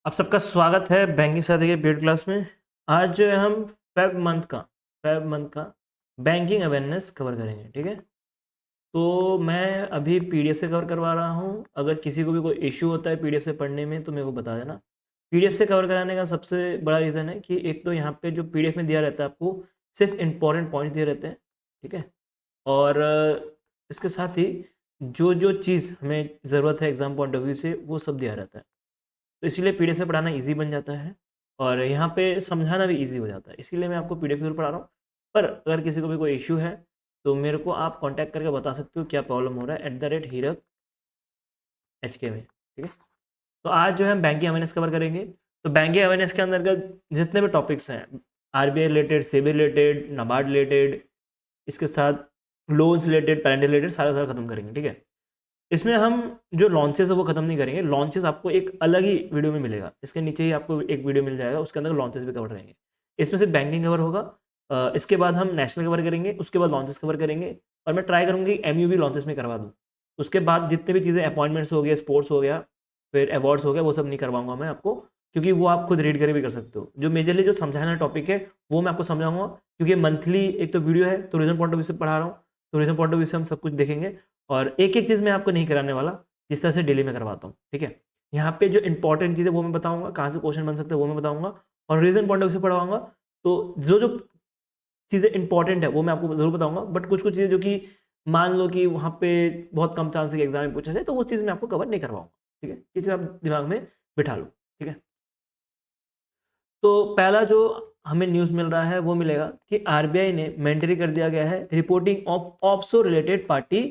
आप सबका स्वागत है बैंकिंग साथी के पेड क्लास में। आज जो है हम फेब मंथ का बैंकिंग अवेयरनेस कवर करेंगे। ठीक है, तो मैं अभी पीडीएफ से कवर करवा रहा हूँ। अगर किसी को भी कोई इश्यू होता है पीडीएफ से पढ़ने में तो मेरे को बता देना। पीडीएफ से कवर कराने का सबसे बड़ा रीज़न है कि एक तो यहाँ पे जो पीडीएफ में दिया रहता है आपको सिर्फ इम्पोर्टेंट पॉइंट्स दिए रहते हैं। ठीक है, और इसके साथ ही जो जो चीज़ हमें ज़रूरत है एग्जाम पॉइंट ऑफ व्यू से वो सब दिया रहता है। तो इसीलिए पीडीएफ से पढ़ाना ईजी बन जाता है और यहाँ पे समझाना भी ईजी हो जाता है। इसीलिए मैं आपको पीडीएफ से पढ़ा रहा हूँ। पर अगर किसी को भी कोई इश्यू है तो मेरे को आप कांटेक्ट करके बता सकते हो क्या प्रॉब्लम हो रहा है @HK में। ठीक है, तो आज जो है हम बैंकिंग अवेयरनेस कवर करेंगे। तो बैंकिंग अवेयरनेस के अंतर्गत जितने भी टॉपिक्स हैं, RBI related, SEBI related, NABARD related, इसके साथ लोन्स रिलेटेड, पैरेंटल रिलेटेड, सारा सारा खत्म करेंगे। ठीक है, इसमें हम जो लॉन्चेस है वो खत्म नहीं करेंगे। लॉन्चेस आपको एक अलग ही वीडियो में मिलेगा, इसके नीचे ही आपको एक वीडियो मिल जाएगा, उसके अंदर लॉन्चेस भी कवर रहेंगे। इसमें से बैंकिंग कवर होगा, इसके बाद हम नेशनल कवर करेंगे, उसके बाद लॉन्चेस कवर करेंगे और मैं ट्राई करूँगी एमयू भी लॉन्चेस में करवा दूँ। उसके बाद जितने भी चीज़ें अपॉइंटमेंट्स हो गया, स्पोर्ट्स हो गया, फिर अवार्ड्स हो गया, वो सब नहीं करवाऊंगा मैं आपको, क्योंकि वो आप खुद रीड करके भी कर सकते हो। जो मेजरली जो समझाना टॉपिक है वो मैं आपको समझाऊंगा, क्योंकि मंथली एक तो वीडियो है तो रीजन पॉइंट ऑफ व्यू से पढ़ा रहा हूँ। तो रीजन पॉइंट ऑफ व्यू से हम सब कुछ देखेंगे और एक एक चीज़ मैं आपको नहीं कराने वाला जिस तरह से डेली में करवाता हूँ। ठीक है, यहाँ पे जो इंपॉर्टेंट चीज़ है वो मैं बताऊंगा, कहाँ से क्वेश्चन बन सकते हैं वो मैं बताऊंगा और रीजन पॉइंट ऑफ व्यू से पढ़ाऊंगा। तो जो जो चीज़ें इंपॉर्टेंट है वो मैं आपको जरूर बताऊंगा, बट कुछ कुछ चीज़ें जो कि मान लो कि वहाँ पे बहुत कम चांस है कि एग्जाम में पूछा जाए तो वो चीज़ मैं आपको कवर नहीं करवाऊंगा। ठीक है, ये चीज़ आप दिमाग में बिठा लो। ठीक है, तो पहला जो हमें न्यूज़ मिल रहा है वो मिलेगा कि आरबीआई ने मैंडेटरी कर दिया गया है reporting of offshore related party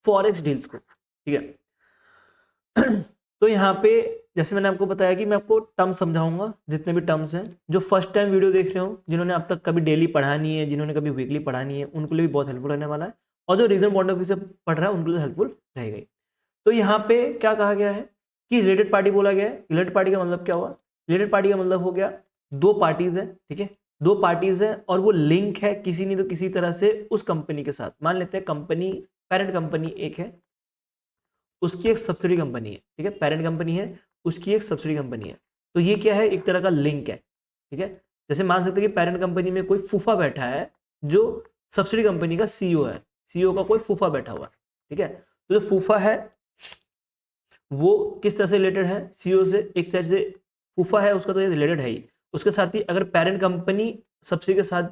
forex deals को। ठीक है, तो यहाँ पे जैसे मैंने आपको बताया कि मैं आपको टर्म्स समझाऊंगा, जितने भी टर्म्स हैं। जो फर्स्ट टाइम वीडियो देख रहे हो, जिन्होंने अब तक कभी डेली पढ़ा नहीं है, जिन्होंने कभी वीकली पढ़ा नहीं है, उनके लिए भी बहुत हेल्पफुल रहने वाला है और जो रीजन पॉइंट ऑफ व्यू से पढ़ रहा है उनके लिए हेल्पफुल रहेगा। तो यहाँ पे क्या कहा गया है कि रिलेटेड पार्टी बोला गया है। रिलेटेड पार्टी का मतलब क्या हुआ? रिलेटेड पार्टी का मतलब हो गया दो पार्टीज है। ठीक है, दो पार्टीज है और वो लिंक है किसी नहीं तो किसी तरह से उस कंपनी के साथ। मान लेते हैं कंपनी, पेरेंट कंपनी एक है, उसकी एक सब्सिडी कंपनी है। ठीक है, पेरेंट कंपनी है, उसकी एक सब्सिडी कंपनी है। तो ये क्या है? एक तरह का लिंक है। ठीक है, जैसे मान सकते हैं कि पेरेंट कंपनी में कोई फूफा बैठा है जो सब्सिडी कंपनी का सीईओ है, सीईओ का कोई फूफा बैठा हुआ है। ठीक है, तो जो फूफा है वो किस तरह से रिलेटेड है सीईओ से? एक साइड से फूफा है उसका तो ये रिलेटेड है ही, उसके साथ ही अगर पेरेंट कंपनी सब्सिडी के साथ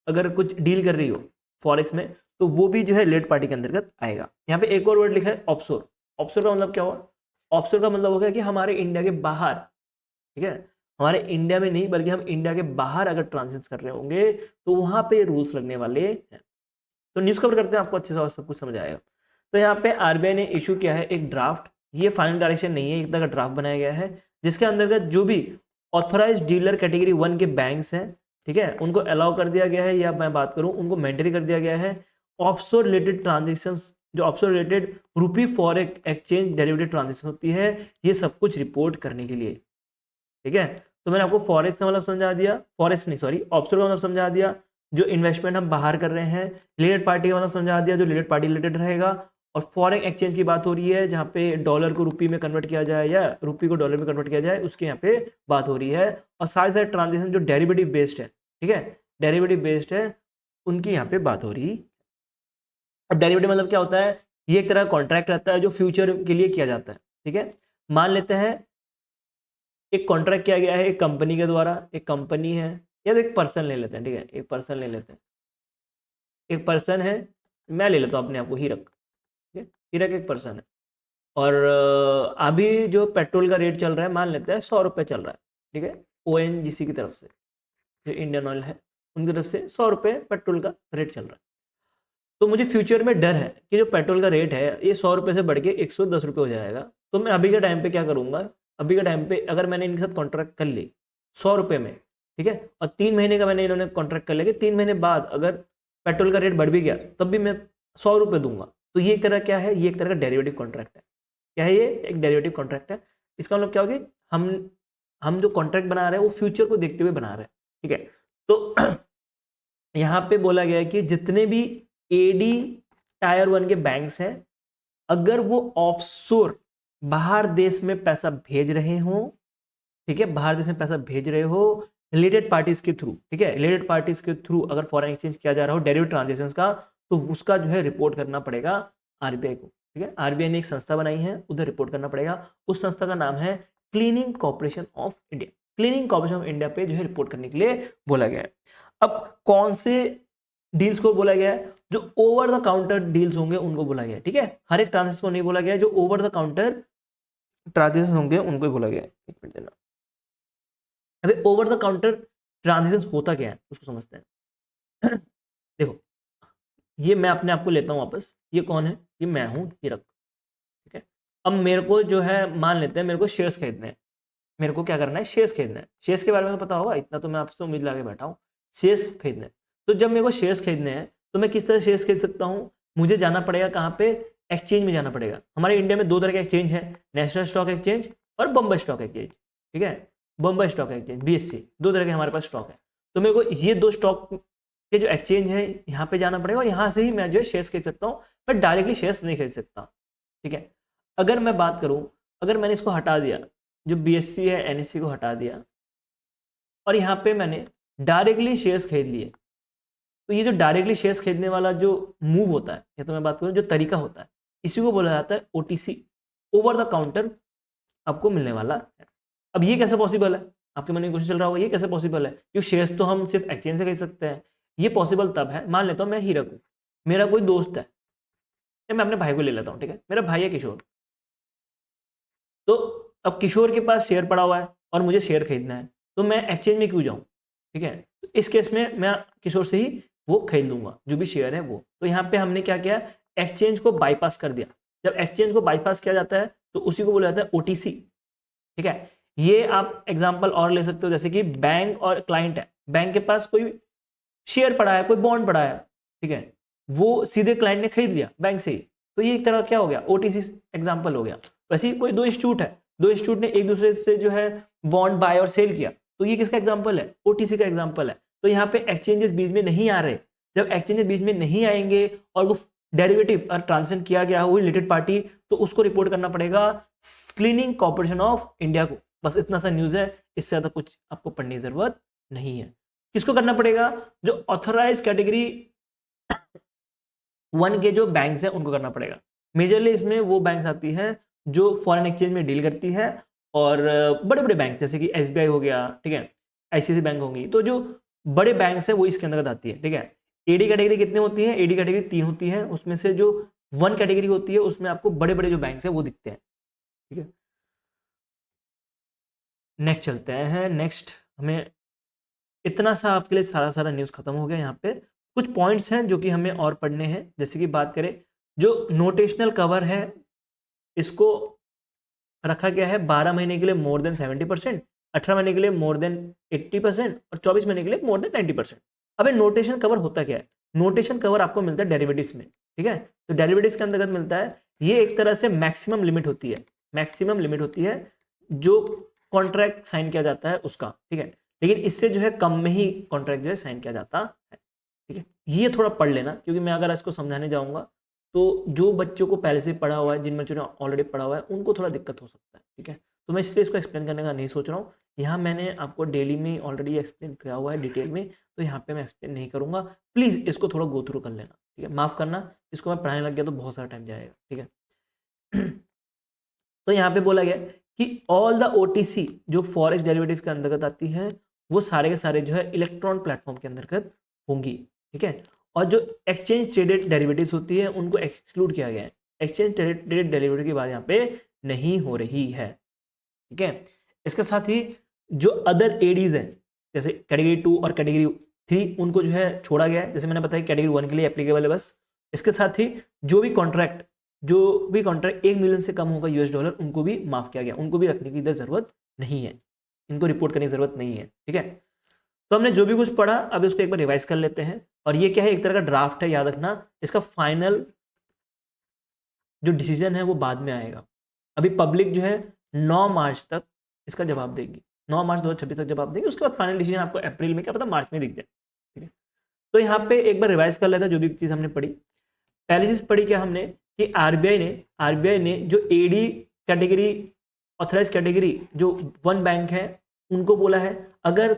अगर कुछ डील कर रही हो फॉरेक्स में तो वो भी जो है रिलेटेड पार्टी के अंतर्गत आएगा। यहाँ पे एक और वर्ड लिखा है ऑफशोर। ऑफशोर का मतलब क्या हुआ? ऑफशोर का मतलब हो गया कि हमारे इंडिया के बाहर। ठीक है, हमारे इंडिया में नहीं बल्कि हम इंडिया के बाहर अगर ट्रांजेक्शन कर रहे होंगे तो वहां पे रूल्स लगने वाले हैं। तो न्यूज कवर करते हैं, आपको अच्छे से सब कुछ समझ आएगा। तो यहाँ पे आरबीआई ने इशू किया है एक ड्राफ्ट। ये फाइनल डायरेक्शन नहीं है, एक तरह का ड्राफ्ट बनाया गया है जिसके अंतर्गत जो भी ऑथोराइज डीलर कैटेगरी 1 के बैंक्स हैं, ठीक है, उनको अलाउ कर दिया गया है, या मैं बात करूं उनको मैंडेटरी कर दिया गया है ऑफशोर रिलेटेड ट्रांजेक्शन, जो ऑफशोर रिलेटेड रुपी फॉरेक्स एक्सचेंज डेरिवेटिव ट्रांजेक्शन होती है, ये सब कुछ रिपोर्ट करने के लिए। ठीक है, तो मैंने आपको फॉरेक्स का मतलब समझा दिया, फॉरेक्स नहीं सॉरी ऑफशोर का मतलब समझा दिया, जो इन्वेस्टमेंट हम बाहर कर रहे हैं। रिलेटेड पार्टी का मतलब समझा दिया, जो रिलेटेड पार्टी रिलेटेड रहेगा। और फॉरेन एक्सचेंज की बात हो रही है जहाँ पे डॉलर को रुपी में कन्वर्ट किया जाए या रुपी को डॉलर में कन्वर्ट किया जाए, उसके यहाँ पे बात हो रही है। और साथ साथ ट्रांजेक्शन जो डेरिवेटिव बेस्ड है, ठीक है, डेरिवेटिव बेस्ड है, उनकी यहाँ पे बात हो रही है। अब डेरिवेटिव मतलब क्या होता है? ये एक तरह का कॉन्ट्रैक्ट रहता है जो फ्यूचर के लिए किया जाता है। ठीक है, मान लेते हैं एक कॉन्ट्रैक्ट किया गया है एक कंपनी के द्वारा, एक कंपनी है या तो एक पर्सन ले लेते हैं। ठीक है, एक पर्सन ले लेते हैं, एक पर्सन है, मैं ले लेता हूँ अपने आप को हीरक। ठीक है, हीरक एक पर्सन है और अभी जो पेट्रोल का रेट चल रहा है मान लेते हैं 100 रुपये चल रहा है। ठीक है, ओएनजीसी की तरफ से, जो इंडियन ऑयल है उनकी तरफ से 100 रुपये पेट्रोल का रेट चल रहा है। तो मुझे फ्यूचर में डर है कि जो पेट्रोल का रेट है ये 100 रुपये से बढ़ के 110 रुपये हो जाएगा। तो मैं अभी के टाइम पे क्या करूँगा? अभी के टाइम पे अगर मैंने इनके साथ कॉन्ट्रैक्ट कर ली 100 रुपये में, ठीक है, और 3 महीने का मैंने इन्होंने कॉन्ट्रैक्ट कर लिया कि 3 महीने बाद अगर पेट्रोल का रेट बढ़ भी गया तब भी मैं 100 रुपये दूंगा। तो ये एक तरह क्या है? ये एक तरह का डेरिवेटिव कॉन्ट्रैक्ट है। क्या है ये? एक डेरिवेटिव कॉन्ट्रैक्ट है। इसका मतलब क्या होगा? हम जो कॉन्ट्रैक्ट बना रहे हैं वो फ्यूचर को देखते हुए बना रहे हैं। ठीक है, तो यहाँ पे बोला गया है कि जितने भी एडी टायर 1 के बैंक्स हैं, अगर वो ऑफशोर बाहर देश में पैसा भेज रहे हों ठीक है, बाहर देश में पैसा भेज रहे हो रिलेटेड पार्टीज के थ्रू, ठीक है, रिलेटेड पार्टीज के थ्रू अगर फॉरेन एक्सचेंज किया जा रहा हो डेरिवेटिव ट्रांजेक्शन का, तो उसका जो है रिपोर्ट करना पड़ेगा आरबीआई को, ठीक है। आरबीआई ने एक संस्था बनाई है, उधर रिपोर्ट करना पड़ेगा। उस संस्था का नाम है cleaning corporation of India. Cleaning corporation of India पे जो है रिपोर्ट करने के लिए बोला गया है। अब कौन से डील्स को बोला गया है? जो ओवर द काउंटर डील्स होंगे उनको बोला गया है, ठीक है। हर एक ट्रांजेक्शन को नहीं बोला गया है, जो ओवर द काउंटर ट्रांजेक्शन होंगे उनको ही बोला गया है। एक मिनट देना। अभी ओवर द काउंटर ट्रांजेक्शन होता क्या है उसको समझते हैं। देखो, ये मैं अपने आप को लेता हूँ वापस, ये कौन है? ये मैं हूँ हीरक, ठीक है। अब मेरे को जो है मान लेते हैं मेरे को शेयर्स खरीदने हैं, मेरे को क्या करना है? शेयर्स खरीदना है। शेयर्स के बारे में तो पता होगा, इतना तो मैं आपसे उम्मीद लगा के बैठा हूँ। शेयर्स खरीदने हैं, तो जब मेरे को शेयर्स खरीदने हैं तो मैं किस तरह शेयर्स खरीद सकता हूँ? मुझे जाना पड़ेगा कहाँ पे? एक्सचेंज में जाना पड़ेगा। हमारे इंडिया में दो तरह के एक्सचेंज है, नेशनल स्टॉक एक्सचेंज और बम्बई स्टॉक एक्सचेंज, ठीक है। बम्बई स्टॉक एक्सचेंज बीएससी, दो तरह के हमारे पास स्टॉक है। तो मेरे को ये दो स्टॉक के जो एक्सचेंज है यहाँ पे जाना पड़ेगा और यहाँ से ही मैं जो है शेयर्स खरीद सकता हूँ। मैं डायरेक्टली शेयर्स नहीं खरीद सकता, ठीक है। अगर मैं बात करूँ, अगर मैंने इसको हटा दिया, जो बीएससी है एनएससी को हटा दिया और यहाँ पे मैंने डायरेक्टली शेयर्स खरीद लिए, तो ये जो डायरेक्टली शेयर्स खरीदने वाला जो मूव होता है, या तो मैं बात करूँ जो तरीका होता है, इसी को बोला जाता है ओटीसी, ओवर द काउंटर आपको मिलने वाला है। अब ये कैसे पॉसिबल है? आपके मन में क्वेश्चन चल रहा होगा ये कैसे पॉसिबल है, क्योंकि शेयर्स तो हम सिर्फ एक्सचेंज से खरीद सकते हैं। ये पॉसिबल तब है, मान लेता हूँ मैं हीरक हूँ, मेरा कोई दोस्त है, या मैं अपने भाई को ले लेता हूँ, ठीक है। मेरा भाई है किशोर, तो अब किशोर के पास शेयर पड़ा हुआ है और मुझे शेयर खरीदना है, तो मैं एक्सचेंज में क्यों जाऊँ, ठीक है। तो इस केस में मैं किशोर से ही वो खरीद लूंगा जो भी शेयर है वो। तो यहाँ पे हमने क्या किया? एक्सचेंज को बाईपास कर दिया। जब एक्सचेंज को बाईपास किया जाता है तो उसी को बोला जाता है ओटीसी, ठीक है। ये आप एग्जांपल और ले सकते हो, जैसे कि बैंक और क्लाइंट है, बैंक के पास कोई शेयर पड़ा है, कोई बॉन्ड पड़ा है, ठीक है, वो सीधे क्लाइंट ने खरीद लिया बैंक से ही, तो ये एक तरह क्या हो गया? ओटीसी एग्जांपल हो गया। वैसे ही कोई दो इंस्टीट्यूट है, दो इंस्टीट्यूट ने एक दूसरे से जो है बॉन्ड बाय और सेल किया, तो ये किसका एग्जांपल है? ओटीसी का एग्जांपल है। तो यहाँ पे एक्सचेंजेस बीच में नहीं आ रहे। जब एक्सचेंजेस बीच में नहीं आएंगे और वो डेरिवेटिव और ट्रांजेक्शन किया गया हो रिलेटेड पार्टी, तो उसको रिपोर्ट करना पड़ेगा क्लीनिंग कॉर्पोरेशन ऑफ इंडिया को। बस इतना सा न्यूज है, इससे ज्यादा कुछ आपको पढ़ने की जरूरत नहीं है। किसको करना पड़ेगा? जो ऑथराइज कैटेगरी 1 के जो बैंक्स हैं उनको करना पड़ेगा। मेजरली इसमें वो बैंक्स आती हैं जो फॉरेन एक्सचेंज में डील करती है, और बड़े बड़े बैंक जैसे कि एसबीआई हो गया, ठीक है, आईसीआईसी बैंक होंगी, तो जो बड़े बैंक्स हैं वो इसके अंतर्गत आती है, ठीक है। एडी कैटेगरी कितने होती है? एडी कैटेगरी 3 होती है, उसमें से जो 1 कैटेगरी होती है उसमें आपको बड़े बड़े जो बैंक्स हैं वो दिखते हैं, ठीक है। नेक्स्ट चलते हैं। नेक्स्ट हमें इतना सा आपके लिए सारा सारा न्यूज़ खत्म हो गया। यहाँ पे कुछ पॉइंट्स हैं जो कि हमें और पढ़ने हैं, जैसे कि बात करें जो नोटेशनल कवर है इसको रखा गया है 12 महीने के लिए मोर देन 70%, 18 महीने के लिए मोर देन 80% और 24 महीने के लिए मोर देन 90%। अब नोटेशन कवर होता क्या है? नोटेशन कवर आपको मिलता है डेरिवेटिव्स में, ठीक है। तो डेरिवेटिव्स के अंतर्गत मिलता है, ये एक तरह से मैक्सिमम लिमिट होती है, मैक्सिमम लिमिट होती है जो कॉन्ट्रैक्ट साइन किया जाता है उसका, ठीक है। लेकिन इससे जो है कम में ही कॉन्ट्रैक्ट जो है साइन किया जाता है, ठीक है। ये थोड़ा पढ़ लेना, क्योंकि मैं अगर इसको समझाने जाऊंगा तो जो बच्चों को पहले से पढ़ा हुआ है, जिन बच्चों ने ऑलरेडी पढ़ा हुआ है, उनको थोड़ा दिक्कत हो सकता है, ठीक है। तो मैं इसलिए इसको एक्सप्लेन करने का नहीं सोच रहा हूँ। यहाँ मैंने आपको डेली में ऑलरेडी एक्सप्लेन किया हुआ है डिटेल में, तो यहाँ पे मैं एक्सप्लेन नहीं करूँगा। प्लीज़ इसको थोड़ा गो थ्रू कर लेना, ठीक है। माफ़ करना, इसको मैं पढ़ाने लग गया तो बहुत सारा टाइम जाएगा, ठीक है। तो यहाँ पे बोला गया कि ऑल द ओटीसी जो फॉरेक्स डेरिवेटिव के अंतर्गत आती है, वो सारे के सारे जो है इलेक्ट्रॉन प्लेटफॉर्म के अंतर्गत होंगी, ठीक है। और जो एक्सचेंज ट्रेडेड डेरिवेटिव्स होती है उनको एक्सक्लूड किया गया है। एक्सचेंज ट्रेडेड डेरिवेटिव की बात यहाँ पे नहीं हो रही है, ठीक है। इसके साथ ही जो अदर एडीज हैं, जैसे कैटेगरी 2 और कैटेगरी 3, उनको जो है छोड़ा गया है। जैसे मैंने बताया कैटेगरी 1 के लिए एप्लीकेबल है बस। इसके साथ ही जो भी कॉन्ट्रैक्ट 1 मिलियन से कम होगा यूएस डॉलर, उनको भी माफ किया गया, उनको भी रखने की इधर जरूरत नहीं है, इनको रिपोर्ट करने की जरूरत नहीं है, ठीक है। तो हमने जो भी कुछ पढ़ा अब इसको एक बार रिवाइज कर लेते हैं। और ये क्या है? एक तरह का ड्राफ्ट है, याद रखना। इसका फाइनल जो डिसीजन है वो बाद में आएगा। अभी पब्लिक जो है 9 मार्च तक इसका जवाब देगी, 9 मार्च 2026 तक जवाब देगी। उसके बाद फाइनल डिसीजन आपको अप्रैल में, क्या पता मार्च में दिख जाए, ठीक है। तो यहाँ पे एक बार रिवाइज कर लेते हैं जो भी चीज़ हमने पढ़ी। पहली चीज़ पढ़ी क्या हमने कि आरबीआई ने जो एडी कैटेगरी ऑथराइज कैटेगरी जो वन बैंक है उनको बोला है अगर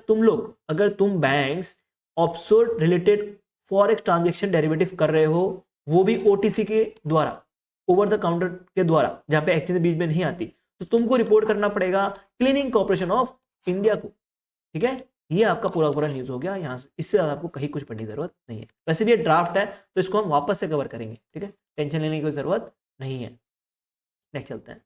तुम banks offshore related forex transaction derivative कर रहे हो, वो भी ओटीसी के द्वारा, ओवर द काउंटर के द्वारा, जहां पे एक्सचेंज बीच में नहीं आती, तो तुमको रिपोर्ट करना पड़ेगा क्लीनिंग कॉर्पोरेशन ऑफ इंडिया को। ठीक है, ये आपका पूरा न्यूज हो गया। यहाँ से इससे ज्यादा आपको कहीं कुछ पढ़ने की जरूरत नहीं है। वैसे भी ये ड्राफ्ट है तो इसको हम वापस से कवर करेंगे। ठीक है, टेंशन लेने की कोई जरूरत नहीं है। नेक्स्ट चलते हैं।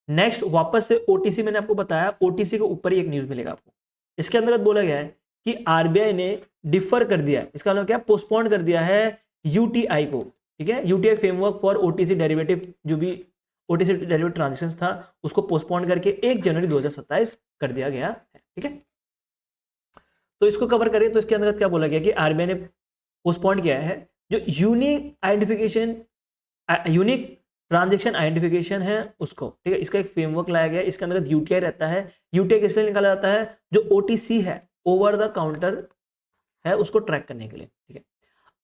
नेक्स्ट वापस से ओटीसी, मैंने आपको बताया ओटीसी के ऊपर ही एक न्यूज मिलेगा आपको। इसके अंदर बोला गया है कि आरबीआई ने डिफर कर दिया है, इसका मतलब क्या, पोस्टपोन कर दिया है यूटीआई को। ठीक है, UTI framework for OTC derivative, जो भी ओटीसी डेरिवेटिव ट्रांजेक्शंस था उसको पोस्टपोन करके 1 जनवरी 2027 कर दिया गया है। ठीक है, तो इसको कवर करें तो इसके अंदर क्या बोला गया कि आरबीआई ने पोस्टपोन किया है जो यूनिक ट्रांजेक्शन आइडेंटिफिकेशन है उसको। ठीक है, इसका एक फ्रेमवर्क लाया गया है। इसके अंदर यूटीआई रहता है। यूटीआई किस लिए निकाला जाता है, जो ओटीसी है, ओवर द काउंटर है, उसको ट्रैक करने के लिए। ठीक है,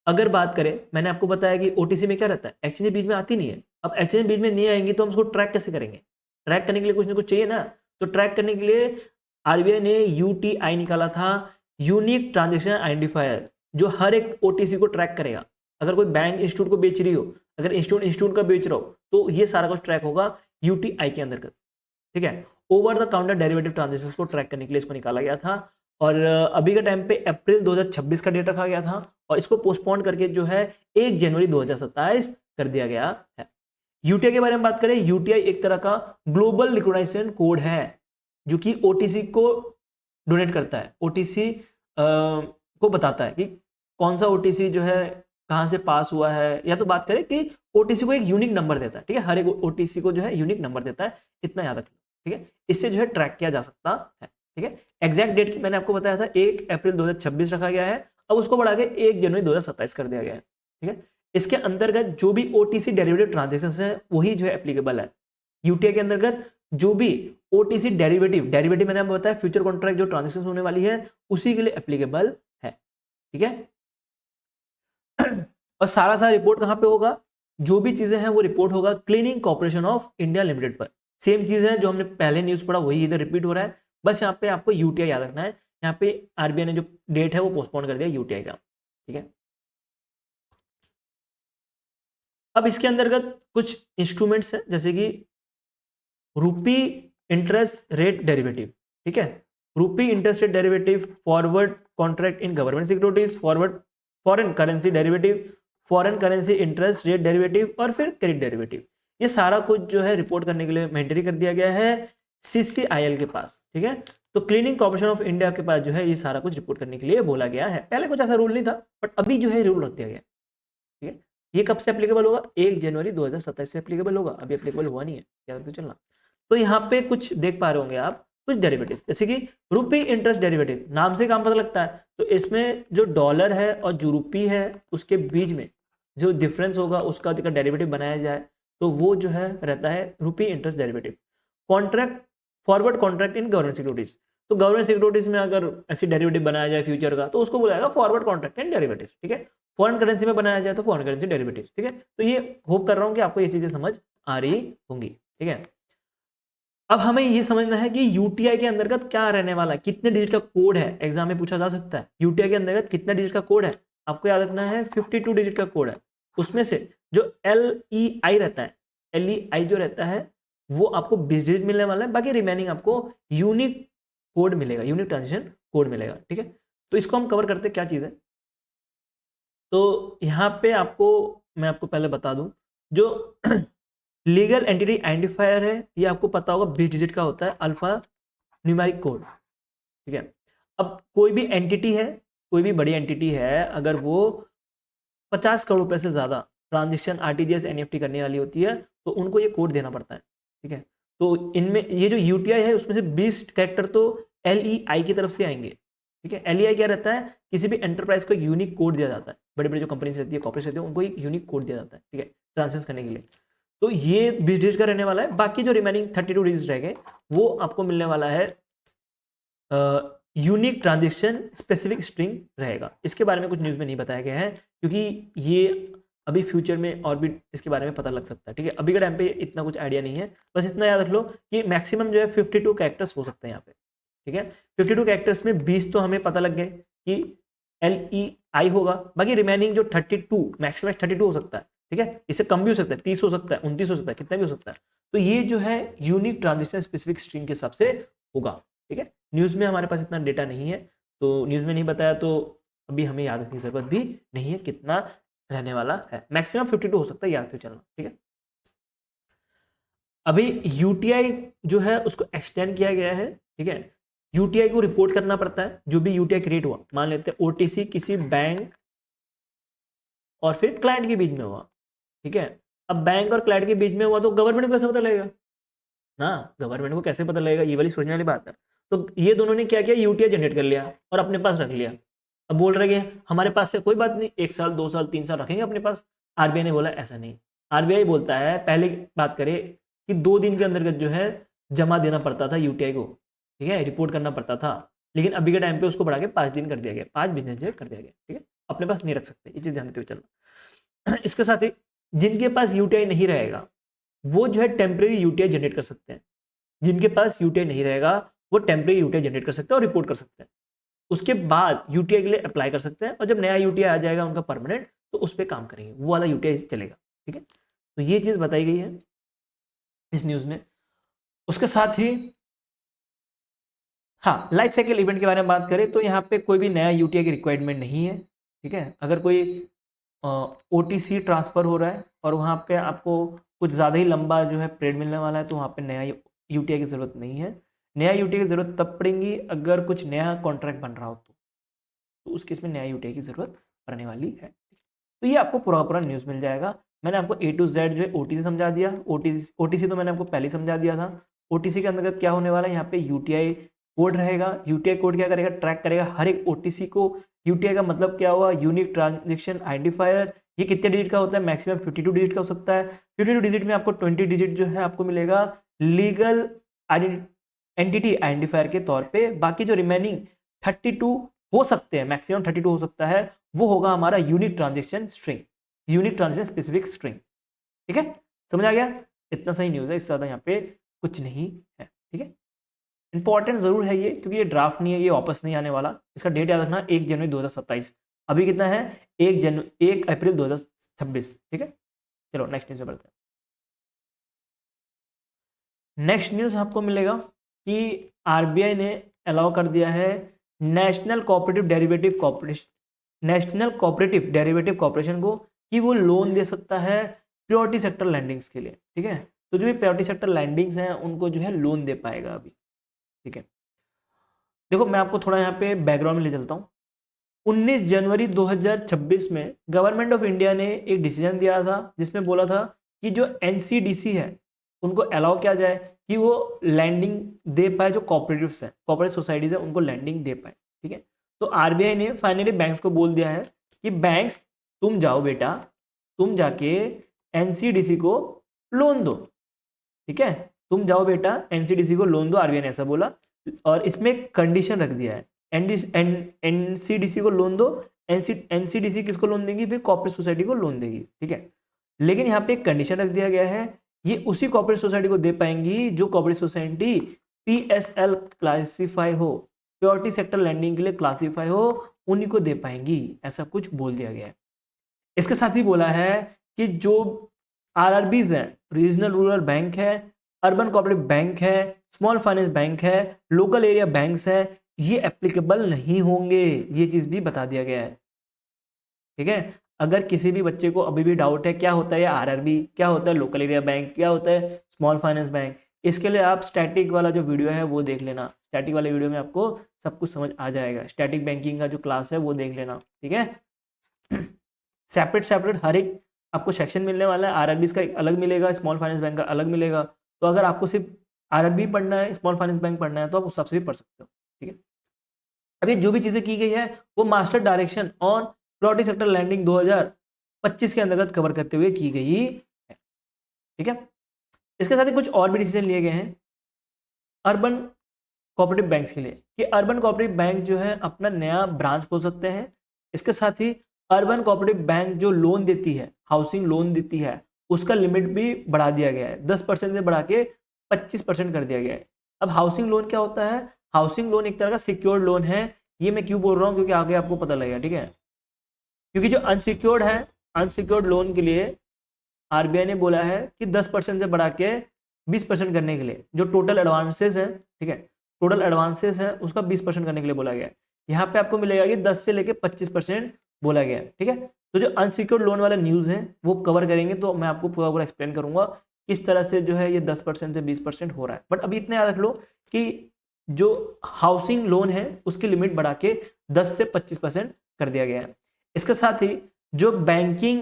अगर बात करें, मैंने आपको बताया कि ओटीसी में क्या रहता है, एक्सचेंज बीच में आती नहीं है। अब एक्सचेंज बीच में नहीं आएंगी तो हम उसको ट्रैक कैसे करेंगे, ट्रैक करने के लिए कुछ ना कुछ चाहिए ना। तो ट्रैक करने के लिए आरबीआई ने यूटीआई निकाला था, यूनिक ट्रांजेक्शन आइडेंटिफायर, जो हर एक ओटीसी को ट्रैक करेगा। अगर कोई बैंक इंस्टीट्यूट को बेच रही हो, अगर इंस्टीट्यूट का बेच रहा हो, तो ये सारा कुछ ट्रैक होगा यूटीआई के अंदर। ठीक है, over the counter derivative transaction को ट्रैक करने के लिए इसको निकाला गया था। और अभी के टाइम पे अप्रैल 2026 का डेट रखा गया था और इसको पोस्टपोन करके जो है 1 जनवरी 2027 कर दिया गया है। यूटीआई के बारे में बात करें, यूटीआई एक तरह का ग्लोबल रिकॉग्निशन कोड है जो कि ओटीसी को डोनेट करता है, ओटीसी को बताता है कि कौन सा ओटीसी जो है कहाँ से पास हुआ है, या तो बात करें कि ओटीसी को एक यूनिक नंबर देता है। ठीक है, हर एक ओटीसी को जो है यूनिक नंबर देता है, इतना याद रखना। ठीक है, इससे जो है ट्रैक किया जा सकता है। ठीक है, एग्जैक्ट डेट मैंने आपको बताया था 1 अप्रैल 2026 रखा गया है, अब उसको बढ़ा के 1 जनवरी 2027 कर दिया गया है। ठीक है, इसके अंतर्गत जो भी ओटीसी डेरिवेटिव ट्रांजेक्शन है वही जो है एप्लीकेबल है। यूटीआई के अंतर्गत जो भी ओटीसी डेरिवेटिव मैंने आपको बताया फ्यूचर कॉन्ट्रैक्ट जो ट्रांजेक्शन होने वाली है उसी के लिए एप्लीकेबल है। ठीक है, और सारा रिपोर्ट कहां पे होगा, जो भी चीजें हैं वो रिपोर्ट होगा cleaning corporation of India limited पर। सेम चीज है जो हमने पहले न्यूज पढ़ा वही इधर रिपीट हो रहा है, बस यहाँ पे आपको यूटीआई याद रखना है। यहाँ पे आरबीआई ने जो डेट है वो पोस्टपोन कर दिया यूटीआई का। ठीक है, अब इसके अंतर्गत कुछ इंस्ट्रूमेंट्स हैं जैसे कि रूपी इंटरेस्ट रेट डेरिवेटिव। ठीक है, रूपी interest rate derivative, forward contract in government securities, foreign currency derivative, foreign currency interest rate derivative और फिर क्रेडिट डेरिवेटिव। ये सारा कुछ जो है रिपोर्ट करने के लिए मैंडेटरी कर दिया गया है सीसीआईएल के पास। ठीक है, तो क्लीनिंग कॉर्पोरेशन ऑफ इंडिया के पास जो है ये सारा कुछ रिपोर्ट करने के लिए बोला गया है। पहले कुछ ऐसा रूल नहीं था बट अभी जो है रूल रख दिया गया। ठीक है, ये कब से एप्लीकेबल होगा, 1 जनवरी 2027 से एप्लीकेबल होगा, अभी एप्लीकेबल हुआ नहीं है, याद रखते चलना। तो यहाँ पे कुछ देख पा रहे होंगे आप, कुछ डेरिवेटिव जैसे कि रूपी इंटरेस्ट डेरिवेटिव, नाम से काम पता लगता है। तो इसमें जो डॉलर है और जो रूपी है उसके बीच में जो डिफरेंस होगा उसका डेरिवेटिव बनाया जाए तो वो जो है रहता है रूपी interest derivative. Contract, forward contract in government securities, तो गवर्नमेंट सिक्योरिटीज में अगर ऐसी डेरिवेटिव बनाया जाए फ्यूचर का तो उसको बुलाएगा फॉरवर्ड कॉन्ट्रैक्ट एंड डेरिवेटिव। ठीक है, फॉरेन करेंसी में बनाया जाए तो फॉरेन करेंसी डेरिवेटिव। ठीक है, तो ये होप कर रहा हूँ कि आपको ये चीजें समझ आ रही होंगी। ठीक है, अब हमें ये समझना है कि यूटीआई के अंतर्गत क्या रहने वाला है, कितने डिजिट का कोड है, एग्जाम में पूछा जा सकता है। यूटीआई के अंतर्गत कितने डिजिट का कोड है, आपको याद रखना है 52 डिजिट का कोड है। उसमें से जो LEI रहता है, LEI जो रहता है वो आपको 20 डिजिट मिलने वाला है, बाकी रिमेनिंग आपको यूनिक कोड मिलेगा, यूनिक ट्रांजेक्शन कोड मिलेगा। ठीक है, तो इसको हम कवर करते क्या चीज़ है। तो यहाँ पे मैं आपको पहले बता दूं, जो लीगल एंटिटी आइडेंटिफायर है ये आपको पता होगा 20 डिजिट का होता है, अल्फा न्यूमेरिक कोड। ठीक है, अब कोई भी एंटिटी है, कोई भी बड़ी एंटिटी है, अगर वो 50 करोड़ रुपए से ज़्यादा ट्रांजेक्शन RTGS NEFT करने वाली होती है तो उनको ये कोड देना पड़ता है। ठीक है, तो इनमें ये जो UTI है उसमें से 20 कैरेक्टर तो LEI की तरफ से आएंगे। ठीक है, LEI क्या रहता है, किसी भी एंटरप्राइज को एक यूनिक कोड दिया जाता है, बड़ी बड़ी जो कंपनीज रहती है, कॉर्पोरेट रहती है, उनको एक यूनिक कोड दिया जाता है। ठीक है, ट्रांजेक्शन करने के लिए। तो ये 20 डिजिट का रहने वाला है, बाकी जो रिमेनिंग 32 डिजिट रह गए वो आपको मिलने वाला है यूनिक ट्रांजेक्शन स्पेसिफिक स्ट्रिंग रहेगा। इसके बारे में कुछ न्यूज़ में नहीं बताया गया है क्योंकि ये अभी फ्यूचर में और भी इसके बारे में पता लग सकता है, ठीक है। अभी के टाइम पे इतना कुछ आइडिया नहीं है, बस इतना याद रख लो कि मैक्सिमम जो है 52 कैरेक्टर्स हो सकते हैं यहाँ पे, ठीक है। 52 कैरेक्टर्स में 20 तो हमें पता लग गए कि LEI होगा, बाकी रिमेनिंग जो 32 मैक्सिमम 32 हो सकता है, ठीक है। इससे कम भी हो सकता है, 30 हो सकता है, 29 हो सकता है, कितना भी हो सकता है। तो ये जो है यूनिक ट्रांजिशन स्पेसिफिक स्ट्रिंग के हिसाब से होगा, ठीक है। न्यूज़ में हमारे पास इतना डेटा नहीं है, तो न्यूज़ में नहीं बताया तो अभी हमें याद रखने की जरूरत भी नहीं है कितना रहने वाला है। मैक्सिमम 52 हो सकता है, याद तो चलना, ठीक है। अभी UTI जो है उसको एक्सटेंड किया गया है, ठीक है। UTI को रिपोर्ट करना पड़ता है, जो भी UTI क्रिएट हुआ, मान लेते हैं OTC किसी बैंक और फिर क्लाइंट के बीच में हुआ, ठीक है। अब बैंक और क्लाइंट के बीच में हुआ तो गवर्नमेंट को कैसे पता लगेगा ना, गवर्नमेंट को कैसे पता लगेगा, ये वाली सोचने वाली बात है। तो ये दोनों ने क्या किया, UTI जनरेट कर लिया और अपने पास रख लिया। अब बोल रहे हैं हमारे पास से कोई बात नहीं, 1 साल 2 साल 3 साल रखेंगे अपने पास। RBI ने बोला ऐसा नहीं। RBI बोलता है, पहले बात करें कि 2 दिन के अंतर्गत जो है जमा देना पड़ता था UTI को, ठीक है, रिपोर्ट करना पड़ता था। लेकिन अभी के टाइम पे उसको बढ़ा के 5 दिन कर दिया गया, 5 बिजनेस डे कर दिया गया, ठीक है। अपने पास नहीं रख सकते, ये चीज़ ध्यान देते हुए चलना। इसके साथ ही जिनके पास UTI नहीं रहेगा वो जो है टेम्परेरी UTI जनरेट कर सकते हैं। जिनके पास UTI नहीं रहेगा वो टेम्परेरी UTI जनरेट कर सकते हैं और रिपोर्ट कर सकते हैं। उसके बाद UTI के लिए अप्लाई कर सकते हैं और जब नया UTI आ जाएगा उनका परमानेंट, तो उस पर काम करेंगे, वो वाला UTI चलेगा, ठीक है। तो ये चीज़ बताई गई है इस न्यूज़ में। उसके साथ ही हाँ, लाइफ साइकिल इवेंट के बारे में बात करें तो यहाँ पे कोई भी नया UTI की रिक्वायरमेंट नहीं है, ठीक है। अगर कोई OTC ट्रांसफ़र हो रहा है और वहाँ पे आपको कुछ ज़्यादा ही लंबा जो है पीरियड मिलने वाला है, तो वहाँ पे नया UTI की ज़रूरत नहीं है। नया UTI की ज़रूरत तब पड़ेगी अगर कुछ नया कॉन्ट्रैक्ट बन रहा हो तो उस केस में नया UTI की ज़रूरत पड़ने वाली है। तो ये आपको पूरा पूरा न्यूज़ मिल जाएगा। मैंने आपको A to Z जो है OTC समझा दिया। OTC तो मैंने आपको पहले ही समझा दिया था। OTC के अंतर्गत क्या होने वाला है, यहाँ पे UTI कोड रहेगा। UTI कोड क्या करेगा, ट्रैक करेगा हर एक OTC को। UTI का मतलब क्या हुआ, यूनिक ट्रांजेक्शन आइडेंटिफायर। ये कितने डिजिट का होता है, मैक्सिमम 52 डिजिट का हो सकता है। 52 डिजिट में आपको 20 डिजिट जो है आपको मिलेगा लीगल एंटिटी आइडेंटिफायर के तौर पे। बाकी जो रिमेनिंग 32 हो सकते हैं, मैक्सिमम 32 हो सकता है, वो होगा हमारा unique transaction string, unique transaction specific string, ठीक है। समझ आ गया, इतना सही न्यूज़ है, इससे ज़्यादा यहाँ पे कुछ नहीं है, ठीक है। इंपॉर्टेंट जरूर है ये, क्योंकि ये ड्राफ्ट नहीं है, ये वापस नहीं आने वाला। इसका डेट याद रखना 1 जनवरी 2027। अभी कितना है, 1 अप्रैल 2026, ठीक है। चलो नेक्स्ट न्यूज़ में बढ़ते हैं। नेक्स्ट न्यूज़ आपको मिलेगा कि RBI ने अलाउ कर दिया है नेशनल कोऑपरेटिव डेरिवेटिव कॉर्पोरेशन को कि वो लोन दे सकता है प्रायोरिटी सेक्टर लैंडिंग्स के लिए, ठीक है। तो जो भी प्रायोरिटी सेक्टर लैंडिंग्स हैं उनको जो है लोन दे पाएगा अभी, ठीक है। देखो मैं आपको थोड़ा यहाँ पे बैकग्राउंड में ले चलता हूँ। 19 जनवरी 2026 में गवर्नमेंट ऑफ इंडिया ने एक डिसीजन दिया था जिसमें बोला था कि जो NCDC है उनको अलाउ किया जाए कि वो लैंडिंग दे पाए, जो कॉपरेटिव्स हैं, कॉपरेटिव सोसाइटीज है, उनको लैंडिंग दे पाए, ठीक है। तो RBI ने फाइनली बैंक्स को बोल दिया है कि बैंक्स तुम जाओ बेटा, तुम जाके NCDC को लोन दो, ठीक है। तुम जाओ बेटा NCDC को लोन दो, RBI ने ऐसा बोला। और इसमें कंडीशन रख दिया है, NCDC को लोन दो। NCDC किसको लोन देगी, फिर कॉर्पोरेट सोसाइटी को लोन देगी, ठीक है। लेकिन यहाँ पे एक कंडीशन रख दिया गया है, ये उसी कॉर्पोरेट सोसाइटी को दे पाएंगी जो कॉर्पोरेट सोसाइटी PSL क्लासीफाई हो, प्रायोरिटी सेक्टर लैंडिंग के लिए क्लासीफाई हो, उन्हीं को दे पाएंगी, ऐसा कुछ बोल दिया गया है। इसके साथ ही बोला है कि जो RRBs हैं, रीजनल रूरल बैंक है, अर्बन कोऑपरेटिव बैंक है, स्मॉल फाइनेंस बैंक है, लोकल एरिया बैंक्स है, ये एप्लीकेबल नहीं होंगे, ये चीज भी बता दिया गया है, ठीक है। अगर किसी भी बच्चे को अभी भी डाउट है क्या होता है RRB, क्या होता है लोकल एरिया बैंक, क्या होता है स्मॉल फाइनेंस बैंक, इसके लिए आप स्टैटिक वाला जो वीडियो है वो देख लेना। स्टैटिक वाले वीडियो में आपको सब कुछ समझ आ जाएगा। स्टैटिक बैंकिंग का जो क्लास है वो देख लेना, ठीक है। सेपरेट हर एक आपको सेक्शन मिलने वाला है। RRBs का एक अलग मिलेगा, स्मॉल फाइनेंस बैंक का अलग मिलेगा। तो अगर आपको सिर्फ RRB पढ़ना है, स्मॉल फाइनेंस बैंक पढ़ना है, तो आप उस हिसाब से भी पढ़ सकते हो, ठीक है। अभी जो भी चीजें की गई है वो master direction on priority sector lending 2025 के अंतर्गत कवर करते हुए की गई है, ठीक है। इसके साथ ही कुछ और भी डिसीजन लिए गए हैं अर्बन कोऑपरेटिव बैंक्स के लिए कि अर्बन कोऑपरेटिव बैंक जो है अपना नया ब्रांच खोल सकते हैं। इसके साथ ही अर्बन कोऑपरेटिव बैंक जो लोन देती है, हाउसिंग लोन देती है, उसका लिमिट भी बढ़ा दिया गया है, 10% से बढ़ा के 25% कर दिया गया है। अब हाउसिंग लोन क्या होता है? हाउसिंग लोन एक तरह का सिक्योर्ड लोन है। ये मैं क्यों बोल रहा हूँ, क्योंकि आगे आपको पता लगेगा, ठीक है। क्योंकि जो अनसिक्योर्ड है, अनसिक्योर्ड लोन के लिए आरबीआई ने बोला है कि 10% से बढ़ा के 20% करने के लिए, जो टोटल एडवांसेस है, ठीक है, टोटल एडवांसेस है उसका 20% करने के लिए बोला गया है। यहाँ पे आपको मिलेगा कि 10 से लेके 25% बोला गया है, ठीक है। तो जो अनसिक्योर्ड लोन वाला न्यूज़ है वो कवर करेंगे, तो मैं आपको पूरा पूरा एक्सप्लेन करूंगा किस तरह से जो है ये 10% से 20% हो रहा है। बट अभी इतना याद रख लो कि जो हाउसिंग लोन है उसकी लिमिट बढ़ा के 10 से 25% कर दिया गया है। इसके साथ ही जो बैंकिंग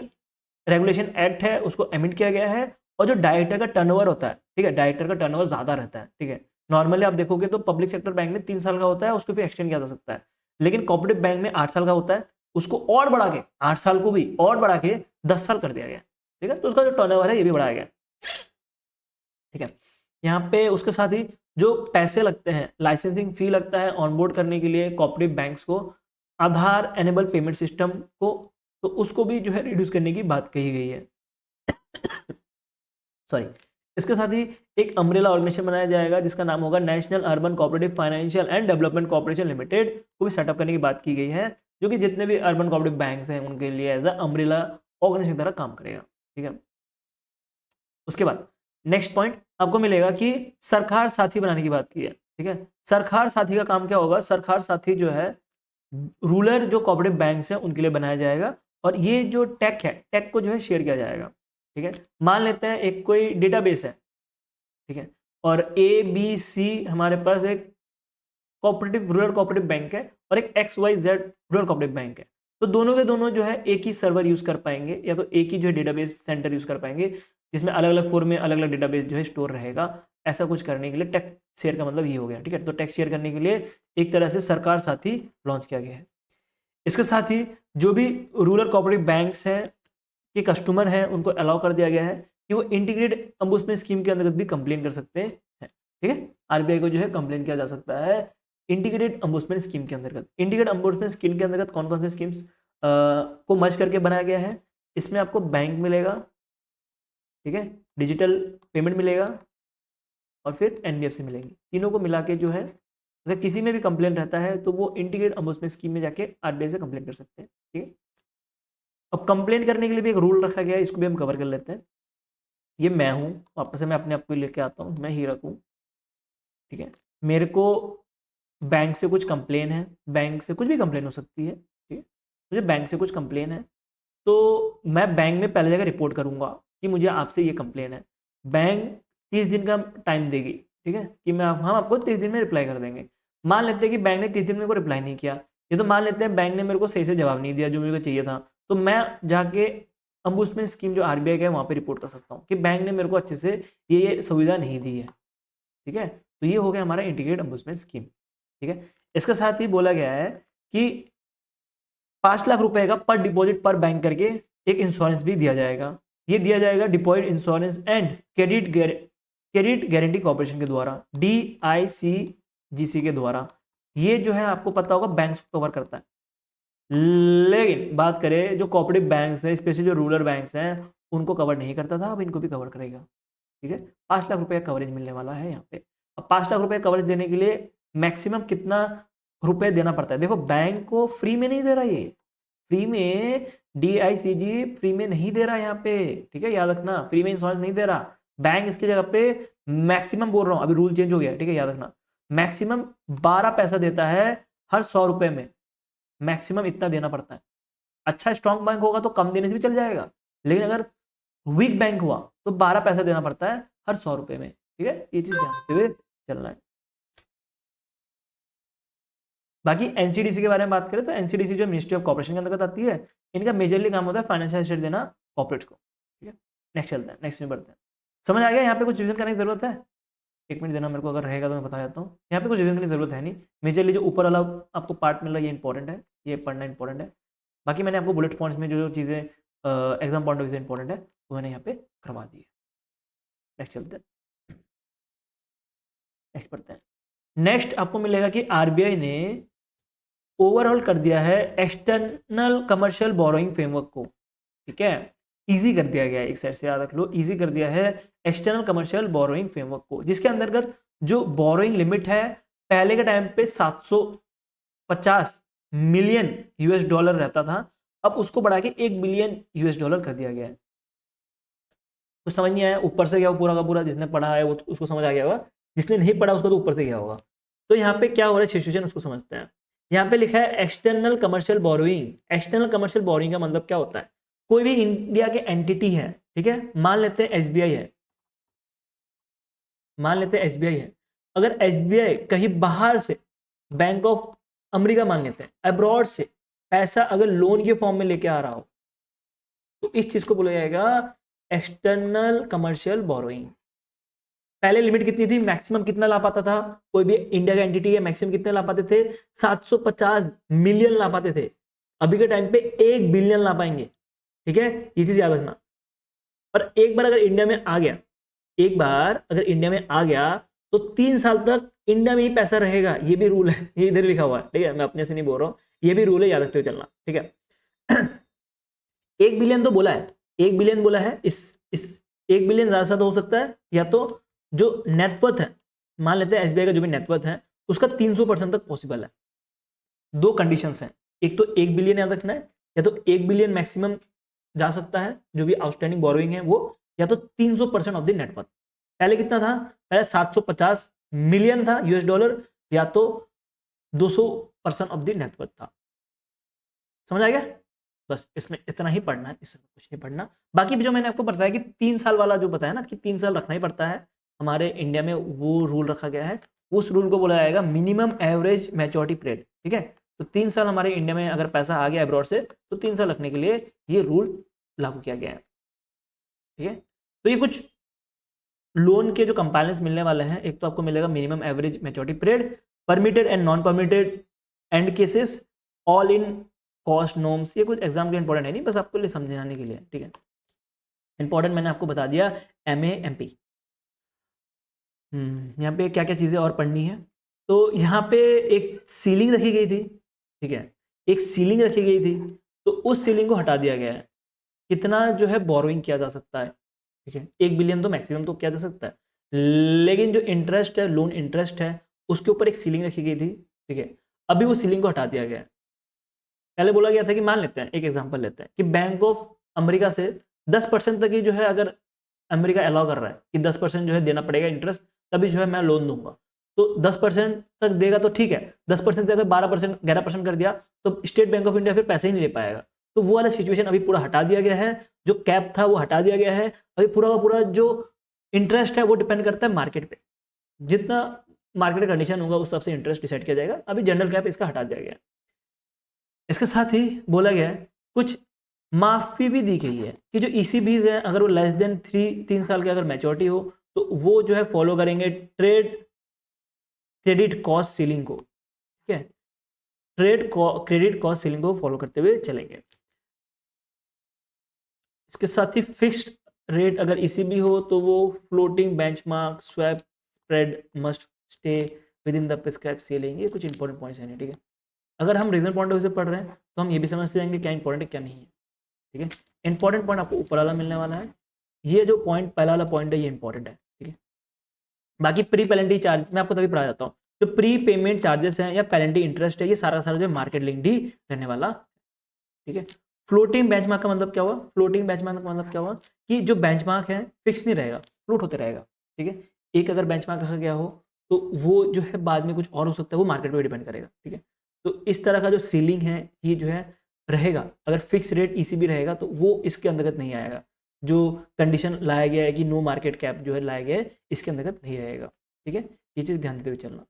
रेगुलेशन एक्ट है उसको एमेंड किया गया है, और जो डायरेक्टर का टर्नओवर होता है, ठीक है, डायरेक्टर का टर्नओवर ज्यादा रहता है, ठीक है। नॉर्मली आप देखोगे तो पब्लिक सेक्टर बैंक में 3 साल का होता है, उसको भी एक्सटेंड किया जा सकता है, लेकिन कॉर्पोरेटिव बैंक में 8 साल का होता है, उसको और बढ़ा के 8 साल को भी और बढ़ा के 10 साल कर दिया गया, ठीक है। तो उसका जो टर्नओवर है ये भी बढ़ाया गया, ठीक है। यहाँ पे उसके साथ ही जो पैसे लगते हैं, लाइसेंसिंग फी लगता है ऑनबोर्ड करने के लिए कॉर्पोरेटिव बैंक्स को, आधार एनेबल पेमेंट सिस्टम को, तो उसको भी जो है रिड्यूस करने की बात कही गई है। सॉरी। इसके साथ ही एक अम्ब्रेला ऑर्गेनाइजेशन बनाया जाएगा जिसका नाम होगा national urban cooperative financial and development corporation limited, को भी सेटअप करने की बात की गई है, जो कि जितने भी अर्बन कोऑपरेटिव बैंक्स हैं उनके लिए एज अ अम्ब्रेला ऑर्गेनाइजेशन की तरह काम करेगा, ठीक है। उसके बाद नेक्स्ट पॉइंट आपको मिलेगा कि सरकार साथी बनाने की बात की है, ठीक है। सरकार साथी का काम क्या होगा? सरकार साथी जो है रूरल जो कोऑपरेटिव बैंक्स हैं उनके लिए बनाया जाएगा, और ये जो टेक है, टेक को जो है शेयर किया जाएगा, ठीक है। मान लेते हैं एक कोई डेटाबेस है, ठीक है, और ए बी सी हमारे पास एक कोऑपरेटिव रूरल कोऑपरेटिव बैंक है, और एक X Y Z rural cooperative bank है। तो दोनों के दोनों जो है एक ही सर्वर यूज कर पाएंगे, या तो एक ही जो है डेटाबेस सेंटर यूज कर पाएंगे, जिसमें अलग अलग फॉर्म में अलग अलग डेटाबेस जो है स्टोर रहेगा। ऐसा कुछ करने के लिए टेक शेयर का मतलब ये हो गया, ठीक है। तो टेक शेयर करने के लिए एक तरह से सरकार साथी लॉन्च किया गया है। इसके साथ ही जो भी रूरल कोऑपरेटिव बैंक्स हैं के कस्टमर हैं उनको अलाउ कर दिया गया है कि वो इंटीग्रेटेड अम्बुसमेंट स्कीम के अंतर्गत भी कंप्लेन कर सकते हैं, ठीक है। आरबीआई को जो है कंप्लेन किया जा सकता है इंटीग्रेटेड अम्बुसमेंट स्कीम के अंतर्गत। इंटीग्रेटेड अम्बुसमेंट स्कीम के अंतर्गत कौन कौन से स्कीम्स को मर्ज करके बनाया गया है? इसमें आपको बैंक मिलेगा, ठीक है, डिजिटल पेमेंट मिलेगा, और फिर एनबीएफसी मिलेंगी। तीनों को मिला के जो है अगर किसी में भी कंप्लेन रहता है तो वो इंटीग्रेटेड अम्बुसमेंट स्कीम में जाके आरबीआई से कंप्लेन कर सकते हैं, ठीक है। अब कंप्लेन करने के लिए भी एक रूल रखा गया है, इसको भी हम कवर कर लेते हैं। ये मैं हूँ, वापस से मैं अपने आप को लेके आता हूँ, मैं ही रखूँ, ठीक है। मेरे को बैंक से कुछ कंप्लेन है, बैंक से कुछ भी कंप्लेन हो सकती है, ठीक है। मुझे बैंक से कुछ कंप्लेन है, तो मैं बैंक में पहले जगह रिपोर्ट करूंगा कि मुझे आपसे ये कंप्लेन है। बैंक 30 दिन का टाइम देगी, ठीक है, कि हम आपको 30 दिन में रिप्लाई कर देंगे। मान लेते हैं कि बैंक ने 30 दिन में को रिप्लाई नहीं किया, ये तो मान लेते हैं बैंक ने मेरे को सही से जवाब नहीं दिया जो मेरे को चाहिए था, तो मैं जाके अम्बुसमेंट स्कीम जो आरबीआई का है वहाँ पे रिपोर्ट कर सकता हूँ कि बैंक ने मेरे को अच्छे से ये सुविधा नहीं दी है, ठीक है। तो ये हो गया हमारा इंटीग्रेटेड अम्बुसमेंट स्कीम, ठीक है। इसके साथ ही बोला गया है कि 5 लाख रुपए का पर डिपॉजिट पर बैंक करके एक इंश्योरेंस भी दिया जाएगा। ये दिया जाएगा deposit insurance and credit guarantee corporation के द्वारा, DICGC के द्वारा। ये जो है आपको पता होगा बैंक्स को कवर करता है, लेकिन बात करें जो कोऑपरेटिव बैंक्स हैं, स्पेशली जो रूरल बैंक्स हैं, उनको कवर नहीं करता था, अब इनको भी कवर करेगा, ठीक है। 5 लाख रुपए का कवरेज मिलने वाला है यहाँ पे। अब 5 लाख रुपए कवरेज देने के लिए मैक्सिमम कितना रुपए देना पड़ता है? देखो बैंक को फ्री में नहीं दे रहा, ये फ्री में DICG फ्री में नहीं दे रहा यहाँ पे, ठीक है, याद रखना, फ्री में इंश्योरेंस नहीं दे रहा बैंक। इसकी जगह पे मैक्सिमम बोल रहा हूँ, अभी रूल चेंज हो गया, ठीक है, याद रखना, मैक्सिमम 12 पैसा देता है हर 100 रुपए में, मैक्सिमम इतना देना पड़ता है। अच्छा स्ट्रॉन्ग बैंक होगा तो कम देने से भी चल जाएगा, लेकिन अगर वीक बैंक हुआ तो 12 पैसा देना पड़ता है हर 100 रुपए में, ठीक है, ये चीज ध्यान रखते हुए चलना है। बाकी एनसीडीसी के बारे में बात करें तो एनसीडीसी जो मिनिस्ट्री ऑफ कॉर्पोरेशन के अंतर्गत आती है, इनका मेजरली काम होता है फाइनेंशियल एसेट देना कॉर्पोरेट्स को, ठीक है। नेक्स्ट चलते हैं, नेक्स्ट में बढ़ते हैं। समझ आ गया? यहाँ पे कुछ रिविजन करने की जरूरत है? 1 मिनट देना मेरे को, अगर रहेगा तो मैं बता देता हूँ। यहाँ पे कुछ रिविजन की जरूरत है नहीं, मेजरली जो ऊपर वाला आपको पार्ट मिल रहा है ये इंपॉर्टेंट है, ये पढ़ना इंपॉर्टेंट है। बाकी मैंने आपको बुलेट पॉइंट्स में जो जो चीज़ें एग्जाम पॉइंट ऑफ व्यू से इंपॉर्टेंट है वो मैंने यहाँ पे करवा दी है। नेक्स्ट चलते हैं, नेक्स्ट पढ़ते हैं। नेक्स्ट आपको मिलेगा कि आरबीआई ने ओवरऑल कर दिया है एक्सटर्नल कमर्शियल बोरोइंग फ्रेमवर्क को, ठीक है, इजी कर दिया गया है, एक साइड से याद रख लो, इजी कर दिया है एक्सटर्नल कमर्शियल बोरोइंग फ्रेमवर्क को, जिसके अंतर्गत जो बोरोइंग लिमिट है पहले के टाइम पे 750 मिलियन यूएस डॉलर रहता था, अब उसको बढ़ा के 1 बिलियन यूएस डॉलर कर दिया गया है। तो समझ नहीं आया ऊपर से गया पूरा का पूरा, जिसने पढ़ा है वो उसको समझ आ गया होगा, जिसने नहीं पढ़ा उसको तो ऊपर से गया होगा। तो यहाँ पे क्या हो रहा है सिचुएशन उसको समझते हैं। यहाँ पे लिखा है external commercial borrowing. External commercial borrowing का मतलब क्या होता है, कोई भी इंडिया के एंटिटी है, ठीक है, मान लेते हैं एसबीआई है, मान लेते हैं एसबीआई है, अगर एसबीआई कहीं बाहर से बैंक ऑफ अमेरिका मान लेते हैं अब्रॉड से पैसा अगर लोन के फॉर्म में लेके आ रहा हो तो इस चीज को बोला जाएगा एक्सटर्नल कमर्शियल बोरोइंग। पहले लिमिट कितनी थी, मैक्सिमम कितना ला पाता था कोई भी इंडिया का एंटिटी है, मैक्सिमम कितने ला पाते थे, 750 मिलियन ला पाते थे। अभी के टाइम पे 1 बिलियन ला पाएंगे, ठीक है, ये चीज याद रखना। और एक बार अगर इंडिया में आ गया, एक बार अगर इंडिया में आ गया तो 3 साल तक इंडिया में ही पैसा रहेगा, ये भी रूल है, ये इधर लिखा हुआ है, ठीक है, मैं अपने से नहीं बोल रहा हूँ, ये भी रूल है, याद रखते हुए चलना, ठीक है। 1 बिलियन तो बोला है, 1 बिलियन बोला है, इस 1 बिलियन ज्यादा से ज्यादा हो सकता है, या तो जो नेटवर्थ है, मान लेते हैं एसबीआई का जो भी नेटवर्थ है उसका 300% तक पॉसिबल है। दो कंडीशंस हैं, एक तो 1 बिलियन याद रखना है, या तो 1 बिलियन मैक्सिमम जा सकता है जो भी आउटस्टैंडिंग बोरोइंग है वो, या तो 300% ऑफ द नेटवर्थ। पहले कितना था, पहले 750 मिलियन था यूएस डॉलर, या तो 200% ऑफ द नेटवर्थ था। समझ आ गया, बस इसमें इतना ही पढ़ना है, इसमें कुछ नहीं पढ़ना। बाकी भी जो मैंने आपको बताया कि 3 साल वाला जो बताया ना कि 3 साल रखना ही पड़ता है, हमारे इंडिया में वो रूल रखा गया है, उस रूल को बोला जाएगा मिनिमम एवरेज मैच्योरिटी पीरियड, ठीक है। तो 3 साल हमारे इंडिया में अगर पैसा आ गया अब्रॉड से तो 3 साल रखने के लिए ये रूल लागू किया गया है, ठीक है। तो ये कुछ लोन के जो कंपाइलेंस मिलने वाले हैं, एक तो आपको मिलेगा minimum average maturity period, permitted and non permitted and cases, all in cost norms. ये कुछ एग्जाम के लिए इंपॉर्टेंट है नहीं, बस आपको लिए समझाने के लिए, ठीक है। इंपॉर्टेंट मैंने आपको बता दिया MAMP। यहाँ पे क्या क्या चीज़ें और पढ़नी है, तो यहाँ पे एक सीलिंग रखी गई थी, ठीक है, एक सीलिंग रखी गई थी, तो उस सीलिंग को हटा दिया गया है। कितना जो है बोरोइंग किया जा सकता है, ठीक है, 1 बिलियन तो मैक्सिमम तो किया जा सकता है, लेकिन जो इंटरेस्ट है, लोन इंटरेस्ट है, उसके ऊपर एक सीलिंग रखी गई थी, ठीक है, अभी वो सीलिंग को हटा दिया गया है। पहले बोला गया था कि मान लेते हैं, एक एग्जांपल लेते हैं कि बैंक ऑफ अमेरिका से 10% तक ही जो है अगर अमेरिका अलाउ कर रहा है कि 10% जो है देना पड़ेगा इंटरेस्ट, तभी जो है मैं लोन दूंगा, तो 10% तक देगा तो ठीक है, 10% से अगर 12% 11% कर दिया तो स्टेट बैंक ऑफ इंडिया फिर पैसे ही नहीं ले पाएगा। तो वो वाला सिचुएशन अभी पूरा हटा दिया गया है, जो कैप था वो हटा दिया गया है, अभी पूरा का पूरा जो इंटरेस्ट है वो डिपेंड करता है मार्केट पे, जितना मार्केट कंडीशन होगा उस हिसाब से इंटरेस्ट डिसाइड किया जाएगा। अभी जनरल कैप इसका हटा दिया गया है। इसके साथ ही बोला गया है कुछ माफी भी दी गई है कि जो ECBs है अगर वो लेस देन 3 साल की अगर मैच्योरिटी हो तो वो जो है फॉलो करेंगे ट्रेड क्रेडिट कॉस्ट सीलिंग को, ठीक है, क्रेडिट कॉस्ट सीलिंग को फॉलो करते हुए चलेंगे। इसके साथ ही फिक्स्ड रेट अगर ECB हो तो वो floating benchmark swap spread must stay with in the prescribed ceiling. ये कुछ इंपॉर्टेंट पॉइंट्स हैं, ठीक है। अगर हम रीजन पॉइंट ऑफ व्यू से पढ़ रहे हैं तो हम ये भी समझते जाएंगे क्या इंपॉर्टेंट है क्या नहीं है, ठीक है। इंपॉर्टेंट पॉइंट आपको ऊपर वाला मिलने वाला है, ये जो पॉइंट पहला वाला पॉइंट है ये इंपॉर्टेंट है, ठीक है। बाकी प्री पेनल्टी चार्ज मैं आपको तभी पढ़ा जाता हूँ, जो प्री पेमेंट चार्जेस हैं या पेनल्टी इंटरेस्ट है ये सारा का सारा जो मार्केट लिंक्ड ही रहने वाला, ठीक है। फ्लोटिंग बेंचमार्क का मतलब क्या हुआ, फ्लोटिंग बेंचमार्क का मतलब क्या हुआ कि जो बेंचमार्क है फिक्स नहीं रहेगा, फ्लोट होते रहेगा, ठीक है। एक अगर बेंचमार्क रखा गया हो तो वो जो है बाद में कुछ और हो सकता है, वो मार्केट पे डिपेंड करेगा, ठीक है। तो इस तरह का जो सीलिंग है ये जो है रहेगा, अगर फिक्स रेट ECB रहेगा तो वो इसके अंतर्गत नहीं आएगा। जो कंडीशन लाया गया है कि नो मार्केट कैप जो है लाया गया है इसके अंतर्गत नहीं रहेगा, ठीक है। ये चीज़ ध्यान देते हुए चलना।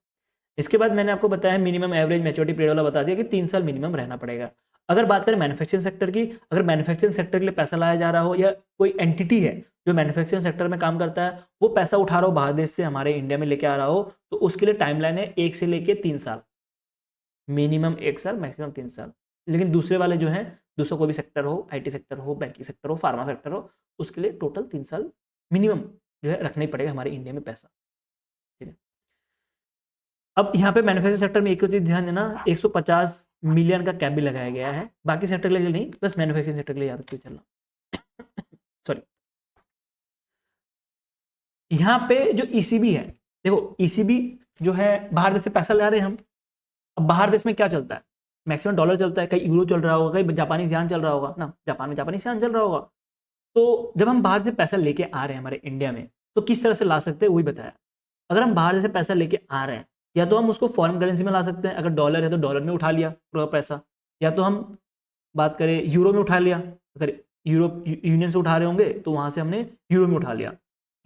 इसके बाद मैंने आपको बताया मिनिमम एवरेज मैच्योरिटी पीरियड वाला बता दिया कि 3 साल मिनिमम रहना पड़ेगा। अगर बात करें मैन्युफैक्चरिंग सेक्टर की, अगर मैन्युफैक्चरिंग सेक्टर के लिए पैसा लाया जा रहा हो या कोई एंटिटी है जो मैन्युफैक्चरिंग सेक्टर में काम करता है वो पैसा उठा रहा हो बाहर देश से हमारे इंडिया में लेके आ रहा हो, तो उसके लिए टाइमलाइन है 1 से लेके 3 साल, मिनिमम 1 साल मैक्सिमम 3 साल। लेकिन दूसरे वाले जो हैं, दूसरा कोई भी सेक्टर हो, IT सेक्टर हो, बैंकिंग सेक्टर हो, फार्मा सेक्टर हो, उसके लिए टोटल 3 साल मिनिमम जो है रखना ही पड़ेगा हमारे इंडिया में पैसा, ठीक है। अब यहाँ पे मैन्युफैक्चरिंग सेक्टर में एक चीज ध्यान देना, 150 मिलियन का कैप भी लगाया गया है, बाकी सेक्टर के लिए नहीं, बस मैन्युफैक्चरिंग सेक्टर के लिए याद रखते चलना। सॉरी, यहाँ पे जो ईसीबी है, देखो ईसीबी जो है बाहर देश से पैसा ला रहे हैं हम। अब बाहर देश में क्या चलता है, मैक्सिमम डॉलर चलता है, कहीं यूरो चल रहा होगा, कहीं जापानी यान चल रहा होगा ना, जापान में जापानी यान चल रहा होगा। तो जब हम बाहर से पैसा लेके आ रहे हैं हमारे इंडिया में, तो किस तरह से ला सकते हैं वही बताया। अगर हम बाहर से पैसा लेके आ रहे हैं, या तो हम उसको फॉरेन करेंसी में ला सकते हैं, अगर डॉलर है तो डॉलर में उठा लिया पूरा पैसा, या तो हम बात करें यूरो में उठा लिया, अगर यूरोप यूनियन से उठा रहे होंगे तो वहां से हमने यूरो में उठा लिया,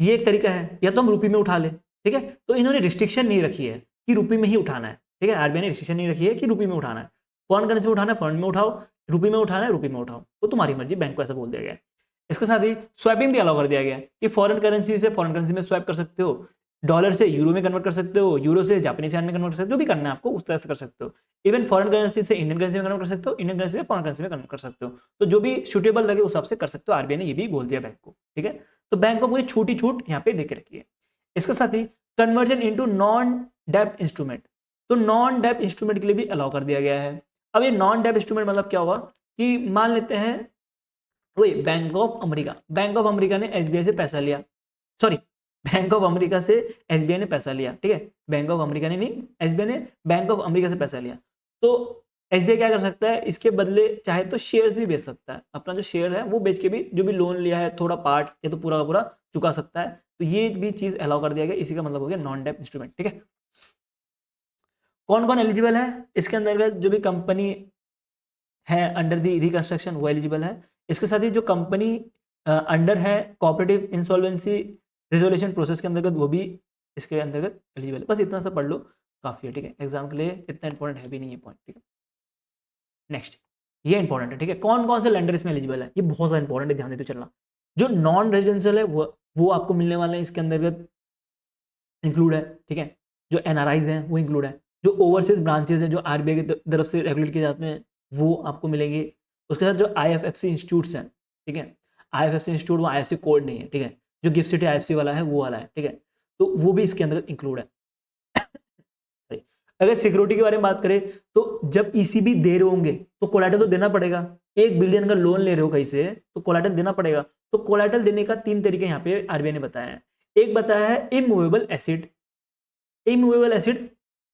ये एक तरीका है। या तो हम रुपये में उठा लें, ठीक है। तो इन्होंने रिस्ट्रिक्शन नहीं रखी है कि रुपये में ही उठाना है, ठीक है, आरबीआई ने रिस्ट्रिक्शन नहीं रखी है कि रुपये में उठाना है। फॉरेन करेंसी में उठाना है फॉरेन में उठाओ, रुपये में उठाना है रुपये में उठाओ, तो तुम्हारी मर्जी, बैंक को ऐसा बोल दिया गया है। इसके साथ ही स्वैपिंग भी अलाउ कर दिया गया है कि फॉरेन करेंसी से फॉरेन करेंसी में स्वैप कर सकते हो, डॉलर से यूरो में कन्वर्ट कर सकते हो, यूरो से जापानीज येन में कन्वर्ट कर सकते हो, जो भी करना है आपको उस तरह से कर सकते हो। इवन फॉरेन करेंसी से इंडियन करेंसी में कन्वर्ट कर सकते हो, इंडियन करेंसी से फॉरेन करेंसी में कन्वर्ट कर सकते हो, तो जो भी सुटेबल लगे उस हिसाब से कर सकते हो। आरबीआई ने ये भी बोल दिया बैंक को, ठीक है। तो बैंक को पूरी छोटी छूट यहाँ पे देके रखी है। इसके साथ ही कन्वर्जन इनटू नॉन डेब्ट इंस्ट्रूमेंट, तो नॉन डेब्ट इंस्ट्रूमेंट के लिए भी अलाउ कर दिया गया है। अब ये नॉन डेब्ट इंस्ट्रूमेंट मतलब क्या होगा कि मान लेते हैं वही bank of America, bank of America ने एसबीआई से पैसा लिया, सॉरी बैंक ऑफ अमेरिका से एसबीआई ने पैसा लिया, ठीक है, बैंक ऑफ अमेरिका ने नहीं, एसबीआई ने बैंक ऑफ अमेरिका से पैसा लिया। तो एसबीआई क्या कर सकता है, इसके बदले चाहे तो शेयर्स भी बेच सकता है, अपना जो शेयर है वो बेच के भी जो भी लोन लिया है थोड़ा पार्ट या तो पूरा का पूरा चुका सकता है। तो ये भी चीज अलाउ कर दिया गया, इसी का मतलब हो गया नॉन डेब्ट इंस्ट्रूमेंट, ठीक है। कौन कौन एलिजिबल है इसके अंदर, जो भी कंपनी है अंडर दी रिकंस्ट्रक्शन वो एलिजिबल है। इसके साथ ही जो कंपनी अंडर है कोऑपरेटिव इंसॉल्वेंसी रेजोल्यूशन प्रोसेस के अंतर्गत वो भी इसके अंतर्गत एलिजिबल है। बस इतना सा पढ़ लो काफी है, ठीक है, एग्जाम के लिए इतना इंपॉर्टेंट है भी नहीं ये पॉइंट, ठीक है। नेक्स्ट, ये इंपॉर्टेंट है, ठीक है, कौन कौन से लेंडर इसमें एलिजिबल है, ये बहुत सा इंपॉर्टेंट है, ध्यान देते चलना। जो नॉन रेजिडेंशियल है वो आपको मिलने वाले हैं इसके अंतर्गत इंक्लूड है, ठीक है। जो एनआरआईज हैं वो इंक्लूड है, जो ओवरसीज ब्रांचेज हैं जो आरबीआई की तरफ से रेगुलेट किए जाते हैं वो आपको मिलेंगे। उसके साथ जो आईएफएससी इंस्टीट्यूट्स हैं, ठीक है, आईएफएससी इंस्टीट्यूट वो आईएफएससी कोड नहीं है, ठीक है, जो गिफ्ट सिटी आईएफएससी वाला है वो वाला है, ठीक है, तो वो भी इसके अंदर इंक्लूड है। अगर सिक्योरिटी के बारे में बात करें तो जब ईसीबी दे रहे होंगे तो कोलैटरल तो देना पड़ेगा। 1 बिलियन का लोन ले रहे हो कहीं से तो कोलैटरल देना पड़ेगा। तो कोलैटरल देने का 3 तरीके यहाँ पे आरबीआई ने बताया है। एक बताया है इमूवेबल एसिड, इमूवेबल एसिड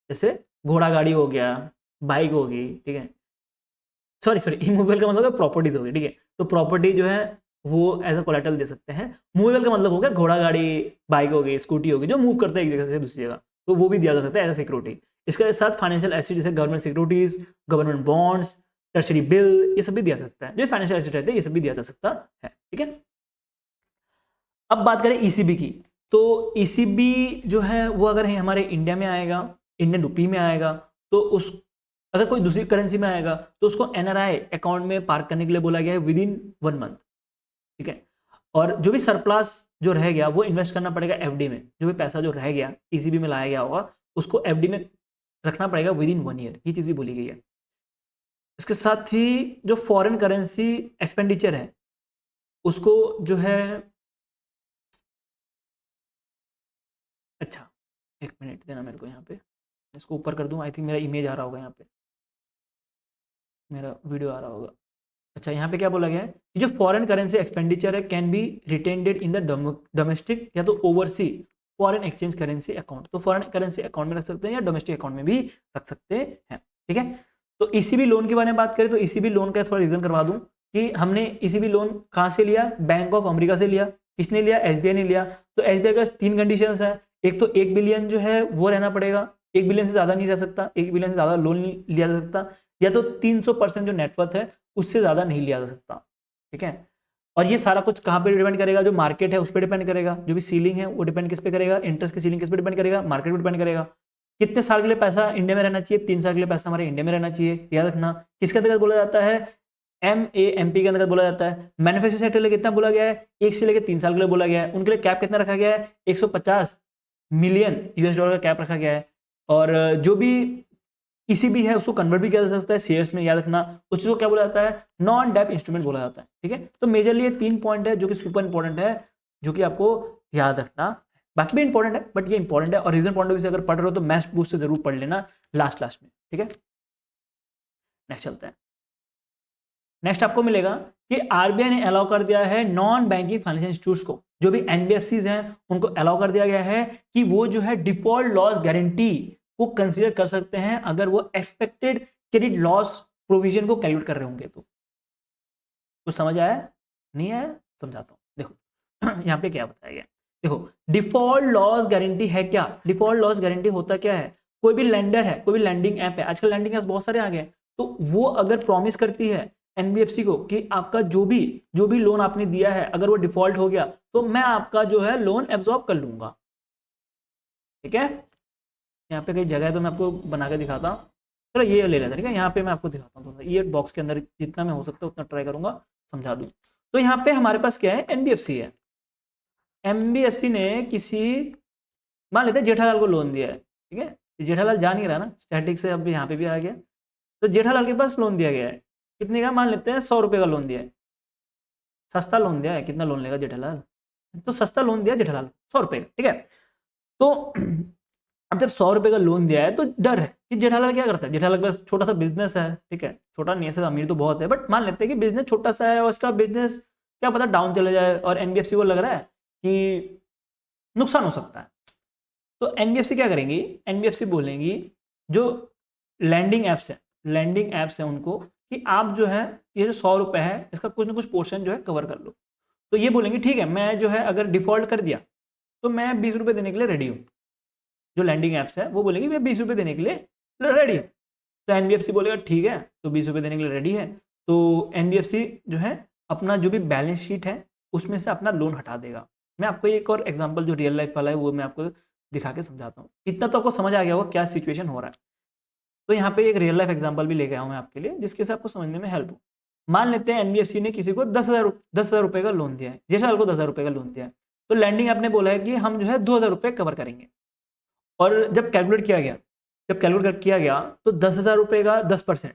जैसे घोड़ा गाड़ी हो गया, बाइक होगी, ठीक है, सॉरी इमूवेबल का मतलब प्रॉपर्टीज होगी, ठीक है, तो प्रॉपर्टी जो है वो एज अ कोलैटरल दे सकते हैं। मूवेबल का मतलब हो गया घोड़ा गाड़ी, बाइक होगी, स्कूटी होगी, जो मूव करते हैं एक जगह से दूसरी जगह, तो वो भी दिया जा सकता है एज अ सिक्योरिटी। इसके साथ फाइनेंशियल एसिड जैसे government securities, government bonds, tertiary bill, ये सब भी दिया जा सकता है। जो फाइनेंशियल एसिड रहते हैं ये सब भी दिया जा सकता है, ठीक है। अब बात करें ईसीबी की, तो ईसीबी जो है वो अगर है हमारे इंडिया में आएगा, इंडियन रुपी में आएगा, तो उस अगर कोई दूसरी करेंसी में आएगा तो उसको एनआरआई अकाउंट में पार्क करने के लिए बोला गया है विद इन 1 मंथ, ठीक है। और जो भी सरप्लस जो रह गया वो इन्वेस्ट करना पड़ेगा एफडी में, जो भी पैसा जो रह गया ईसीबी में लाया गया होगा उसको एफडी में रखना पड़ेगा विद इन 1 ईयर, ये चीज भी बोली गई है। इसके साथ ही जो फॉरेन करेंसी एक्सपेंडिचर है उसको जो है, अच्छा एक मिनट देना मेरे को, यहाँ पे इसको ऊपर कर दूं, आई थिंक मेरा इमेज आ रहा होगा, यहाँ पे मेरा वीडियो आ रहा होगा। अच्छा यहाँ पे क्या बोला गया है कि जो फॉरेन करेंसी एक्सपेंडिचर है can be retained in the domestic या तो overseas foreign exchange currency account, तो फॉरेन करेंसी अकाउंट में रख सकते हैं या डोमेस्टिक अकाउंट में भी रख सकते हैं, ठीक है। तो ईसीबी लोन के बारे में बात करें तो ईसीबी लोन का थोड़ा रिविजन करवा दूं कि हमने ईसीबी लोन कहाँ से लिया, बैंक ऑफ अमेरिका से लिया। किसने लिया, एसबीआई ने लिया। तो एसबीआई का 3 कंडीशंस है, एक तो 1 बिलियन जो है वो रहना पड़ेगा, 1 बिलियन से ज़्यादा नहीं रह सकता, 1 बिलियन से ज़्यादा लोन लिया जा सकता, या तो 300% जो नेटवर्थ है उससे ज़्यादा नहीं लिया जा सकता, ठीक है। और ये सारा कुछ कहाँ पे डिपेंड करेगा, जो मार्केट है उस पर डिपेंड करेगा, जो भी सीलिंग है वो डिपेंड किस पे करेगा, इंटरेस्ट की सीलिंग किस पे डिपेंड करेगा, मार्केट पे डिपेंड करेगा। कितने साल के लिए पैसा इंडिया में रहना चाहिए, 3 साल के लिए पैसा हमारे इंडिया में रहना चाहिए, याद रखना। किसके अंतर्गत बोला जाता है, MAMP के अंतर्गत बोला जाता है। मैन्युफैक्चरिंग सेक्टर के लिए कितना बोला गया है, 1 से लेकर 3 साल के लिए बोला गया है। उनके लिए कैप कितना रखा गया है, 150 मिलियन US डॉलर का कैप रखा गया है। और जो भी ईसीबी है उसको कन्वर्ट भी किया जा सकता है शेयर्स में, याद रखना। उस चीज को क्या बोला जाता है, नॉन डेब्ट इंस्ट्रूमेंट बोला जाता है, ठीक है। तो मेजरली ये 3 पॉइंट है जो कि सुपर इंपॉर्टेंट है, जो कि आपको याद रखना। बाकी भी इंपॉर्टेंट है, बट ये इंपॉर्टेंट है, और रीजन पॉइंट ऑफ व्यू से अगर पढ़ रहे हो तो मैथ बूस्ट से जरूर पढ़ लेना लास्ट में, ठीक है। नेक्स्ट चलते हैं। नेक्स्ट आपको मिलेगा कि आरबीआई ने अलाउ कर दिया है नॉन बैंकिंग फाइनेंशियल इंस्टीट्यूट्स को, जो भी एनबीएफसीज हैं उनको अलाउ कर दिया गया है कि वो जो है डिफॉल्ट लॉस गारंटी को कंसीडर कर सकते हैं अगर वो एक्सपेक्टेड क्रेडिट लॉस प्रोविजन को कैलकुलेट कर रहे होंगे। तो कुछ समझ आया? नहीं आया? समझाता हूं, देखो यहाँ पे क्या बताया गया। देखो डिफॉल्ट लॉस गारंटी है क्या? डिफॉल्ट लॉस गारंटी होता क्या है? कोई भी लेंडर है, कोई भी लैंडिंग ऐप है, आजकल लैंडिंग ऐप बहुत सारे आ गए, तो वो अगर प्रॉमिस करती है एनबीएफसी को कि आपका जो भी लोन आपने दिया है अगर वो डिफॉल्ट हो गया तो मैं आपका जो है लोन एब्जॉर्ब कर लूंगा, ठीक है। यहाँ पे कई जगह है तो मैं आपको बना के दिखाता हूँ। चलो ये ले लेते, ठीक है। यहाँ पे मैं आपको दिखाता हूँ, ये बॉक्स के अंदर जितना मैं हो सकता है उतना ट्राई करूंगा समझा दूँ। तो यहाँ पे हमारे पास क्या है? एनबीएफसी है। एनबीएफसी ने किसी, मान लेते हैं जेठालाल को लोन दिया है, ठीक है। जेठालाल जा नहीं रहा ना स्टैटिक से, अब यहाँ पे भी आ गया। तो जेठालाल के पास लोन दिया गया है, कितने का? मान लेते हैं 100 रुपये का लोन दिया है। सस्ता लोन दिया है, कितना लोन लेगा जेठालाल? तो सस्ता लोन दिया जेठालाल 100 रुपये, ठीक है। तो अब जब 100 रुपये का लोन दिया है तो डर है कि जेठालाल क्या करता है। जेठालाल के पास छोटा सा बिजनेस है, ठीक है, छोटा नहीं है, अमीर तो बहुत है, बट मान लेते हैं कि बिजनेस छोटा सा है और उसका बिजनेस क्या पता डाउन चले जाए और एनबीएफसी को लग रहा है कि नुकसान हो सकता है। तो एनबीएफसी क्या करेंगी? एनबीएफसी बोलेंगी जो लैंडिंग एप्स है उनको कि आप जो है ये जो 100 रुपये है इसका कुछ ना कुछ पोर्शन जो है कवर कर लो। तो ये बोलेंगे ठीक है, मैं जो है अगर डिफॉल्ट कर दिया तो मैं 20 रुपये देने के लिए रेडी हूँ। जो लैंडिंग एप्स है वो बोलेंगे मैं 20 रुपये देने के लिए रेडी हूँ। तो एनबीएफसी बोलेगा ठीक है, तो 20 रुपये देने के लिए रेडी है। तो एनबीएफसी जो है अपना जो भी बैलेंस शीट है उसमें से अपना लोन हटा देगा। मैं आपको एक और एग्जांपल जो रियल लाइफ वाला है वो मैं आपको दिखा के समझाता हूँ। इतना तो आपको समझ आ गया होगा क्या सिचुएशन हो रहा है। तो यहाँ पे एक रियल लाइफ एग्जांपल भी लेके आया हूँ मैं आपके लिए, जिसके से आपको समझने में हेल्प हो। मान लेते हैं एनबीएफसी ने किसी को 10,000 रुपये का लोन दिया है, जेठालाल को 10,000 रुपये का लोन दिया है। तो लैंडिंग आपने बोला है कि हम जो है 2,000 रुपये कवर करेंगे। और जब कैलकुलेट किया गया तो 10,000 रुपये का 10%,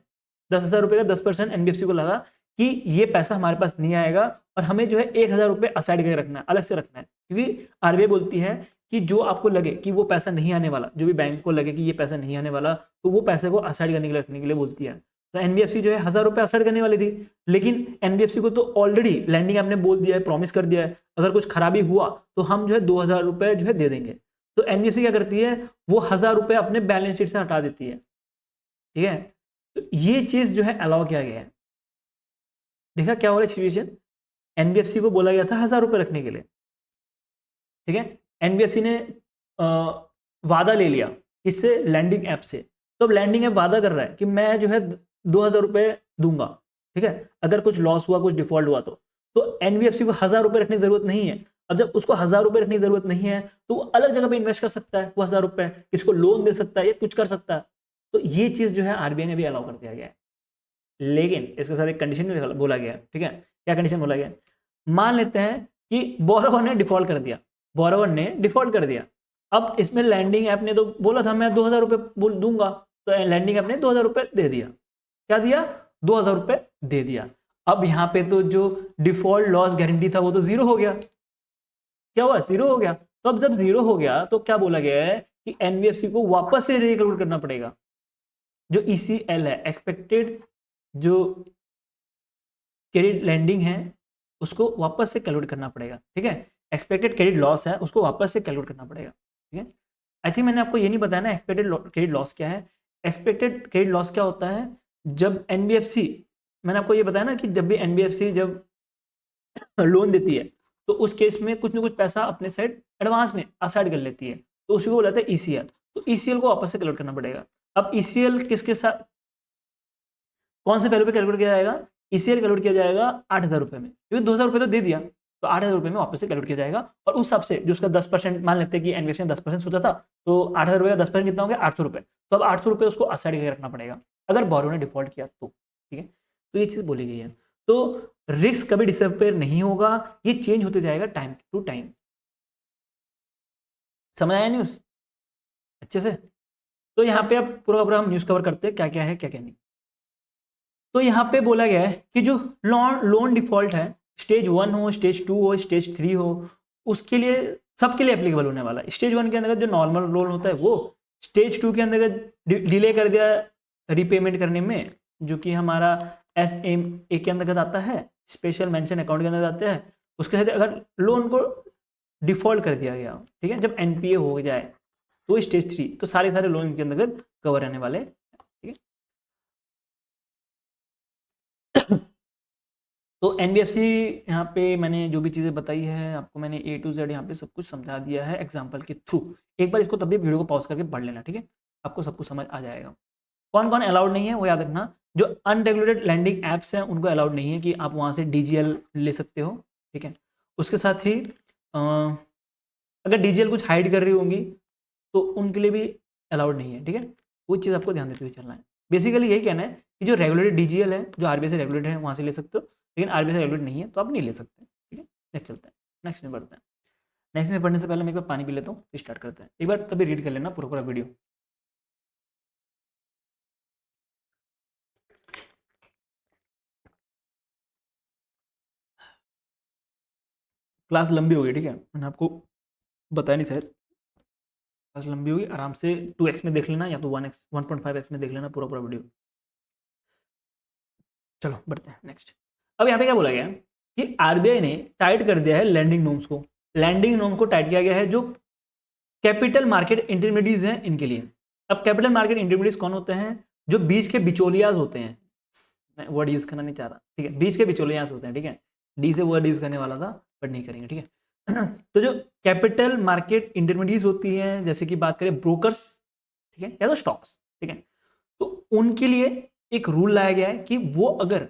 10,000 रुपये का 10% एनबीएफसी को लगा कि ये पैसा हमारे पास नहीं आएगा और हमें जो है 1,000 रुपये असाइड करके रखना है, अलग से रखना है। क्योंकि आरबीआई बोलती है कि जो आपको लगे कि वो पैसा नहीं आने वाला, जो भी बैंक को लगे कि ये पैसा नहीं आने वाला, तो वो पैसे को असाइड करने के लिए रखने के लिए बोलती है। तो एनबीएफसी जो है 1,000 रुपये असाइड करने वाली थी, लेकिन एनबीएफसी को तो ऑलरेडी लैंडिंग आपने बोल दिया है, प्रॉमिस कर दिया है अगर कुछ खराबी हुआ तो हम जो है 2,000 रुपये जो है दे देंगे। तो एनबीएफसी क्या करती है? वो 1,000 रुपये अपने बैलेंस शीट से हटा देती है, ठीक है। तो ये चीज जो है अलाउ किया गया है। देखा क्या हो रहा है सिचुएशन? एनबीएफसी को बोला गया था 1,000 रुपये रखने के लिए, ठीक है। एनबीएफसी ने वादा ले लिया इससे, लैंडिंग ऐप से। तो अब लैंडिंग ऐप वादा कर रहा है कि मैं जो है 2,000 रुपये दूंगा, ठीक है, अगर कुछ लॉस हुआ, कुछ डिफॉल्ट हुआ तो एनबीएफसी को 1,000 रुपये रखने की जरूरत नहीं है। अब जब उसको 1,000 रुपये रखने की जरूरत नहीं है तो वो अलग जगह पे इन्वेस्ट कर सकता है, वो 1,000 रुपये किसको लोन दे सकता है या कुछ कर सकता है। तो ये चीज जो है आरबीआई ने भी अलाउ कर दिया गया है, लेकिन इसके साथ एक कंडीशन भी बोला गया है, ठीक है। क्या कंडीशन बोला गया? मान लेते हैं कि बोरोवर ने डिफॉल्ट कर दिया, अब इसमें लैंडिंग ऐप ने तो बोला था मैं 2,000 रुपये दूंगा, तो लैंडिंग ऐप ने 2,000 रुपये दे दिया। क्या दिया? 2,000 रुपये दे दिया। अब यहाँ पे तो जो डिफॉल्ट लॉस गारंटी था वो तो जीरो हो गया। क्या हुआ? जीरो हो गया। तो अब जब जीरो हो गया तो क्या बोला गया है कि एनबीएफसी को वापस से रिकैलकुलेट करना पड़ेगा। जो ईसीएल है, एक्सपेक्टेड जो क्रेडिट लैंडिंग है उसको वापस से कैलकुलेट करना पड़ेगा, ठीक है। एक्सपेक्टेड क्रेडिट लॉस है उसको वापस से कैलकुलेट करना पड़ेगा, ठीक है। आई थिंक मैंने आपको ये नहीं बताया ना एक्सपेक्टेड क्रेडिट लॉस क्या है। एक्सपेक्टेड क्रेडिट लॉस क्या होता है? जब एनबीएफसी, मैंने आपको ये बताया ना कि जब भी एनबीएफसी जब लोन देती है तो उस केस में कुछ ना कुछ पैसा अपने साइड एडवांस में असाइड कर लेती है, तो उसी को बोलाते हैं ईसीएल। तो ईसीएल को वापस से कैलकुलेट करना पड़ेगा। अब ईसीएल किसके साथ, कौन से वैल्यू पे कैलकुलेट किया जाएगा? ईसीएल कैलकुलेट किया जाएगा 8,000 रुपये में, क्योंकि 2,000 रुपये तो दे दिया, तो 8,000 रुपये में वापस से कैलकुलेट किया जाएगा। और उस हिसाब से जो उसका 10%, मान लेते हैं कि एनबीएफसी ने 10% सोचा था, तो 8,000 रुपये का 10% कितना हो गया? 800 रुपये। तो अब 800 रुपये उसको असाइड करके रखना पड़ेगा अगर बोरो ने डिफॉल्ट किया तो, ठीक है। तो ये चीज़ बोली गई है। तो रिस्क कभी डिसअपेयर नहीं होगा, ये चेंज होते जाएगा टाइम टू टाइम। समझ आया न्यूज़ अच्छे से? तो यहाँ पे अब पूरा हम न्यूज़ कवर करते हैं क्या क्या है क्या क्या नहीं। तो यहाँ पे बोला गया है कि जो लोन डिफॉल्ट है, स्टेज 1 हो, स्टेज 2 हो, स्टेज 3 हो, उसके लिए सबके लिए एप्लीकेबल होने वाला है। स्टेज 1 के अंतर्गत जो नॉर्मल लोन होता है वो, स्टेज 2 के अंतर्गत डिले कर दिया रीपेमेंट करने में, जो कि हमारा SMA के अंतर्गत आता है, स्पेशल मेंशन अकाउंट के अंदर आता है। उसके साथ अगर लोन को डिफॉल्ट कर दिया गया, ठीक है, जब NPA हो जाए तो स्टेज 3, तो सारे लोन के अंतर्गत कवर रहने वाले, ठीक है। तो NBFC यहाँ पे मैंने जो भी चीज़ें बताई है आपको, मैंने A to Z यहाँ पे सब कुछ समझा दिया है एग्जाम्पल के थ्रू। एक बार इसको तब भी वीडियो को पॉज करके पढ़ लेना, ठीक है, आपको सब कुछ समझ आ जाएगा। कौन कौन अलाउड नहीं है वो याद रखना, जो अनरेगुलेटेड लैंडिंग एप्स हैं उनको अलाउड नहीं है कि आप वहाँ से DGL ले सकते हो, ठीक है। उसके साथ ही अगर DGL कुछ हाइड कर रही होंगी तो उनके लिए भी अलाउड नहीं है, ठीक है। वो चीज़ आपको ध्यान देते हुए चलना है। बेसिकली यही कहना है कि जो रेगुलेटेड DGL है, जो RBI से रेगुलेटेड है, वहाँ से ले सकते हो, लेकिन RBI से रेगुलेट नहीं है तो आप नहीं ले सकते, ठीक है। नेक्स्ट चलते हैं, नेक्स्ट में बढ़ते हैं। नेक्स्ट में पढ़ने से पहले मैं एक बार पानी पी लेता हूँ, फिर स्टार्ट करते हैं। एक बार तभी रीड कर लेना पूरा पूरा वीडियो। क्लास लंबी हो गई, ठीक है, मैंने आपको बताया नहीं शायद। क्लास लंबी होगी, आराम से 2x में देख लेना या तो 1x 1.5x में देख लेना पूरा पूरा वीडियो। चलो बढ़ते हैं नेक्स्ट। अब यहाँ पे क्या बोला गया है कि RBI ने टाइट कर दिया है लैंडिंग नॉर्म्स को। लैंडिंग नॉर्म को टाइट किया गया है जो कैपिटल मार्केट इंटरमीडिएट्स हैं इनके लिए। अब कैपिटल मार्केट इंटरमीडिएट्स कौन होते हैं? जो बीच के बिचौलियाज होते हैं। मैं वर्ड यूज करना नहीं चाह रहा, ठीक है, बीच के बिचौलियाज होते हैं, ठीक है। डी से वर्ड यूज करने वाला था बट नहीं करेंगे, ठीक है। तो जो कैपिटल मार्केट इंटरमीडिएट्स होती हैं, जैसे कि बात करें ब्रोकर्स, ठीक है, या तो स्टॉक्स, ठीक है, तो उनके लिए एक रूल लाया गया है कि वो अगर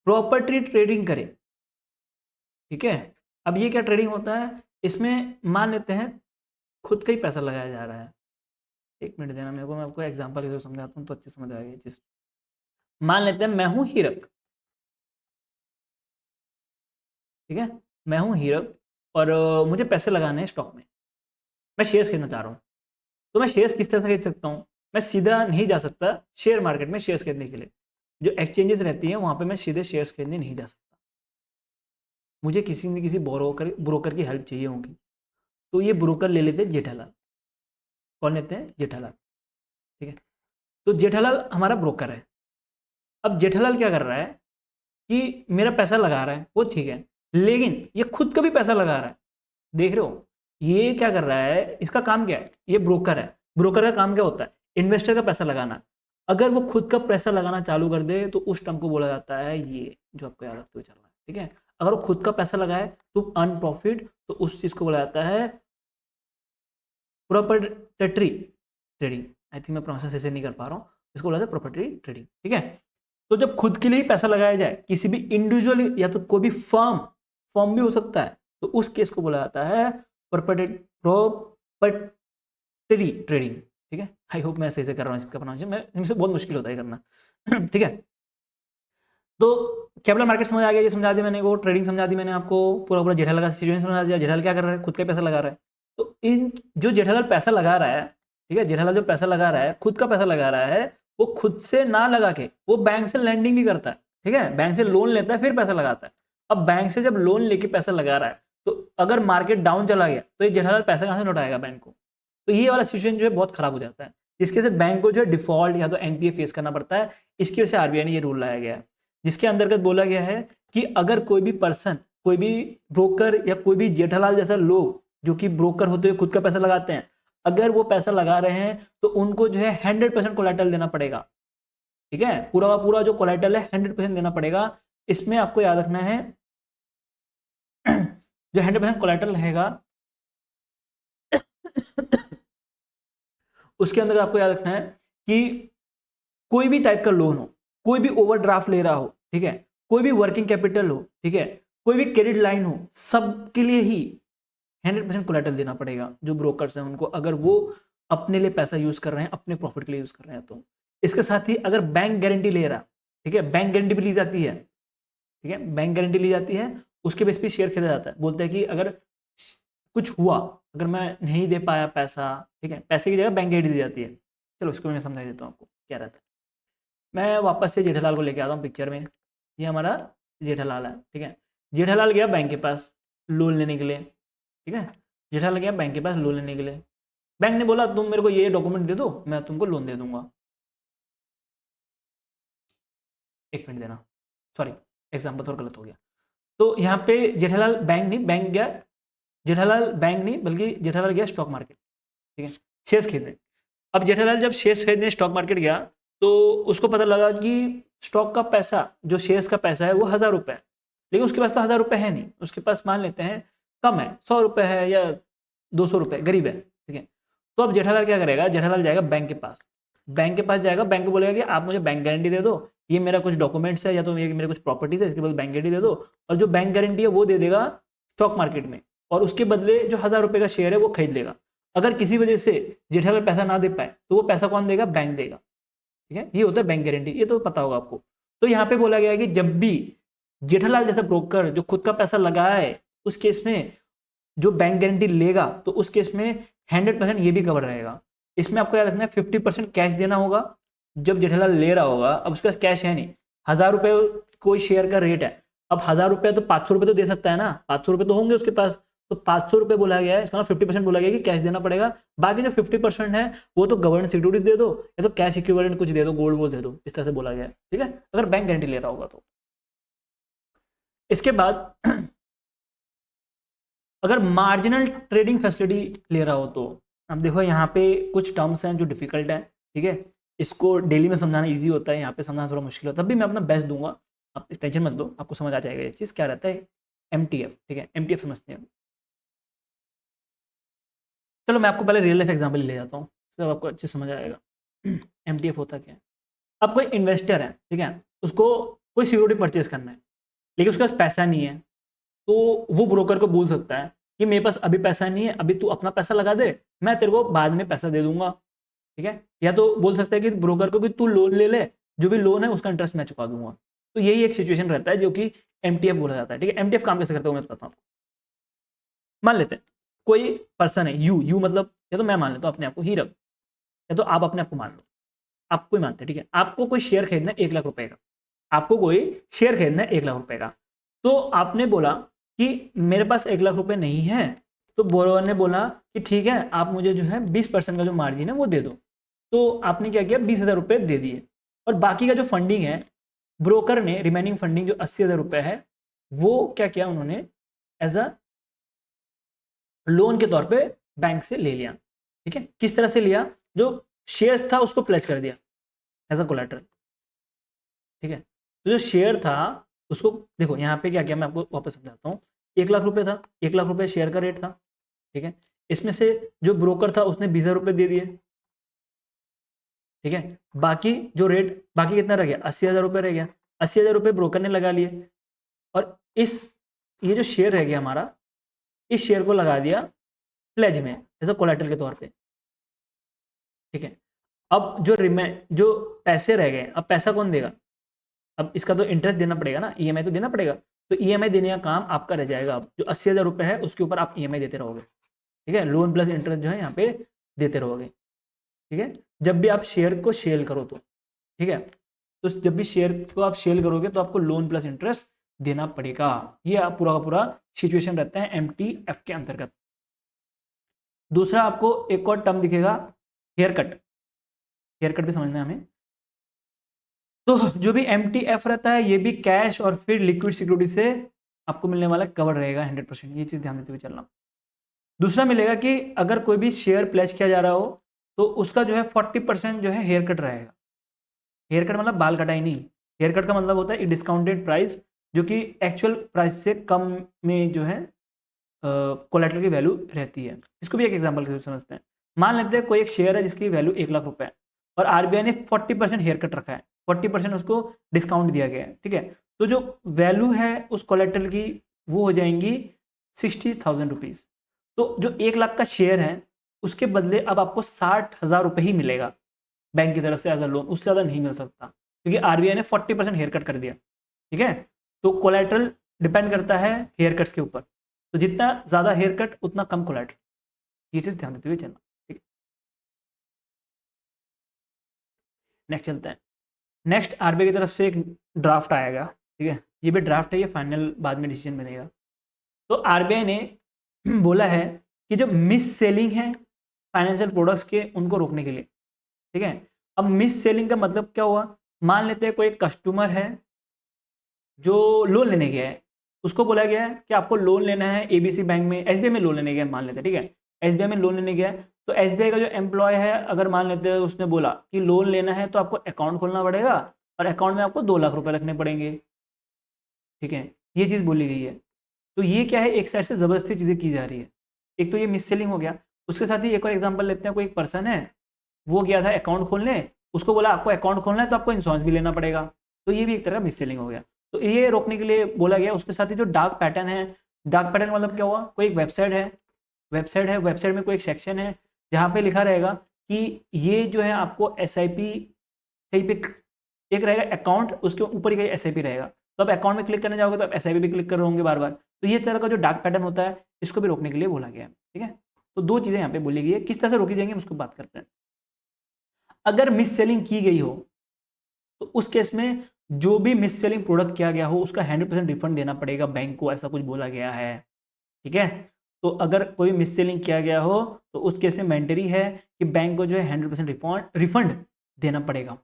प्रॉपर्टी ट्रेडिंग करे, ठीक है। अब ये क्या ट्रेडिंग होता है? इसमें मान लेते हैं खुद का ही पैसा लगाया जा रहा है। एक मिनट देना मेरे को, मैं आपको एग्जांपल के थ्रू समझाता हूँ तो अच्छे समझ आएगी चीज। मान लेते हैं मैं हूं हीरक, ठीक है, मैं हूं हीरक और मुझे पैसे लगाने हैं स्टॉक में। मैं शेयर्स खरीदना चाह रहा हूँ, तो मैं शेयर्स किस तरह से खरीद सकता हूँ? मैं सीधा नहीं जा सकता शेयर मार्केट में शेयर्स खरीदने के लिए। जो एक्सचेंजेस रहती हैं वहां पे मैं सीधे शेयर्स खरीदने नहीं जा सकता, मुझे किसी न किसी ब्रोकर की हेल्प चाहिए होगी। तो ये ब्रोकर ले लेते हैं जेठालाल। कौन लेते हैं? जेठालाल, ठीक है। तो जेठालाल हमारा ब्रोकर है। अब जेठालाल क्या कर रहा है कि मेरा पैसा लगा रहा है, वो ठीक है, लेकिन ये खुद का भी पैसा लगा रहा है। देख रहे हो ये क्या कर रहा है? इसका काम क्या है? ये ब्रोकर है। ब्रोकर का काम क्या होता है? इन्वेस्टर का पैसा लगाना। अगर वो खुद का पैसा लगाना चालू कर दे तो उस टर्म को बोला जाता है, ये जो आपको याद रखते हुए चल रहा है, ठीक है। अगर वो खुद का पैसा लगाए तो अर्न प्रॉफिट, तो उस चीज को बोला जाता है प्रॉपर्टी ट्रेडिंग। आई थिंक मैं प्रोसेस ऐसे नहीं कर पा रहा हूँ, इसको बोला जाता है प्रॉपर्टी ट्रेडिंग, ठीक है। तो जब खुद के लिए ही पैसा लगाया जाए किसी भी इंडिविजुअल या तो कोई भी फर्म, फर्म भी हो सकता है, तो उस केस को बोला जाता है प्रॉपर्टी ट्रेडिंग, ठीक है। आई होप मैं सही से कर रहा हूँ इसका प्रोनाउंसिएशन, मैं मुझसे बहुत मुश्किल होता है करना। ठीक है। तो कैपिटल मार्केट समझ आ गया, ये समझा दिया मैंने, वो ट्रेडिंग समझा दी मैंने आपको, पूरा पूरा जेठालाल का सिचुएशन समझा दिया। जेठालाल क्या कर रहा है? खुद का पैसा लगा रहा है। तो इन जो जेठालाल पैसा लगा रहा है, ठीक है, जेठालाल जो पैसा लगा रहा है, खुद का पैसा लगा रहा है, वो खुद से ना लगा के वो बैंक से लैंडिंग भी करता है, ठीक है, बैंक से लोन लेता है फिर पैसा लगाता है। अब बैंक से जब लोन लेके पैसा लगा रहा है तो अगर मार्केट डाउन चला गया तो ये जेठालाल पैसा कहाँ से लौटाएगा बैंक को? तो ये वाला सिचुएशन जो है बहुत खराब हो जाता है, जिसकी वजह से बैंक को जो है डिफॉल्ट या तो NPA फेस करना पड़ता है। इसकी वजह से RBI ने ये रूल लाया गया है, जिसके अंतर्गत बोला गया है कि अगर कोई भी पर्सन, कोई भी ब्रोकर या कोई भी जेठालाल जैसा लोग जो कि ब्रोकर होते हुए खुद का पैसा लगाते हैं, अगर वो पैसा लगा रहे हैं तो उनको जो है 100% कोलैटरल देना पड़ेगा, ठीक है। पूरा का पूरा जो कोलैटरल है 100% देना पड़ेगा। इसमें आपको याद रखना है जो 100% कोलैटरल रहेगा उसके अंदर आपको याद रखना है कि कोई भी टाइप का लोन हो, कोई भी ओवरड्राफ्ट ले रहा हो, ठीक है, कोई भी वर्किंग कैपिटल हो, ठीक है, कोई भी क्रेडिट लाइन हो, सबके लिए ही 100% कोलैटरल देना पड़ेगा जो ब्रोकर्स हैं उनको, अगर वो अपने लिए पैसा यूज कर रहे हैं, अपने प्रॉफिट के लिए यूज कर रहे हैं तो। इसके साथ ही अगर बैंक गारंटी ले रहा, ठीक है, बैंक गारंटी भी ली जाती है, ठीक है, बैंक गारंटी ली जाती है, उसके बेस पे शेयर खरीदा जाता है। बोलते हैं कि अगर कुछ हुआ, अगर मैं नहीं दे पाया पैसा, ठीक है, पैसे की जगह बैंक गारंटी दी जाती है। चलो इसको मैं समझा देता हूँ आपको क्या रहता है। मैं वापस से जेठालाल को लेके आता हूँ पिक्चर में। ये हमारा जेठालाल है, ठीक है। जेठालाल गया बैंक के पास, लोन लेने के लिए, ठीक है। जेठालाल गया बैंक के पास लोन लेने के लिए, बैंक ने बोला तुम मेरे को ये डॉक्यूमेंट दे दो, मैं तुमको लोन दे दूंगा। एक मिनट देना, सॉरी एग्जाम्पल थोड़ा गलत हो गया। तो यहाँ पे जेठालाल बैंक नहीं, बैंक गया, जेठालाल बैंक नहीं बल्कि जेठालाल गया स्टॉक मार्केट, ठीक है, शेयर्स खरीदने। अब जेठालाल जब शेयर्स खरीदने स्टॉक मार्केट गया तो उसको पता लगा कि स्टॉक का पैसा, जो शेयर्स का पैसा है वो 1000 रुपये है, लेकिन उसके पास तो 1000 रुपये है नहीं, उसके पास मान लेते हैं कम है, 100 रुपये है या 200 रुपये, गरीब है, ठीक है। तो अब जेठालाल क्या करेगा, जेठालाल जाएगा बैंक के पास, बैंक के पास जाएगा, बैंक को बोलेगा कि आप मुझे बैंक गारंटी दे दो, ये मेरा कुछ डॉक्यूमेंट्स है या तो ये मेरे कुछ प्रॉपर्टीज है, इसके बाद बैंक गारंटी दे दो, और जो बैंक गारंटी है वो दे देगा स्टॉक मार्केट में, और उसके बदले जो 1000 रुपये का शेयर है वो खरीद लेगा। अगर किसी वजह से जेठालाल पैसा ना दे पाए तो वो पैसा कौन देगा, बैंक देगा, ठीक है। ये होता है बैंक गारंटी, ये तो पता होगा आपको। तो यहाँ पे बोला गया है कि जब भी जेठालाल जैसा ब्रोकर जो खुद का पैसा लगाए उस केस में जो बैंक गारंटी लेगा तो उस केस में 100% ये भी कवर रहेगा। इसमें आपको याद रखना है 50% कैश देना होगा जब जेठालाल ले रहा होगा। अब उसके पास कैश है नहीं, 1000 रुपये कोई शेयर का रेट है, अब 1000 रुपये तो 500 रुपये तो दे सकता है ना, 500 रुपये तो होंगे उसके पास, तो 500 रुपये बोला गया है, इसका मतलब 50% बोला गया कि कैश देना पड़ेगा। बाकी जो 50% है वो तो गवर्नमेंट सिक्योरिटीज दे दो या तो कैश इक्विवेलेंट कुछ दे दो, गोल्ड वोल्ड दे दो, इस तरह से बोला गया है, ठीक है, अगर बैंक गारंटी ले रहा होगा तो। इसके बाद अगर मार्जिनल ट्रेडिंग फैसिलिटी ले रहा हो तो अब देखो यहाँ पे कुछ टर्म्स हैं जो डिफिकल्ट है, ठीक है, इसको डेली में समझाना इजी होता है, यहाँ पे समझाना थोड़ा मुश्किल होता है, तब भी मैं अपना बेस्ट दूंगा, आप टेंशन मत लो, आपको समझ आ जाएगा ये चीज़ क्या रहता है। MTF, ठीक है, MTF समझते हैं। चलो मैं आपको पहले रियल लाइफ एग्जाम्पल ले जाता हूँ, तब आपको अच्छे समझ आएगा MTF होता क्या है। अब कोई इन्वेस्टर है, ठीक है, उसको कोई सिक्योरिटी परचेज करना है, लेकिन उसके पास पैसा नहीं है, तो वो ब्रोकर को बोल सकता है कि मेरे पास अभी पैसा नहीं है, अभी तू अपना पैसा लगा दे, मैं तेरे को बाद में पैसा दे दूंगा, ठीक है। या तो बोल सकता है कि ब्रोकर को कि तू लोन ले ले, जो भी लोन है उसका इंटरेस्ट मैं चुका दूंगा। तो यही एक सिचुएशन रहता है जो कि MTF बोला जाता है, ठीक है। MTF काम कैसे करता हूँ मैं बताता हूँ आपको। मान लेते हैं कोई पर्सन है, यू मतलब, या तो मैं मान लेता हूँ अपने आप को हीरक, या तो आप अपने आप को मान लो, आपको ही मानते हैं, ठीक है। आपको कोई शेयर खरीदना है 1 लाख रुपए का, आपको कोई शेयर खरीदना है 1 लाख रुपए का, तो आपने बोला कि मेरे पास 1 लाख रुपए नहीं है, तो बोरोवर ने बोला कि ठीक है आप मुझे जो है 20% का जो मार्जिन है वो दे दो। तो आपने क्या किया, 20,000 रुपये दे दिए, और बाकी का जो फंडिंग है ब्रोकर ने, रिमेनिंग फंडिंग जो 80,000 रुपये है वो क्या किया उन्होंने, एज अ लोन के तौर पे बैंक से ले लिया, ठीक है। किस तरह से लिया, जो शेयर्स था उसको प्लेज कर दिया एज अ कोलैटरल, ठीक है। तो जो शेयर था उसको, देखो यहाँ पे क्या किया मैं आपको वापस समझाता हूँ। 1 लाख रुपए था, 1 लाख रुपए शेयर का रेट था, ठीक है। इसमें से जो ब्रोकर था उसने 20,000 रुपये दे दिए, ठीक है। बाकी जो रेट, बाकी कितना रह गया, 80,000 रुपये रह गया, 80,000 रुपये ब्रोकर ने लगा लिए, और इस ये जो शेयर रह गया हमारा, इस शेयर को लगा दिया प्लेज में एज अ कोलैटरल के तौर पे, ठीक है। अब जो पैसे रह गए, अब पैसा कौन देगा, अब इसका तो इंटरेस्ट देना पड़ेगा ना, EMI तो देना पड़ेगा, तो EMI देने का काम आपका रह जाएगा। अब जो 80,000 रुपये है उसके ऊपर आप EMI देते रहोगे, ठीक है, लोन प्लस इंटरेस्ट जो है यहाँ पे देते रहोगे, ठीक है। जब भी आप शेयर को सेल करो तो, ठीक है, तो जब भी शेयर को आप सेल करोगे तो आपको लोन प्लस इंटरेस्ट देना पड़ेगा। ये आप पूरा का पूरा सिचुएशन रहता है MTF के अंतर्गत। दूसरा आपको एक और टर्म दिखेगा, हेयर कट, हेयर कट भी समझना है हमें। तो जो भी MTF रहता है ये भी कैश और फिर लिक्विड सिक्योरिटी से आपको मिलने वाला कवर रहेगा 100%, ये चीज़ ध्यान देते हुए चलना। दूसरा मिलेगा कि अगर कोई भी शेयर प्लेज किया जा रहा हो तो उसका जो है 40% जो है हेयर कट रहेगा। हेयर कट मतलब बाल कटाई नहीं, हेयर कट का मतलब होता है डिस्काउंटेड प्राइस, जो कि एक्चुअल प्राइस से कम में जो है कोलेटरल की वैल्यू रहती है। इसको भी एक एग्जांपल से समझते हैं। मान लेते हैं कोई एक शेयर है जिसकी वैल्यू 1 लाख रुपए है और RBI ने 40% हेयर कट रखा है, 40% उसको डिस्काउंट दिया गया है, ठीक है। तो जो वैल्यू है उस कोलेटरल की वो हो जाएंगी 60,000 रुपीज़। तो जो 1 लाख का शेयर है उसके बदले अब आपको 60,000 रुपये ही मिलेगा बैंक की तरफ से एज अ लोन, उससे ज़्यादा नहीं मिल सकता क्योंकि RBI ने 40% हेयर कट कर दिया, ठीक है। तो कोलेटरल डिपेंड करता है हेयर कट्स के ऊपर, तो जितना ज़्यादा हेयर कट उतना कम कोलेटरल, ये चीज़ ध्यान देते हुए चलना, ठीक है। नेक्स्ट चलते हैं। नेक्स्ट RBI की तरफ से एक ड्राफ्ट आएगा, ठीक है, ये भी ड्राफ्ट है, ये फाइनल बाद में डिसीजन बनेगा। तो आरबीआई ने बोला है कि जो मिस सेलिंग है फाइनेंशियल प्रोडक्ट्स के, उनको रोकने के लिए, ठीक है। अब मिस सेलिंग का मतलब क्या हुआ, मान लेते हैं कोई कस्टमर है जो लोन लेने गया है, उसको बोला गया है कि आपको लोन लेना है एबीसी बैंक में, एसबीआई में लोन लेने गया मान लेते हैं, ठीक है, एसबीआई में लोन लेने गया है। तो एसबीआई का जो एम्प्लॉय है, अगर मान लेते हैं उसने बोला कि लोन लेना है तो आपको अकाउंट खोलना पड़ेगा और अकाउंट में आपको 2 लाख रुपए रखने पड़ेंगे, ठीक है, ये चीज़ बोली गई है। तो ये क्या है, एक साइड से ज़बरदस्ती चीज़ें की जा रही है। एक तो ये मिस सेलिंग हो गया, उसके साथ ही एक और एग्जांपल लेते हैं, कोई एक पर्सन है, वो गया था अकाउंट खोलने, उसको बोला आपको अकाउंट खोलना है तो आपको इंश्योरेंस भी लेना पड़ेगा, तो ये भी एक तरह का मिस सेलिंग हो गया। तो ये रोकने के लिए बोला गया। उसके साथ ही जो डार्क पैटर्न है, डार्क पैटर्न मतलब क्या हुआ, कोई एक वेबसाइट में कोई एक सेक्शन है जहाँ पे लिखा रहेगा कि ये जो है आपको SIP कहीं पे एक रहेगा अकाउंट, उसके ऊपर ही कहीं SIP रहेगा, तो आप अकाउंट में क्लिक करने जाओगे तो आप SIP भी क्लिक कर रहे होंगे बार बार। तो ये तरह का जो डार्क पैटर्न होता है, इसको भी रोकने के लिए बोला गया है, ठीक है। तो 2 चीज़ें यहाँ पे बोली गई है, किस तरह से रोकी जाएंगी हम उसको बात करते हैं। अगर मिस सेलिंग की गई हो तो उस केस में जो भी मिस सेलिंग प्रोडक्ट किया गया हो उसका 100% रिफंड देना पड़ेगा बैंक को, ऐसा कुछ बोला गया है, ठीक है। तो अगर कोई मिस सेलिंग किया गया हो तो उस केस में मैंडेटरी है कि बैंक को जो है 100% रिफंड देना पड़ेगा,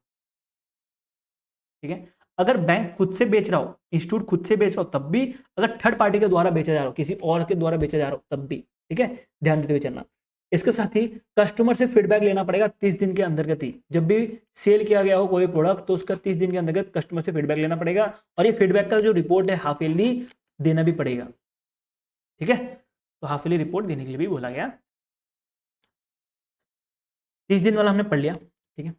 ठीक है। अगर बैंक खुद से बेच रहा हो, इंस्टीट्यूट खुद से बेच रहा हो तब भी, अगर थर्ड पार्टी के द्वारा बेचा जा रहा हो, किसी और के द्वारा बेचा जा रहा हो तब भी, ठीक है, ध्यान देते हुए चलना। इसके साथ ही कस्टमर से फीडबैक लेना पड़ेगा 30 दिन के अंतर्गत ही। जब भी सेल किया गया हो कोई प्रोडक्ट तो उसका 30 दिन के अंतर्गत कस्टमर से फीडबैक लेना पड़ेगा, और ये फीडबैक का जो रिपोर्ट है हाफ ईयरली देना भी पड़ेगा, ठीक है। तो हाफ ईयरली रिपोर्ट देने के लिए भी बोला गया। 30 दिन वाला हमने पढ़ लिया, ठीक है।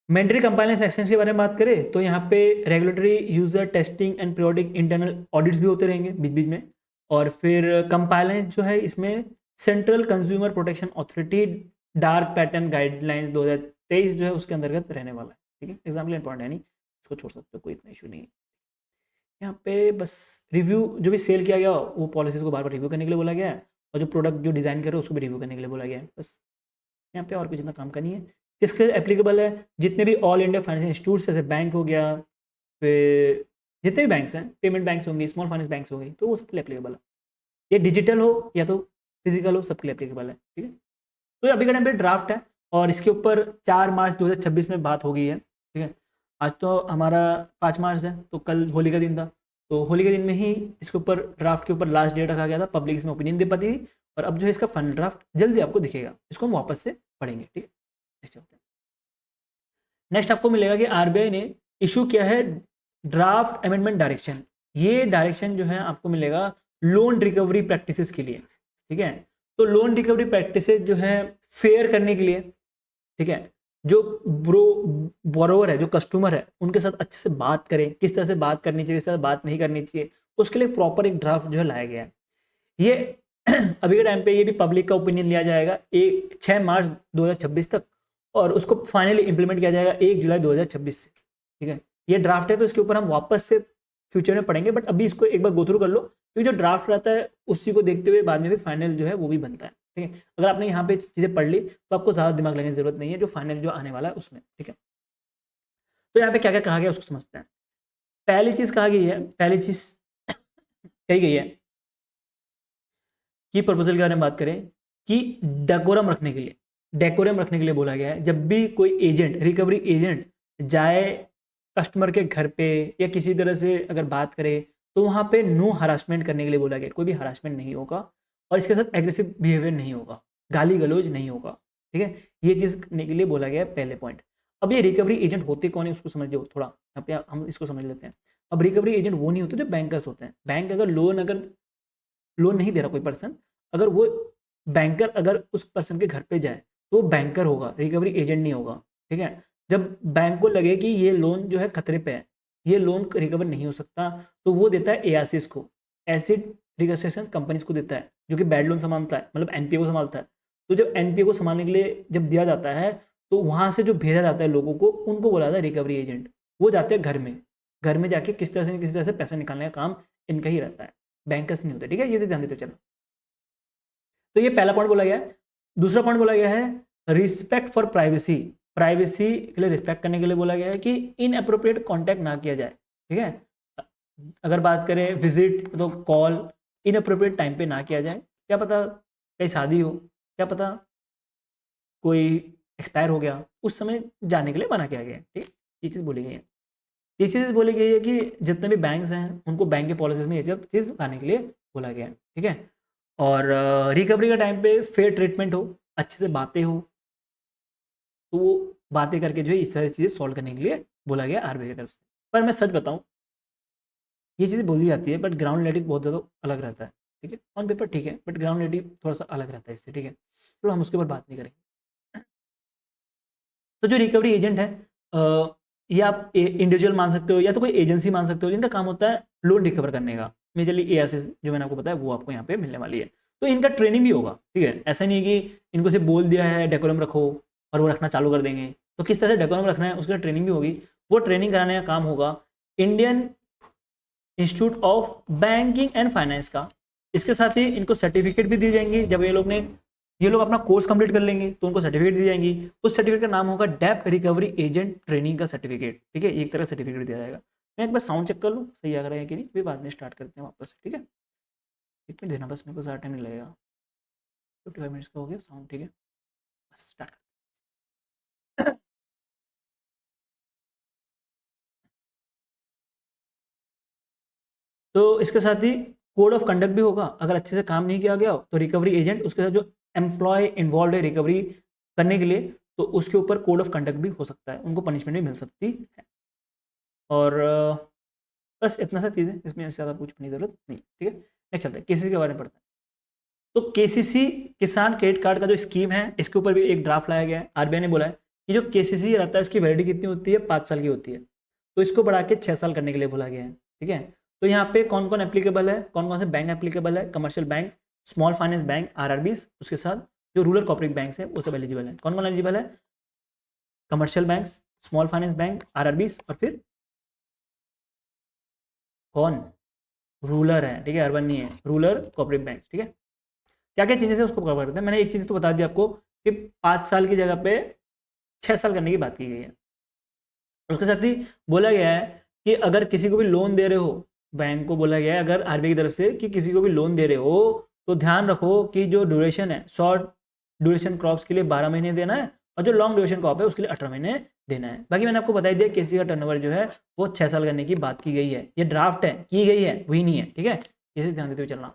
मैंडेटरी कंप्लायंस एक्शंस के बारे में बात करें तो यहाँ पे regulatory, user testing and periodic internal audits भी होते रहेंगे बीच बीच में। और फिर कंप्लायंस जो है इसमें central consumer protection authority dark pattern guidelines 2023 जो है उसके अंतर्गत रहने वाला है, ठीक है। एग्जाम्पल इंपॉर्टेंट है, नहीं इसको छोड़ सकते हो, कोई इतना इशू नहीं है। यहाँ पे बस रिव्यू, जो भी सेल किया गया वो पॉलिसीज को बार बार रिव्यू करने के लिए बोला गया है, और जो प्रोडक्ट जो डिज़ाइन करे उसको भी रिव्यू करने के लिए बोला गया है, बस यहाँ पे और कुछ इतना काम का नहीं है। किसके एप्लीकेबल है, जितने भी ऑल इंडिया फाइनेंशियल इंस्टीट्यूट्स जैसे बैंक हो गया, फिर जितने भी बैंक्स हैं, पेमेंट बैंक्स होंगे, स्मॉल फाइनेंस बैंक्स होंगी, तो वो सबके लिए एप्लीकेबल है। ये डिजिटल हो या तो फिजिकल हो, सबके लिए एप्लीकेबल है, ठीक है। तो अभी का टाइम पे ड्राफ्ट है और इसके ऊपर 4 मार्च 2026 में बात हो गई है, ठीक है। आज तो हमारा 5 मार्च है, तो कल होली का दिन था, तो होली के दिन में ही इसके ऊपर ड्राफ्ट के ऊपर लास्ट डेट रखा गया था, पब्लिक इसमें ओपिनियन दे पाती थी, और अब जो है इसका फाइनल ड्राफ्ट जल्दी आपको दिखेगा, इसको हम वापस से पढ़ेंगे, ठीक है। नेक्स्ट आपको मिलेगा कि आरबीआई ने इशू किया है ड्राफ्ट अमेंडमेंट डायरेक्शन। ये डायरेक्शन जो है आपको मिलेगा लोन रिकवरी प्रैक्टिसेस के लिए, ठीक है। तो लोन रिकवरी प्रैक्टिसेस जो है फेयर करने के लिए, ठीक है, जो बोरोवर है, जो कस्टमर है, उनके साथ अच्छे से बात करें, किस तरह से बात करनी चाहिए, किस तरह से बात नहीं करनी चाहिए, उसके लिए प्रॉपर एक ड्राफ्ट जो है लाया गया है। ये अभी के टाइम पे ये भी पब्लिक का ओपिनियन लिया जाएगा 6 मार्च 2026 तक, और उसको फाइनली इंप्लीमेंट किया जाएगा 1 जुलाई 2026 से, ठीक है। ये ड्राफ्ट है तो इसके ऊपर हम वापस से फ्यूचर में पढ़ेंगे, बट अभी इसको एक बार गो थ्रू कर लो, क्योंकि जो ड्राफ्ट रहता है उसी को देखते हुए बाद में भी फाइनल जो है वो भी बनता है, ठीक है। अगर आपने यहाँ पे चीज़ें पढ़ ली तो आपको ज़्यादा दिमाग लगाने की जरूरत नहीं है, जो फाइनल जो आने वाला है उसमें, ठीक है। तो यहाँ पे क्या क्या कहा गया उसको समझते हैं। पहली चीज़ कही गई है कि प्रपोजल के बारे में बात करें कि डेकोरम रखने के लिए बोला गया है। जब भी कोई एजेंट, रिकवरी एजेंट जाए कस्टमर के घर पे या किसी तरह से अगर बात करे तो वहाँ पे नो हरासमेंट करने के लिए बोला गया, कोई भी हरासमेंट नहीं होगा, और इसके साथ एग्रेसिव बिहेवियर नहीं होगा, गाली गलौज नहीं होगा, ठीक है। ये चीज़ करने के लिए बोला गया है, पहले पॉइंट। अब ये रिकवरी एजेंट होते कौन है उसको समझ लो थोड़ा, यहाँ पे हम इसको समझ लेते हैं। अब रिकवरी एजेंट वो नहीं होते जो बैंकर्स होते हैं। बैंक अगर लोन नहीं दे रहा कोई पर्सन, अगर वो बैंकर अगर उस पर्सन के घर पे जाए तो वो बैंकर होगा, रिकवरी एजेंट नहीं होगा, ठीक है। जब बैंक को लगे कि ये लोन जो है खतरे पे है, ये लोन रिकवर नहीं हो सकता, तो वो देता है एआरसीज को, एसिड रिकन्स्ट्रक्शन कंपनीज को देता है, जो कि बैड लोन संभालता है, मतलब एनपीए को संभालता है। तो जब एनपीए को संभालने के लिए जब दिया जाता है तो वहाँ से जो भेजा जाता है लोगों को, उनको बोला जाता है रिकवरी एजेंट। वो जाते हैं घर में जाके किस तरह से पैसा निकालने का काम इनका ही रहता है, बैंकर्स नहीं होते, ठीक है। ये तो ध्यान देते चलो। तो ये पहला पॉइंट बोला गया है। दूसरा पॉइंट बोला गया है रिस्पेक्ट फॉर प्राइवेसी के लिए रिस्पेक्ट करने के लिए बोला गया है कि इनअप्रोप्रिएट कांटेक्ट ना किया जाए, ठीक है। अगर बात करें विजिट, तो कॉल इनअप्रोप्रिएट टाइम पे ना किया जाए। क्या पता कहीं शादी हो, क्या पता कोई एक्सपायर हो गया, उस समय जाने के लिए मना किया गया है। ठीक, ये चीज़ बोली गई है। ये चीज़ बोली गई है कि जितने भी बैंक्स हैं उनको बैंक के पॉलिसीज में ये सब चीज़ लाने के लिए बोला गया है। ठीक है, और रिकवरी का टाइम पे फेयर ट्रीटमेंट हो, अच्छे से बातें हो, तो वो बातें करके जो है इस सारी चीज़ें सॉल्व करने के लिए बोला गया आरबीआई की तरफ से। पर मैं सच बताऊं, ये चीज़ें बोली जाती है बट ग्राउंड रियलिटी बहुत ज़्यादा अलग रहता है। ठीक है, ऑन पेपर ठीक है, बट ग्राउंड रियलिटी थोड़ा सा अलग रहता है इससे। ठीक है, तो हम उसके ऊपर बात नहीं करेंगे। तो जो रिकवरी एजेंट है, ये आप इंडिविजुअल मान सकते हो या तो कोई एजेंसी मान सकते हो, जिनका काम होता है लोन रिकवर करने का। मेजरली एआरसीस जो मैंने आपको बताया वो आपको यहाँ पे मिलने वाली है। तो इनका ट्रेनिंग भी होगा। ठीक है, ऐसा नहीं है कि इनको सिर्फ बोल दिया है डेकोरम रखो और वो रखना चालू कर देंगे। तो किस तरह से डेकोरम रखना है उसके लिए ट्रेनिंग भी होगी। वो ट्रेनिंग कराने का काम होगा Indian institute of banking and finance का। इसके साथ ही इनको सर्टिफिकेट भी दी जाएंगी। जब ये लोग अपना कोर्स कंप्लीट कर लेंगे तो उनको सर्टिफिकेट दी जाएंगी। उस सर्टिफिकेट का नाम होगा डेप्थ रिकवरी एजेंट ट्रेनिंग का सर्टिफिकेट। ठीक है, एक तरह का सर्टिफिकेट दिया जाएगा। मैं एक बार साउंड चेक कर लूँ सही आ रहा है कि नहीं, फिर बाद में स्टार्ट करते हैं वापस। ठीक है, एक मिनट देना बस, मेरे को ज़्यादा टाइम नहीं लगेगा। 55 मिनट्स का हो गया साउंड। ठीक है, बस स्टार्ट। तो इसके साथ ही कोड ऑफ कंडक्ट भी होगा। अगर अच्छे से काम नहीं किया गया हो तो रिकवरी एजेंट उसके साथ जो एम्प्लॉय इन्वॉल्व है रिकवरी करने के लिए, तो उसके ऊपर कोड ऑफ कंडक्ट भी हो सकता है, उनको पनिशमेंट भी मिल सकती है। और बस इतना सा चीज़ है, इसमें ज़्यादा पूछने की जरूरत नहीं। ठीक है, नेक्स्ट चलते हैं, केसीसी के बारे में पढ़ते हैं। तो केसीसी किसान क्रेडिट कार्ड का जो स्कीम है, इसके ऊपर भी एक ड्राफ्ट लाया गया है। आरबीआई ने बोला है कि जो केसीसी रहता है इसकी वैलिडिटी कितनी होती है, 5 साल की होती है। तो इसको बढ़ा के 6 साल करने के लिए बोला गया है। ठीक है, तो यहाँ पे कौन कौन एप्लीकेबल है, कौन कौन से बैंक एप्लीकेबल है, commercial bank, small finance bank, RRBs, उसके साथ जो रूरल कॉर्पोरेट बैंक है वो सब एलिजिबल है। कौन कौन एलिजिबल है, commercial bank, small finance bank, RRBs, और फिर कौन, रूरल है। ठीक है, अर्बन नहीं है, रूरल कॉर्पोरेट बैंक। ठीक है, क्या क्या चेंजेस है उसको कवर करते हैं। मैंने एक चीज़ तो बता दी आपको कि 5 साल की जगह पे 6 साल करने की बात की गई है। उसके साथ ही बोला गया है कि अगर किसी को भी लोन दे रहे हो, बैंक को बोला गया है अगर आरबीआई की तरफ से कि किसी को भी लोन दे रहे हो तो ध्यान रखो कि जो ड्यूरेशन है, शॉर्ट ड्यूरेशन क्रॉप्स के लिए 12 महीने देना है और जो लॉन्ग ड्यूरेशन क्रॉप है उसके लिए 18 महीने देना है। बाकी मैंने आपको बता दिया किसी का टर्नओवर जो है वो 6 साल करने की बात की गई है। ये ड्राफ्ट है, की गई है, वही नहीं है। ठीक है, इसे ध्यान देते हुए चलना।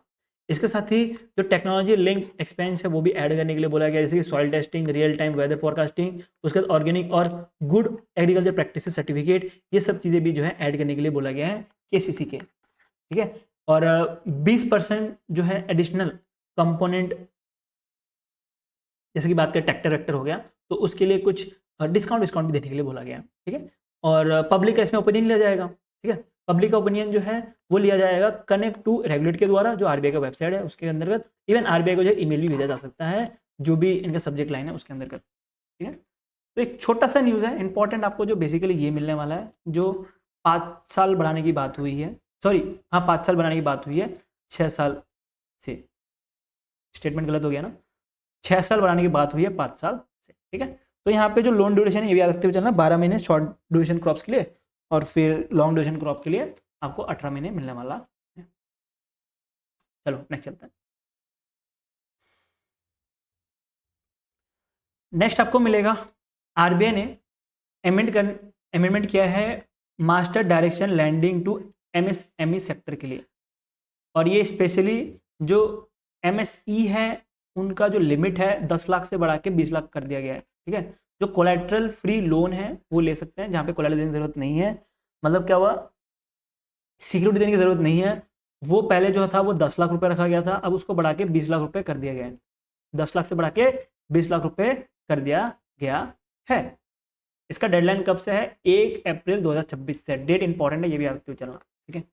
इसके साथ ही जो टेक्नोलॉजी लिंक एक्सपेंस है वो भी ऐड करने के लिए बोला गया, जैसे कि soil testing, real time weather forecasting, उसके बाद ऑर्गेनिक और गुड एग्रीकल्चर प्रैक्टिसेस सर्टिफिकेट, ये सब चीज़ें भी जो है ऐड करने के लिए बोला गया है केसीसी के। ठीक है, और 20% जो है एडिशनल कंपोनेंट, जैसे कि बात करें ट्रैक्टर वैक्टर हो गया तो उसके लिए कुछ डिस्काउंट भी देने के लिए बोला गया। ठीक है, और पब्लिक का इसमें ओपिनियन लिया जाएगा। ठीक है, पब्लिक का ओपिनियन जो है वो लिया जाएगा कनेक्ट टू रेगुलेट के द्वारा, जो आरबीआई का वेबसाइट है उसके अंतर्गत। इवन आरबीआई को जो ईमेल भी भेजा जा सकता है, जो भी इनका सब्जेक्ट लाइन है उसके अंतर्गत। ठीक है, तो एक छोटा सा न्यूज़ है इंपॉर्टेंट, आपको जो बेसिकली ये मिलने वाला है, जो 5 साल बढ़ाने की बात हुई है, सॉरी हाँ 5 साल बढ़ाने की बात हुई है 6 साल से, स्टेटमेंट गलत हो गया ना, 6 साल बढ़ाने की बात हुई है 5 साल से। ठीक है, तो यहाँ पे जो लोन ड्यूरेशन है ये भी याद रखते हुए चलना, 12 महीने शॉर्ट ड्यूरेशन क्रॉप्स के लिए और फिर लॉन्ग ड्यूरेशन क्रॉप के लिए आपको 18 महीने मिलने वाला है। चलो नेक्स्ट चलते हैं। नेक्स्ट आपको मिलेगा, आरबीआई ने अमेंडमेंट किया है master direction lending to MSME sector के लिए। और ये स्पेशली जो एमएसई है उनका जो लिमिट है 10 लाख से बढ़ा के 20 लाख कर दिया गया है। ठीक है, जो कोलेट्रल फ्री लोन है वो ले सकते हैं, जहाँ पे कोलेट्रल देने की जरूरत नहीं है। मतलब क्या हुआ, सिक्योरिटी देने की जरूरत नहीं है। वो पहले जो था वो 10 लाख रुपए रखा गया था, अब उसको बढ़ा के 20 लाख रुपए कर दिया गया है। 10 लाख से बढ़ा के 20 लाख रुपए कर दिया गया है। इसका डेडलाइन कब से है, 1 अप्रैल 2026 से। डेट इंपॉर्टेंट है, ये भी याद रखते हुए चलना। ठीक है,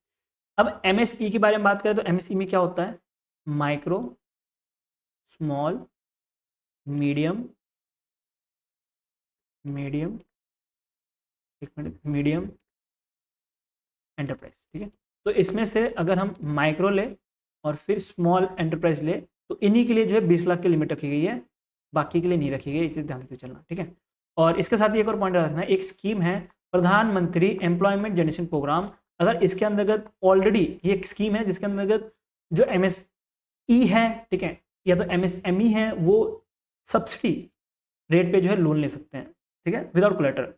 अब एमएसई के बारे में बात करें तो एमएसई में क्या होता है, micro small medium medium enterprise. ठीक है, तो इसमें से अगर हम माइक्रो ले और फिर स्मॉल एंटरप्राइज ले तो इन्हीं के लिए जो है 20 लाख की लिमिट रखी गई है, बाकी के लिए नहीं रखी गई। इसे ध्यान देते चलना। ठीक है, और इसके साथ ही एक और पॉइंट रखना है, एक स्कीम है प्रधानमंत्री एम्प्लॉयमेंट जनरेशन प्रोग्राम अगर इसके अंतर्गत ऑलरेडी ये एक स्कीम है जिसके अंतर्गत जो MSE है, ठीक है, या तो MSME है, वो सब्सिडी रेट पे जो है लोन ले सकते हैं, ठीक है, विदाउट कोलेटरल।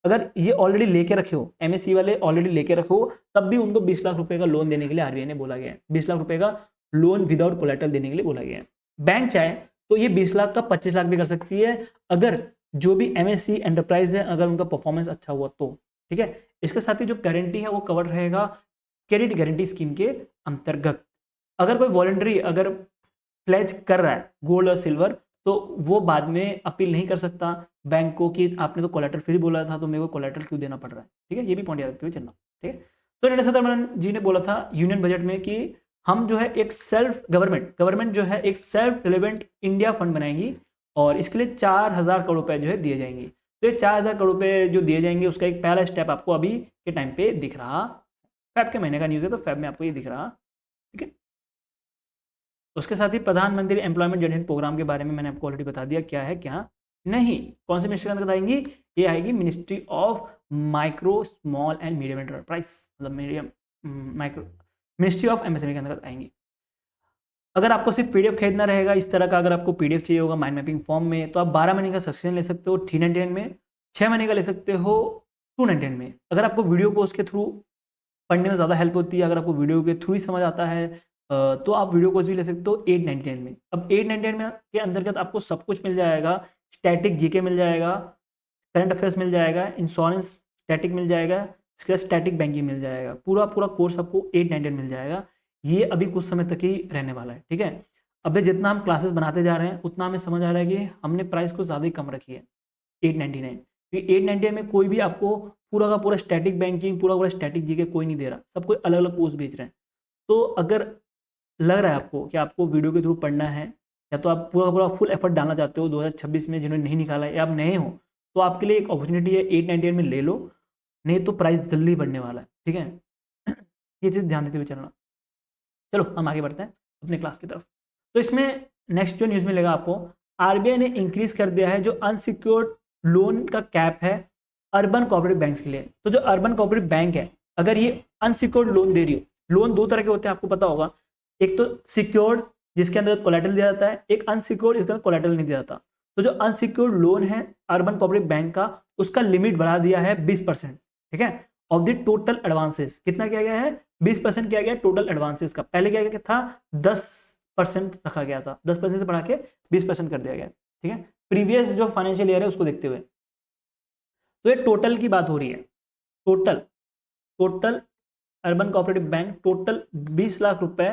अगर ये ऑलरेडी लेके रखे हो, MSE वाले ऑलरेडी लेके रखे हो, तब भी उनको 20 लाख रुपए का लोन देने के लिए RBI ने बोला गया है। 20 लाख रुपए का लोन विदाउट कोलेटरल देने के लिए बोला गया है। बैंक चाहे तो ये 20 लाख का 25 लाख भी कर सकती है, अगर जो भी MSE एंटरप्राइज है अगर उनका परफॉर्मेंस अच्छा हुआ तो, ठीक है। इसके साथ ही जो गारंटी है वो कवर रहेगा क्रेडिट गारंटी स्कीम के अंतर्गत। अगर कोई वॉलंटरी अगर प्लेज कर रहा है गोल्ड और सिल्वर, तो वो बाद में अपील नहीं कर सकता बैंक को कि आपने तो कोलेटरल फ्री बोला था तो मेरे को कोलेटरल क्यों देना पड़ रहा है, ठीक है। ये भी पॉइंट याद रखते हुए चलना, ठीक है। तो निर्मला सीतारमण जी ने बोला था यूनियन बजट में कि हम जो है एक गवर्नमेंट जो है एक सेल्फ रिलेवेंट इंडिया फंड बनाएंगी और इसके लिए 4,000 करोड़ रुपए जो है दिए जाएंगे। तो ये 4,000 करोड़ रुपए जो दिए जाएंगे उसका एक पहला स्टेप आपको अभी के टाइम पे दिख रहा, फेब के महीने का न्यूज़ है तो फेब में आपको ये दिख रहा, ठीक है। उसके साथ ही प्रधानमंत्री एम्प्लॉयमेंट जनरेशन प्रोग्राम के बारे में मैंने आपको ऑलरेडी बता दिया क्या है क्या नहीं। कौन सी मिनिस्ट्री के अंतर्गत आएंगी? ये आएगी ministry of micro small and medium enterprise, मतलब medium micro, ministry of MSME के अंतर्गत आएंगी। अगर आपको सिर्फ PDF खरीदना रहेगा इस तरह का, अगर आपको PDF चाहिए होगा माइंड मैपिंग फॉर्म में, तो आप 12 महीने का सब्सक्रिप्शन ले सकते हो 399 में, 6 महीने का ले सकते हो 299 में। अगर आपको वीडियो कोर्स के थ्रू पढ़ने में ज़्यादा हेल्प होती है, अगर आपको वीडियो के थ्रू ही समझ आता है तो आप वीडियो कोर्स भी ले सकते हो 899 में। अब 899 में के अंतर्गत आपको सब कुछ मिल जाएगा, स्टैटिक GK मिल जाएगा, करंट अफेयर्स मिल जाएगा, इंश्योरेंस स्टैटिक मिल जाएगा, इसके बाद स्टैटिक बैंकिंग मिल जाएगा। पूरा कोर्स आपको 899 मिल जाएगा। ये अभी कुछ समय तक ही रहने वाला है, ठीक है। अभी जितना हम क्लासेस बनाते जा रहे हैं उतना हमें समझ आ रहा है कि हमने प्राइस को ज़्यादा ही कम रखी है 899, क्योंकि 899 में कोई भी आपको पूरा का पूरा स्टैटिक बैंकिंग, पूरा स्टैटिक GK कोई नहीं दे रहा, सब कोई अलग अलग कोर्स बेच रहे हैं। तो अगर लग रहा है आपको कि आपको वीडियो के थ्रू पढ़ना है या तो आप पूरा फुल एफर्ट डालना चाहते हो 2026 में, जिन्होंने नहीं निकाला है या आप नए हो, तो आपके लिए एक अपॉर्चुनिटी है 899 में ले लो, नहीं तो प्राइस जल्दी बढ़ने वाला है, ठीक है। ये चीज़ ध्यान देते हुए चलना। चलो हम आगे बढ़ते हैं अपने क्लास की तरफ। तो इसमें नेक्स्ट जो न्यूज़ मिलेगा आपको, RBI ने इंक्रीज कर दिया है जो अनसिक्योर्ड लोन का कैप है अर्बन कोऑपरेटिव बैंक्स के लिए। तो जो अर्बन कोऑपरेटिव बैंक है अगर ये अनसिक्योर्ड लोन दे रही हो, लोन दो तरह के होते हैं आपको पता होगा, एक तो सिक्योर्ड जिसके अंदर कोलैटरल दिया जाता है, एक अनसिक्योर्ड जिसके अंदर कोलैटरल नहीं दिया जाता। तो जो अनसिक्योर्ड लोन है अर्बन कोऑपरेटिव बैंक का, उसका लिमिट बढ़ा दिया है 20%, ठीक है, ऑफ द टोटल एडवांसेस। कितना किया गया है? 20% किया गया टोटल एडवांसेस का। पहले क्या गया था 10% रखा गया था, 10% से बढ़ा के 20% कर दिया गया, ठीक है, प्रीवियस जो फाइनेंशियल ईयर है उसको देखते हुए। तो ये टोटल की बात हो रही है, total urban cooperative bank total 20 lakh रुपए,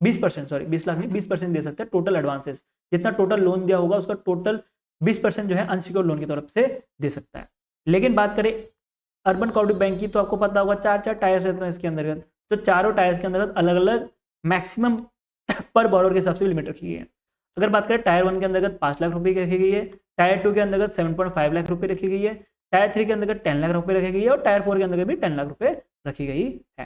20%, सॉरी 20 लाख नहीं 20% दे सकते हैं टोटल एडवांसेस। जितना टोटल लोन दिया होगा उसका टोटल 20% जो है अनसिक्योर्ड लोन की तरफ से दे सकता है। लेकिन बात करें अर्बन कोऑपरेटिव बैंक की, तो आपको पता होगा 4 टायर्स रहते हैं इसके अंतर्गत, तो चारों टायर्स के अंतर्गत अलग अलग मैक्सिमम पर बोरोवर के हिसाब से लिमिट रखी गई है। अगर बात करें टायर 1 के अंतर्गत 5 लाख रुपए की रखी गई है, टायर 2 के अंतर्गत 7.5 लाख रुपए रखी गई है, टायर 3 के अंतर्गत 10 लाख रुपए रखी गई है और टायर 4 के अंतर्गत भी 10 लाख रुपए रखी गई है,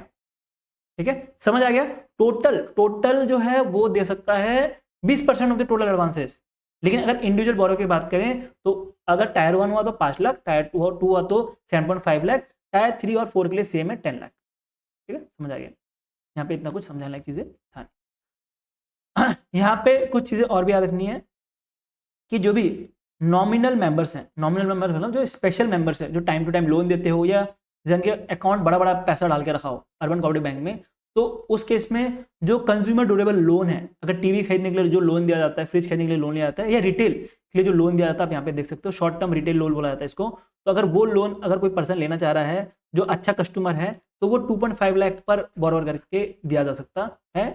ठीक है, समझ आ गया। टोटल जो है वो दे सकता है 20% ऑफ द टोटल एडवांसेस। लेकिन अगर इंडिविजुअल बोरो की बात करें तो अगर टायर 1 हुआ तो 5 लाख, टायर 2 हुआ तो 7.5 लाख, टायर 3 और 4 के लिए सेम है 10 लाख, ठीक है, समझ आ गया। यहाँ पे इतना कुछ समझाने लायक चीजें था। यहाँ पे कुछ चीजें और भी याद रखनी है कि जो भी नॉमिनल मेंबर्स हैं, नॉमिनल मेंबर मतलब जो स्पेशल मेंबर्स हैं, जो टाइम टू टाइम लोन देते हो या जिनके अकाउंट बड़ा पैसा डाल के रखा हो अर्बन कोऑपरेटिव बैंक में, तो उस केस में जो कंज्यूमर ड्यूरेबल लोन है, अगर टीवी खरीदने के लिए जो लोन दिया जाता है, फ्रिज खरीदने के लिए लोन लिया जाता है, या रिटेल के लिए जो लोन दिया जाता है, आप यहाँ पे देख सकते हो शॉर्ट टर्म रिटेल लोन बोला जाता है इसको। तो अगर वो लोन अगर कोई पर्सन लेना चाह रहा है जो अच्छा कस्टमर है, तो वो 2.5 लाख पर बोरोवर करके दिया जा सकता है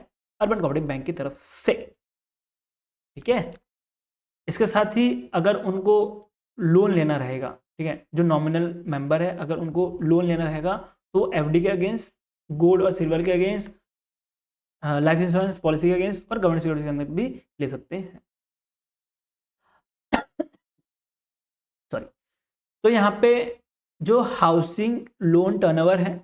अर्बन कोऑपरेटिव बैंक की तरफ से, ठीक है। इसके साथ ही अगर उनको लोन लेना रहेगा, ठीक है, जो नॉमिनल मेंबर है अगर उनको लोन लेना रहेगा तो FD के अगेंस्ट, गोल्ड और सिल्वर के अगेंस्ट, लाइफ इंश्योरेंस पॉलिसी के अगेंस्ट और गवर्नमेंट सिक्योरिटी के अंदर भी ले सकते हैं, सॉरी। तो यहाँ पे जो हाउसिंग लोन टर्नओवर है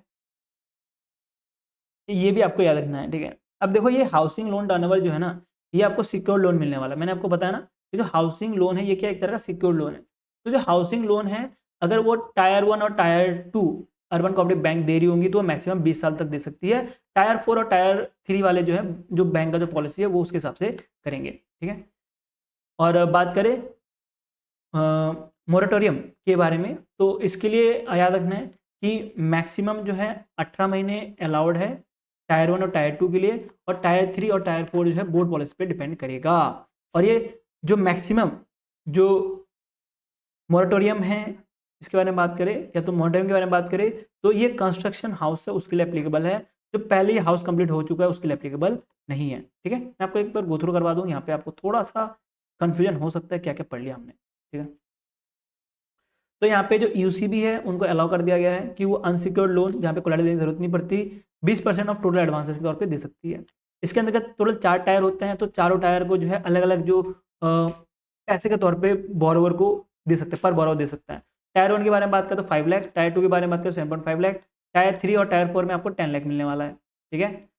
ये भी आपको याद रखना है, ठीक है। अब देखो ये हाउसिंग लोन टर्नओवर जो है ना, ये आपको सिक्योर लोन मिलने वाला है। मैंने आपको बताया ना कि जो हाउसिंग लोन है ये क्या एक तरह का सिक्योर लोन है। तो जो हाउसिंग लोन है अगर वो टायर 1 और टायर 2 अर्बन कोऑपरेटिव बैंक दे रही होंगी तो मैक्सिमम 20 साल तक दे सकती है। टायर 4 और टायर 3 वाले जो है जो बैंक का जो पॉलिसी है वो उसके हिसाब से करेंगे, ठीक है। और बात करें मोरेटोरियम के बारे में, तो इसके लिए याद रखना है कि मैक्सिमम जो है 18 महीने अलाउड है टायर 1 और टायर 2 के लिए, और टायर 3 और टायर 4 जो है बोर्ड पॉलिसी पे डिपेंड करेगा। और ये जो मैक्सिमम जो मोरेटोरियम है इसके बारे में बात करें, या तो मोरेटोरियम के बारे में बात करें तो ये कंस्ट्रक्शन हाउस है उसके लिए एप्लीकेबल है, जो पहले ही हाउस कंप्लीट हो चुका है उसके लिए एप्लीकेबल नहीं है, ठीक है। मैं आपको एक बार गो थ्रू करवा दूँ, यहाँ पे आपको थोड़ा सा कंफ्यूजन हो सकता है क्या क्या पढ़ लिया हमने, ठीक है। तो यहाँ पे जो यूसीबी है उनको अलाउ कर दिया गया है कि वो अनसिक्योर्ड लोन जहाँ पे कोलैटरल देने की जरूरत नहीं पड़ती 20% ऑफ टोटल एडवांसेस के तौर पे दे सकती है। इसके अंतर्गत टोटल 4 टायर होते हैं, तो चारों टायर को जो है अलग अलग जो पैसे के तौर पे बोरोवर को दे सकते हैं, पर बोरोवर दे सकता है। टायर 1 के बारे में बात करें तो 5 लाख, टायर 2 के बारे में बात करें 7.5 लाख, टायर 3 और टायर 4 में आपको 10 लाख मिलने वाला है, ठीक है।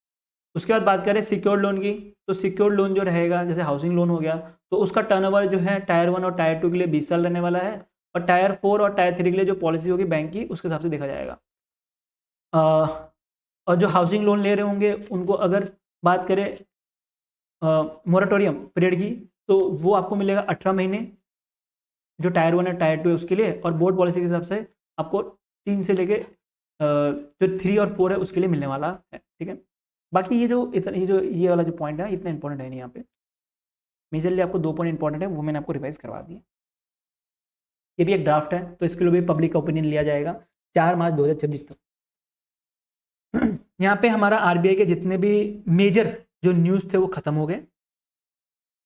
उसके बाद बात करें सिक्योर्ड लोन की, तो सिक्योर्ड लोन जो रहेगा जैसे हाउसिंग लोन हो गया, तो उसका टर्नओवर जो है टायर 1 और टायर 2 के लिए 20 साल रहने वाला है, और टायर 4 और टायर 3 के लिए जो पॉलिसी होगी बैंक की उसके हिसाब से देखा जाएगा। और जो हाउसिंग लोन ले रहे होंगे उनको अगर बात करें मोरेटोरियम पीरियड की, तो वो आपको मिलेगा 18 महीने जो टायर 1 और टायर 2 है उसके लिए, और बोर्ड पॉलिसी के हिसाब से आपको 3 से लेके जो 3 और 4 है उसके लिए मिलने वाला है, ठीक है। बाकी ये वाला जो पॉइंट है इतना इंपॉर्टेंट है नहीं, यहाँ पे मेजरली आपको 2 पॉइंट इंपॉर्टेंट है वो मैंने आपको रिवाइज करवा दिया। ये भी एक ड्राफ्ट है तो इसके लिए भी पब्लिक ओपिनियन लिया जाएगा 4 मार्च 2026 तक। यहाँ पे हमारा आरबीआई के जितने भी मेजर जो न्यूज़ थे वो खत्म हो गए।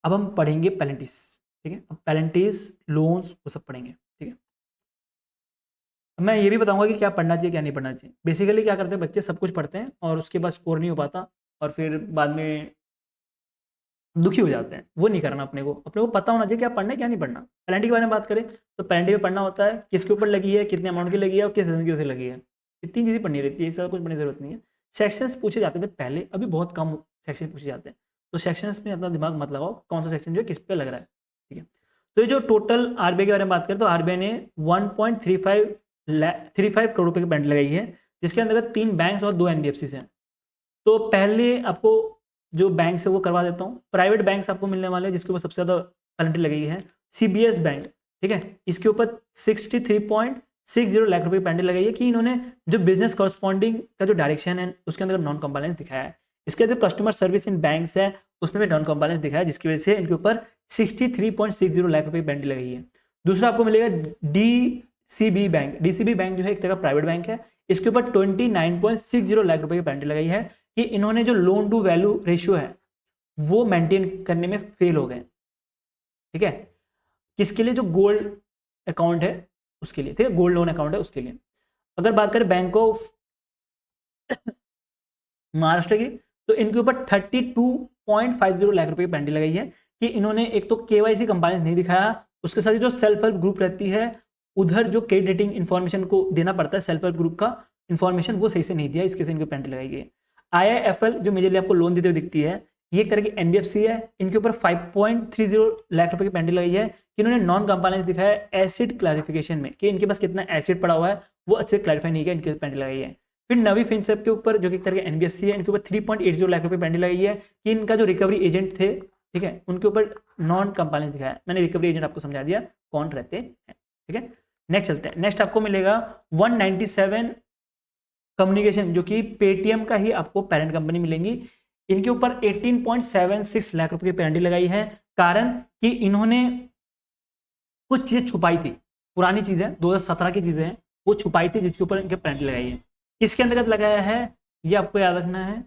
अब हम पढ़ेंगे पेनल्टीज, ठीक है। अब पेनल्टीज लोन्स वो सब पढ़ेंगे, ठीक है। मैं ये भी बताऊंगा कि क्या पढ़ना चाहिए क्या नहीं पढ़ना चाहिए। बेसिकली क्या करते हैं बच्चे सब कुछ पढ़ते हैं और उसके बाद स्कोर नहीं हो पाता और फिर बाद में दुखी हो जाते हैं। वो नहीं करना, अपने को पता होना चाहिए क्या पढ़ना है क्या नहीं पढ़ना। पेनल्टी के बारे में बात करें तो पेनल्टी में पढ़ना होता है किसके ऊपर लगी है, कितने अमाउंट की लगी है और किस रीजन की वजह से लगी है। इतनी चीज़ें पढ़नी रहती है, इससे कुछ पढ़ने की जरूरत नहीं है। सेक्शंस पूछे जाते थे पहले, अभी बहुत कम सेक्शन पूछे जाते हैं, तो सेक्शंस में अपना दिमाग मत लगाओ कौन सा सेक्शन जो है किस पे लग रहा है, ठीक है। तो ये जो टोटल आरबीआई के बारे में बात करें तो आरबीआई ने 1.35 करोड़ रुपए की पेनल्टी लगाई है, जिसके अंतर्गत 3 बैंक्स और 2 एनबीएफसी हैं। तो पहले आपको जो बैंक है वो करवा देता हूँ। प्राइवेट बैंक्स आपको मिलने वाले हैं जिसके ऊपर सबसे ज़्यादा पेनल्टी लगी है सीबीएस बैंक, ठीक है। इसके ऊपर 63.60 लाख रुपए की पेनल्टी लगाई है कि इन्होंने जो बिजनेस कॉरस्पॉन्डिंग का जो डायरेक्शन है उसके अंदर नॉन कंप्लायंस दिखाया है। इसके जो कस्टमर सर्विस इन बैंक्स है उसमें भी नॉन कंप्लायंस दिखाया है, जिसकी वजह से इनके ऊपर 63.60 लाख रुपए की पेनल्टी लगी है। दूसरा आपको मिलेगा डीसीबी बैंक। डीसीबी बैंक जो है एक तरह का प्राइवेट बैंक है, इसके ऊपर 29.60 लाख रुपए की पेनल्टी लगाई है कि इन्होंने जो लोन टू वैल्यू रेशियो है वो मेंटेन करने में फेल हो गए, ठीक है। किसके लिए, जो गोल्ड अकाउंट है उसके लिए, ठीक है, गोल्ड लोन अकाउंट है उसके लिए। अगर बात करें बैंक ऑफ महाराष्ट्र की, तो इनके ऊपर 32.50 लाख रुपए की पेनल्टी लगाई है कि इन्होंने एक तो केवाईसी कंप्लायंस नहीं दिखाया, उसके साथ ही जो सेल्फ हेल्प ग्रुप रहती है उधर जो क्रेडिट रेटिंग इन्फॉर्मेशन को देना पड़ता है सेल्फ हेल्प ग्रुप का इन्फॉर्मेशन वो सही से नहीं दिया, इसके से इनको पेनल्टी लगाई गई है। आईआईएफएल जो मेजरली आपको लोन देते हुए दिखती है, ये एक तरह की एनबीएफसी है, इनके ऊपर 5.30 लाख रुपए की पेनल्टी लगाई है कि इन्होंने नॉन कंप्लायंस दिखाया एसिड क्लैरिफिकेशन में कि इनके पास कितना एसिड पड़ा हुआ है वो अच्छे क्लैरिफाई नहीं किया, इनके पेनल्टी लगाई है। फिर नवी फिनसेप के ऊपर जो कि एक तरह के एनबीएफसी है, इनके ऊपर 3.80 लाख रुपए पेनल्टी लगाई है कि इनका जो रिकवरी एजेंट थे, ठीक है, उनके ऊपर नॉन कंप्लायंस दिखाया। मैंने रिकवरी एजेंट आपको समझा दिया कौन रहते हैं, ठीक है। नेक्स्ट चलते हैं। नेक्स्ट आपको मिलेगा 197 कम्युनिकेशन जो कि पेटीएम का ही आपको पेरेंट कंपनी मिलेंगी। इनके ऊपर 18.76 लाख रुपए की पेनल्टी लगाई है, कारण कि इन्होंने कुछ चीजें छुपाई थी, पुरानी चीजें 2017 की चीजें हैं वो छुपाई थी जिसके ऊपर इनके पेनल्टी लगाई है। किसके अंतर्गत लगाया है ये आपको याद रखना है,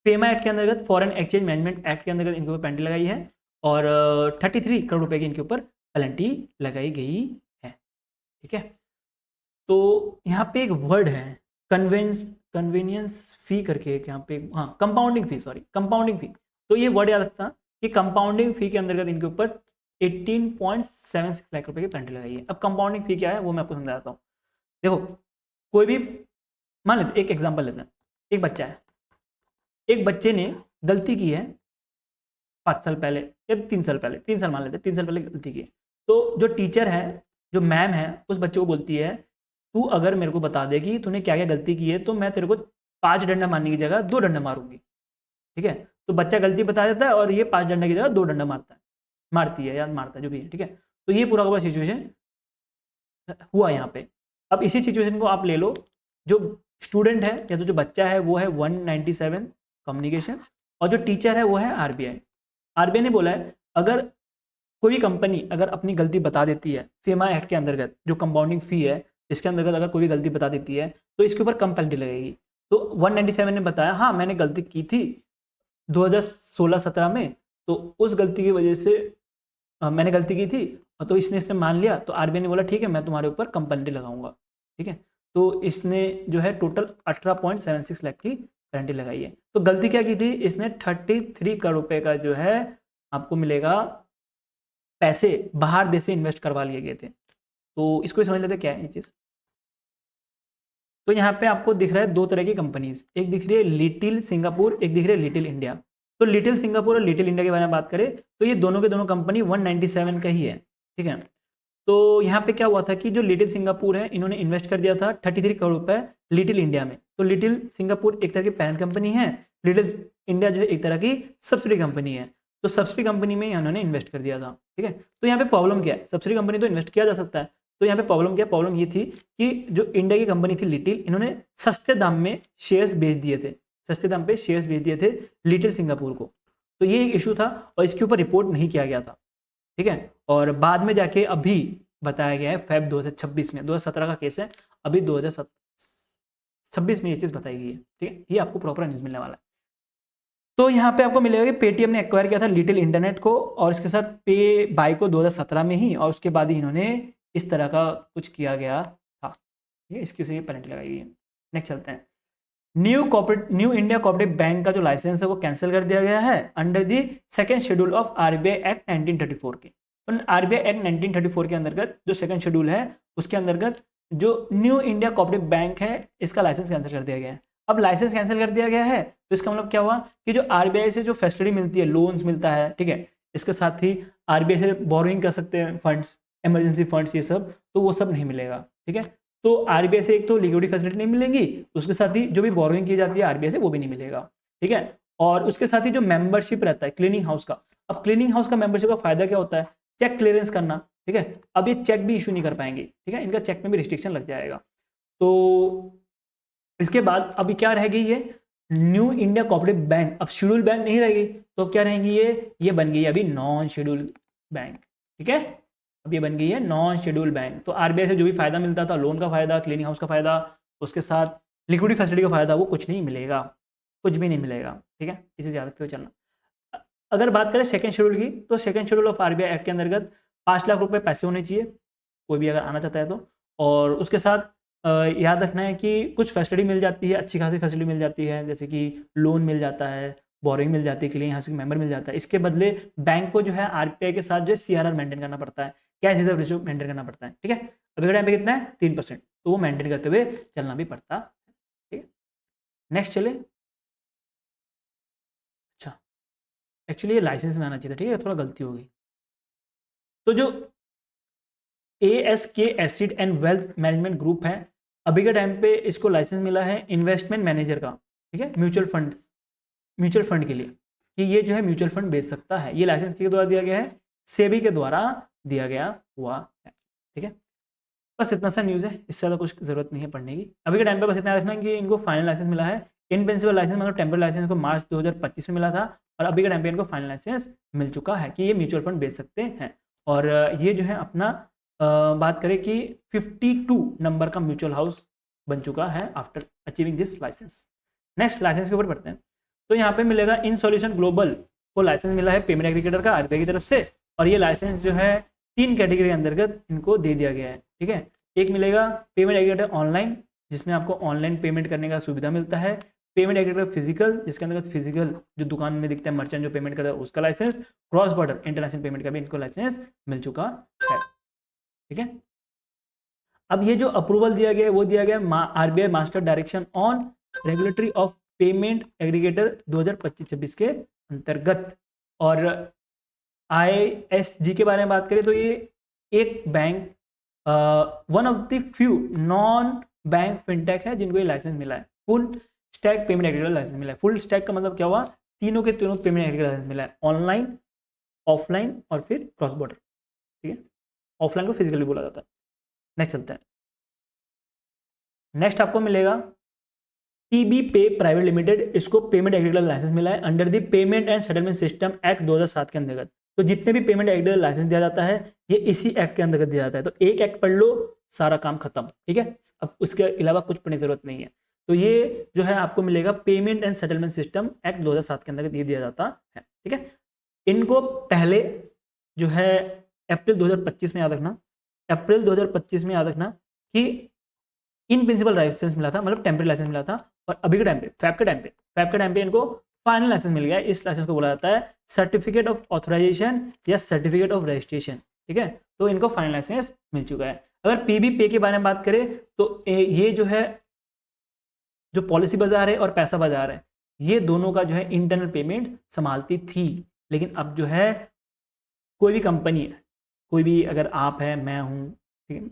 फेमा एक्ट के अंतर्गत, फॉरेन एक्सचेंज मैनेजमेंट एक्ट के अंतर्गत इनके ऊपर पेनल्टी लगाई है और 33 करोड़ रुपए की इनके ऊपर पेनल्टी लगाई गई है, ठीक है। तो यहाँ पे एक वर्ड है कन्वीनियंस फी करके एक यहाँ पे, हाँ कंपाउंडिंग फी, सॉरी कंपाउंडिंग फी। तो ये वर्ड याद रखता कि कंपाउंडिंग फी के अंतर्गत इनके ऊपर 18.76 लाख रुपए की पेनल्टी लगाई है। अब कंपाउंडिंग फी क्या है वो मैं आपको समझाता हूँ। देखो कोई भी मान लेते, एक एग्जांपल लेते हैं, एक बच्चा है, एक बच्चे ने गलती की है 5 साल पहले या 3 साल पहले, 3 साल मान लेते हैं, 3 साल पहले गलती की है। तो जो टीचर है, जो मैम है, उस बच्चे को बोलती है तू अगर मेरे को बता दे कि तूने क्या क्या गलती की है तो मैं तेरे को 5 डंडा मारने की जगह 2 डंडा मारूंगी, ठीक है। तो बच्चा गलती बता देता है और ये 5 डंडा की जगह 2 डंडा मारता है, मारती है या मारता है जो भी है, ठीक है। तो ये पूरा का पूरा सिचुएशन हुआ यहाँ पे। अब इसी सिचुएशन को आप ले लो, जो स्टूडेंट है या तो जो बच्चा है वो है 197 कम्युनिकेशन, और जो टीचर है वो है आरबीआई। आरबीआई ने बोला है अगर कोई भी कंपनी अगर अपनी गलती बता देती है फीमा एक्ट के अंतर्गत, जो कंपाउंडिंग फी है इसके अंतर्गत अगर कोई भी गलती बता देती है तो इसके ऊपर कम पेनल्टी लगेगी। तो 197 ने बताया हाँ मैंने गलती की थी 2016-17 में, तो उस गलती की वजह से मैंने गलती की थी, तो इसने मान लिया, तो आरबीआई ने बोला ठीक है मैं तुम्हारे ऊपर कम पेनल्टी लगाऊंगा, ठीक है। तो इसने जो है टोटल 18.76 लाख की पेनल्टी लगाई है। तो गलती क्या की थी इसने, 33 करोड़ रुपए का जो है आपको मिलेगा पैसे बाहर देश से इन्वेस्ट करवा लिए गए थे। तो इसको समझ लेते क्या है ये चीज़। तो यहाँ पे आपको दिख रहा है दो तरह की कंपनीज, एक दिख रही है लिटिल सिंगापुर, एक दिख रही है लिटिल इंडिया। तो लिटिल सिंगापुर और लिटिल इंडिया के बारे में बात करें तो ये दोनों के दोनों कंपनी 197 का ही है, ठीक है। तो यहाँ पे क्या हुआ था कि जो लिटिल सिंगापुर है इन्होंने इन्वेस्ट कर दिया था 33 करोड़ रुपए लिटिल इंडिया में। तो लिटिल सिंगापुर एक तरह की पैरेंट कंपनी है, लिटिल इंडिया जो है एक तरह की सब्सिडी कंपनी है। तो सब्सिडी कंपनी में इन्होंने इन्वेस्ट कर दिया था, ठीक है। तो यहाँ पे प्रॉब्लम क्या है, सब्सिडी कंपनी तो इन्वेस्ट किया जा सकता है, तो यहाँ पे प्रॉब्लम क्या है, प्रॉब्लम ये थी कि जो इंडिया की कंपनी थी लिटिल, इन्होंने सस्ते दाम में शेयर्स बेच दिए थे, सस्ते दाम पे शेयर्स बेच दिए थे लिटिल सिंगापुर को। तो ये एक इशू था और इसके ऊपर रिपोर्ट नहीं किया गया था, ठीक है। और बाद में जाके अभी बताया गया है फेब 2026 में, 2017 का केस है, अभी 2026 में ये चीज़ बताई गई है, ठीक है। ये आपको प्रॉपर न्यूज़ मिलने वाला है। तो यहाँ पे आपको मिलेगा कि पेटीएम ने एक्वायर किया था लिटिल इंटरनेट को और इसके साथ पे बाय को 2017 में ही, और उसके बाद ही इन्होंने इस तरह का कुछ किया गया था, ठीक है। इसकी से पेनल्टी लगाई गई है। नेक्स्ट चलते हैं, न्यू इंडिया कोऑपरेटिव बैंक का जो लाइसेंस है वो कैंसिल कर दिया गया है under the second schedule of RBI act 1934 के। तो आरबीआई एक्ट 1934 के अंतर्गत जो सेकेंड शेड्यूल है उसके अंतर्गत जो न्यू इंडिया कोऑपरेटिव बैंक है इसका लाइसेंस कैंसिल कर दिया गया है। अब लाइसेंस कैंसिल कर दिया गया है तो इसका मतलब क्या हुआ कि जो आरबीआई से जो फैसिलिटी मिलती है, लोन्स मिलता है, ठीक है, इसके साथ ही आरबीआई से बोरोइंग कर सकते हैं फंड्स, इमरजेंसी फंड्स, ये सब, तो वो सब नहीं मिलेगा, ठीक है। तो आरबीआई से एक तो लिक्विडिटी फैसिलिटी नहीं मिलेंगी, उसके साथ ही जो भी बोरोइंग की जाती है आरबीआई से वो भी नहीं मिलेगा, ठीक है। और उसके साथ ही जो मेंबरशिप रहता है क्लीनिंग हाउस का, अब क्लीनिंग हाउस का मेंबरशिप का फायदा क्या होता है, चेक क्लियरेंस करना, ठीक है। अब ये चेक भी इशू नहीं कर पाएंगे, ठीक है, इनका चेक में भी रिस्ट्रिक्शन लग जाएगा। तो इसके बाद अभी क्या रह गई है, न्यू इंडिया कोऑपरेटिव बैंक, अब शेड्यूल बैंक नहीं रहेगी तो क्या रहेंगी, ये बन गई है अभी नॉन शेड्यूल बैंक, ठीक है। अब ये बन गई है नॉन शेड्यूल बैंक। तो आरबीआई से जो भी फायदा मिलता था, लोन का फायदा, क्लीनिंग हाउस का फायदा, उसके साथ लिक्विडिटी फैसिलिटी का फायदा, वो कुछ नहीं मिलेगा, कुछ भी नहीं मिलेगा, ठीक है। इसे याद रखते हुए चलना। अगर बात करें सेकंड शेड्यूल की, तो second schedule of RBI act के अंतर्गत 5 लाख रुपए पैसे होने चाहिए कोई भी अगर आना चाहता है तो, और उसके साथ याद रखना है कि कुछ फैसिलिटी मिल जाती है, अच्छी खासी फैसिलिटी मिल जाती है, जैसे कि लोन मिल जाता है, बोरिंग मिल जाती है, क्लीनिंग हाउस मेंबर मिल जाता है। इसके बदले बैंक को जो है आरबीआई के साथ जो है सीआरआर मेंटेन करना पड़ता है, कैश रिजर्व रेशियो मेंटेन करना पड़ता है, ठीक है। अभी के टाइम पे कितना है 3%, तो वो मेंटेन करते हुए चलना भी पड़ता है, ठीक है। नेक्स्ट चले, अच्छा एक्चुअली ये लाइसेंस में आना चाहिए था, ठीक है, थोड़ा गलती होगी। तो जो ASK acid and wealth management group है, अभी के टाइम पे इसको लाइसेंस मिला है इन्वेस्टमेंट मैनेजर का, ठीक है, म्यूचुअल फंड के लिए, कि ये जो है म्यूचुअल फंड बेच सकता है। ये लाइसेंस के द्वारा दिया गया है, सेबी के द्वारा दिया गया हुआ है, ठीक है। बस इतना सा न्यूज़ है, इससे ज़्यादा कुछ जरूरत नहीं है पढ़ने की। अभी के टाइम पे बस इतना रखना कि इनको फाइनल लाइसेंस मिला है, इन प्रिंसिपल लाइसेंस मतलब टेम्पररी लाइसेंस को मार्च 2025 में मिला था, और अभी के टाइम पे इनको फाइनल लाइसेंस मिल चुका है कि ये म्यूचुअल फंड बेच सकते हैं। और ये जो है अपना बात करें कि 52 नंबर का म्यूचुअल हाउस बन चुका है after achieving this license. Next license के ऊपर पढ़ते हैं। तो यहाँ पे मिलेगा इन सॉल्यूशन ग्लोबल को लाइसेंस मिला है पेमेंट एग्रीगेटर का आरबीआई की तरफ से, और ये लाइसेंस जो है 3 कैटेगरी के अंतर्गत इनको दे दिया गया है, ठीक है। एक मिलेगा पेमेंट एग्रीगेटर ऑनलाइन, जिसमें आपको ऑनलाइन पेमेंट करने का सुविधा मिलता है। पेमेंट एग्रीगेटर फिजिकल, जिसके अंतर्गत फिजिकल जो दुकान में दिखता है मर्चेंट जो पेमेंट करता है उसका license. Cross border international payment का भी इनको लाइसेंस मिल चुका है, ठीक है। अब ये जो अप्रूवल दिया गया है वो दिया गया RBI master direction on regulatory of payment aggregator 2025-26 के अंतर्गत। और आईएसजी के बारे में बात करें तो ये एक bank one of the few non bank fintech है जिनको ये लाइसेंस मिला है, full stack payment aggregator license मिला है। फुल स्टैक का मतलब क्या हुआ, तीनों के तीनों पेमेंट एग्रीगेटर लाइसेंस मिला है, ऑनलाइन, ऑफलाइन और फिर क्रॉस बॉर्डर। ठीक है, ऑफलाइन को फिजिकली बोला जाता है। नेक्स्ट चलते हैं। नेक्स्ट आपको मिलेगा पीबी पे प्राइवेट लिमिटेड, इसको पेमेंट एग्रीगेटर लाइसेंस मिला है under the payment and settlement system act 2007 के अंतर्गत। तो जितने भी पेमेंट एग्रीगेटर लाइसेंस दिया जाता है ये इसी एक्ट के अंतर्गत दिया जाता है। तो एक एक्ट पढ़ लो, सारा काम खत्म। ठीक है, अब उसके अलावा कुछ पढ़ने की जरूरत नहीं है। तो ये जो है आपको मिलेगा payment and settlement system act 2007 के अंतर्गत ये दिया जाता है। ठीक है, इनको पहले जो है अप्रैल 2025 में याद रखना, अप्रैल 2025 में याद रखना कि इन प्रिंसिपल लाइसेंस मिला था, मतलब टेम्परेरी लाइसेंस मिला था। और अभी के टाइम पे फैब के टाइम पे इनको फाइनल लाइसेंस मिल गया है। इस लाइसेंस को बोला जाता है सर्टिफिकेट ऑफ ऑथराइजेशन या सर्टिफिकेट ऑफ रजिस्ट्रेशन। ठीक है, तो इनको फाइनल लाइसेंस मिल चुका है। अगर पीबी पे के बारे में बात करें तो ये जो है जो पॉलिसी बाजार है और पैसा बाजार है, ये दोनों का जो है इंटरनल पेमेंट संभालती थी। लेकिन अब जो है कोई भी कंपनी है, कोई भी, अगर आप है, मैं हूँ, ठीक है,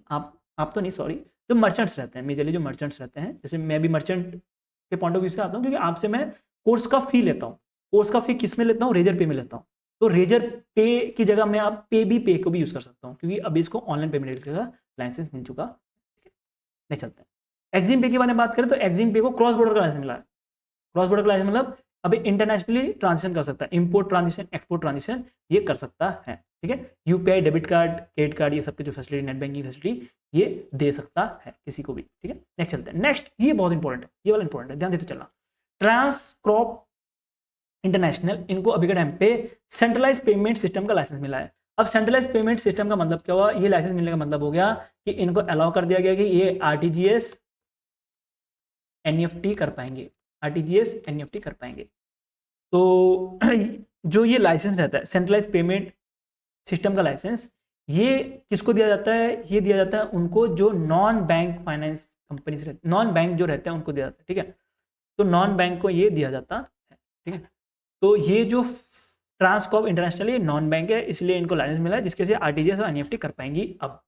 आप तो नहीं, सॉरी, जो मर्चेंट्स रहते हैं, मेजरली जो मर्चेंट्स रहते हैं, जैसे मैं भी मर्चेंट के पॉइंट ऑफ व्यू से आता हूँ, क्योंकि आपसे मैं कोर्स का फी लेता हूँ। कोर्स का फी किस में लेता हूँ, रेजर पे में लेता हूँ। तो रेजर पे की जगह मैं आप पे भी पे को भी यूज़ कर सकता हूँ, क्योंकि अभी इसको ऑनलाइन पेमेंट का लाइसेंस मिल चुका। नहीं चलते हैं। एक्जिम पे के बारे में बात करें तो एक्जिम पे को क्रॉस बॉर्डर का लाइसेंस मिला है। क्रॉस बॉर्डर का लाइसेंस मतलब अभी इंटरनेशनली ट्रांजेक्शन कर सकता है, इंपोर्ट ट्रांजेक्शन, एक्सपोर्ट ट्रांजेक्शन ये कर सकता है। ठीक है, UPI, debit card, credit card, ये सबके जो फैसिलिटी, नेट बैंकिंग फैसिलिटी ये दे सकता है किसी को भी। ठीक है, नेक्स्ट चलते हैं। नेक्स्ट ये बहुत इंपॉर्टेंट है, ये वाला इंपॉर्टेंट है, ध्यान देते चलना। ट्रांसक्रॉप इंटरनेशनल, इनको अभी के टाइम पे सेंट्रलाइज पेमेंट सिस्टम का लाइसेंस मिला है। अब सेंट्रलाइज पेमेंट सिस्टम का मतलब क्या हुआ, ये लाइसेंस मिलने का मतलब हो गया कि इनको अलाउ कर दिया गया कि ये आरटीजीएस एनईएफटी कर पाएंगे, आरटीजीएस एनईएफटी कर पाएंगे। तो जो ये लाइसेंस रहता है सेंट्रलाइज पेमेंट सिस्टम का लाइसेंस, ये किसको दिया जाता है, ये दिया जाता है उनको जो नॉन बैंक फाइनेंस कंपनीज रहते, नॉन बैंक जो रहते हैं उनको दिया जाता है। ठीक है, तो नॉन बैंक को ये दिया जाता है। ठीक है, तो ये जो ट्रांसकॉप इंटरनेशनल ये नॉन बैंक है, इसलिए इनको लाइसेंस मिला है जिसके से आरटीजीएस और एनईएफटी कर पाएंगी अब।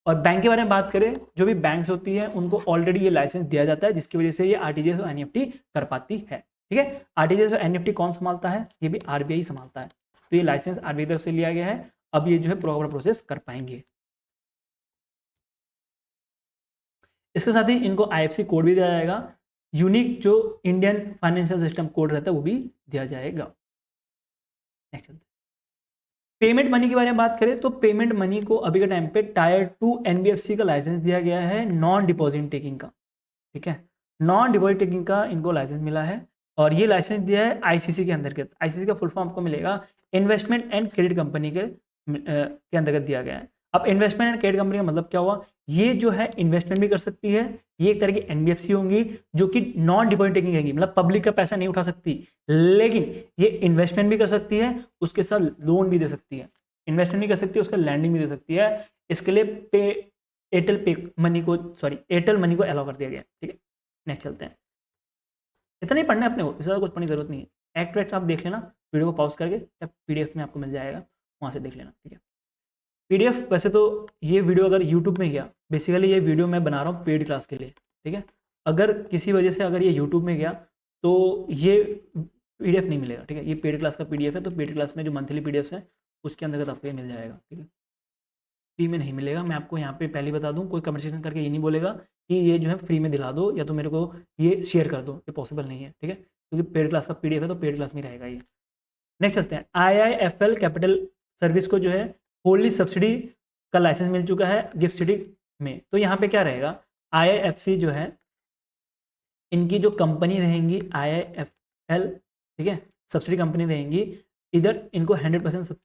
और बैंक के बारे में बात करें, जो भी बैंक्स होती हैं उनको ऑलरेडी ये लाइसेंस दिया जाता है, जिसकी वजह से ये आरटीजीएस और एनईएफटी कर पाती है। ठीक है, आरटीजीएस और एनईएफटी कौन संभालता है, ये भी आरबीआई संभालता है। तो ये लाइसेंस आरबीआई तरफ से लिया गया है, अब ये जो है प्रॉपर प्रोसेस कर पाएंगे। इसके साथ ही इनको आईएफएससी कोड भी दिया जाएगा, यूनिक जो इंडियन फाइनेंशियल सिस्टम कोड रहता है वो भी दिया जाएगा। नेक्स्ट, पेमेंट मनी के बारे में बात करें तो पेमेंट मनी को अभी के टाइम पे टायर 2 एनबीएफसी का लाइसेंस दिया गया है नॉन डिपॉजिट टेकिंग का। ठीक है, नॉन डिपॉजिट टेकिंग का इनको लाइसेंस मिला है, और ये लाइसेंस दिया है आईसीसी के अंतर्गत। आईसीसी का फुल फॉर्म आपको मिलेगा इन्वेस्टमेंट एंड क्रेडिट कंपनी के अंतर्गत दिया गया है। अब इन्वेस्टमेंट एंड क्रेडिट कंपनी का मतलब क्या हुआ, ये जो है इन्वेस्टमेंट भी कर सकती है, ये एक तरह की एनबीएफसी होंगी जो कि नॉन डिपॉजिट टेकिंग रहेंगी, मतलब पब्लिक का पैसा नहीं उठा सकती, लेकिन ये इन्वेस्टमेंट भी कर सकती है, उसके साथ लोन भी दे सकती है, इन्वेस्टमेंट भी कर सकती है, उसका लैंडिंग भी दे सकती है। इसके लिए एयरटेल मनी को अलाउ कर दिया गया। ठीक है, नेक्स्ट चलते हैं। इतना ही पढ़ना है अपने को, इससे ज़्यादा कुछ पढ़ने की जरूरत नहीं है। एक्ट वैक्ट आप देख लेना, वीडियो को पॉज करके, या पीडीएफ में आपको मिल जाएगा, वहाँ से देख लेना। ठीक है, पीडीएफ वैसे तो ये वीडियो अगर यूट्यूब में गया, बेसिकली ये वीडियो मैं बना रहा हूँ पेड क्लास के लिए। ठीक है, अगर किसी वजह से अगर ये यूट्यूब में गया तो ये पीडीएफ नहीं मिलेगा। ठीक है, ये पेड क्लास का पीडीएफ है, तो पेड क्लास में जो मंथली पीडीएफ है उसके अंतर्गत आपको ये मिल जाएगा। ठीक है, फ्री में नहीं मिलेगा, मैं आपको यहाँ पे पहले बता दूँ, कोई कन्वर्सेशन करके ये नहीं बोलेगा कि ये जो है फ्री में दिला दो या तो मेरे को ये शेयर कर दो, ये पॉसिबल नहीं है। ठीक है, क्योंकि पेड क्लास का पीडीएफ है तो पेड क्लास में रहेगा ये। नेक्स्ट चलते हैं। आईआईएफएल कैपिटल सर्विस को जो है होली सब्सिडी का लाइसेंस मिल चुका है गिफ्ट सिटी में। तो यहाँ पे क्या रहेगा, आईआईएफसी जो है इनकी जो कंपनी रहेंगी आईआईएफएल, ठीक है, सब्सिडी कंपनी रहेंगी, इधर इनको 100%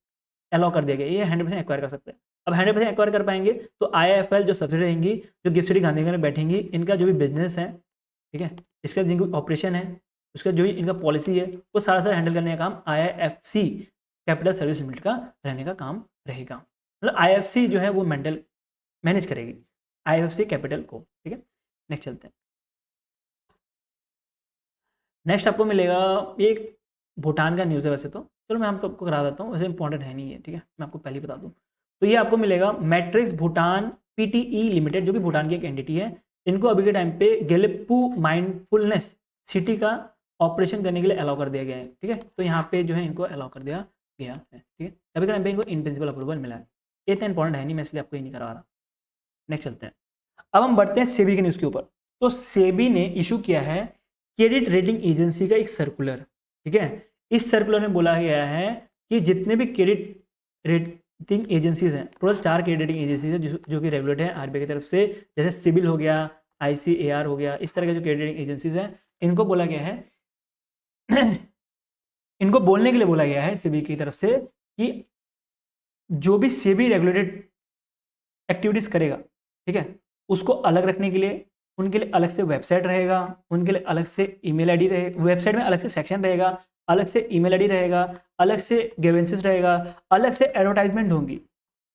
अलाउ कर दिया गया, ये 100% एक्वायर कर सकते हैं। अब 100% एक्वायर कर पाएंगे तो आईआईएफएल जो सब्सिडी रहेंगी, जो गिफ्ट सिटी गांधीनगर में बैठेंगी, इनका जो भी बिजनेस है, ठीक है, इसका जिनकी ऑपरेशन है, उसका जो भी इनका पॉलिसी है, वो सारा हैंडल करने का काम आईआईएफसी कैपिटल सर्विस लिमिटेड का रहने का काम रहेगा। मतलब आईएफसी जो है वो मैनेज करेगी आईएफसी कैपिटल को। ठीक है, नेक्स्ट चलते हैं। नेक्स्ट आपको मिलेगा एक भूटान का न्यूज़ है वैसे तो, चलो मैं आपको करा देता हूँ, वैसे इंपॉर्टेंट है नहीं है। ठीक है, मैं आपको पहले बता दूँ। तो ये आपको मिलेगा मैट्रिक्स भूटान PTE लिमिटेड जो कि भूटान की एक एंटिटी है, इनको अभी के टाइम पे गेलेपू माइंडफुलनेस सिटी का ऑपरेशन करने के लिए अलाउ कर दिया गया है। ठीक है, तो यहाँ पे जो है इनको अलाउ कर दिया गया है। ठीक है, अभी के टाइम पे इनको इन प्रिंसिपल अप्रूवल मिला है। ये इतना इंपॉर्टेंट है नहीं, मैं इसलिए आपको ये नहीं करवा रहा। नेक्स्ट चलते हैं। अब हम बढ़ते हैं सेबी के न्यूज़ के ऊपर। तो सेबी ने इशू किया है क्रेडिट रेटिंग एजेंसी का एक सर्कुलर। ठीक है, इस सर्कुलर में बोला गया है कि जितने भी क्रेडिट रेटिंग एजेंसीज हैं, टोटल 4 क्रेडिट रेटिंग एजेंसीज हैं जो कि रेगुलेट है आरबीआई की तरफ से, जैसे सिबिल हो गया, ICAR हो गया, इस तरह के जो क्रेडिट रेटिंग एजेंसीज हैं, इनको बोला गया है इनको बोलने के लिए बोला गया है सेबी की तरफ से कि जो भी सेबी रेगुलेटेड एक्टिविटीज करेगा, ठीक है, उसको अलग रखने के लिए उनके लिए अलग से वेबसाइट रहेगा, उनके लिए अलग से ईमेल आईडी रहेगा, वेबसाइट में अलग से सेक्शन रहेगा, अलग से ईमेल आईडी रहेगा, अलग से ग्रीवेंसेस रहेगा, अलग से एडवर्टाइजमेंट होंगी।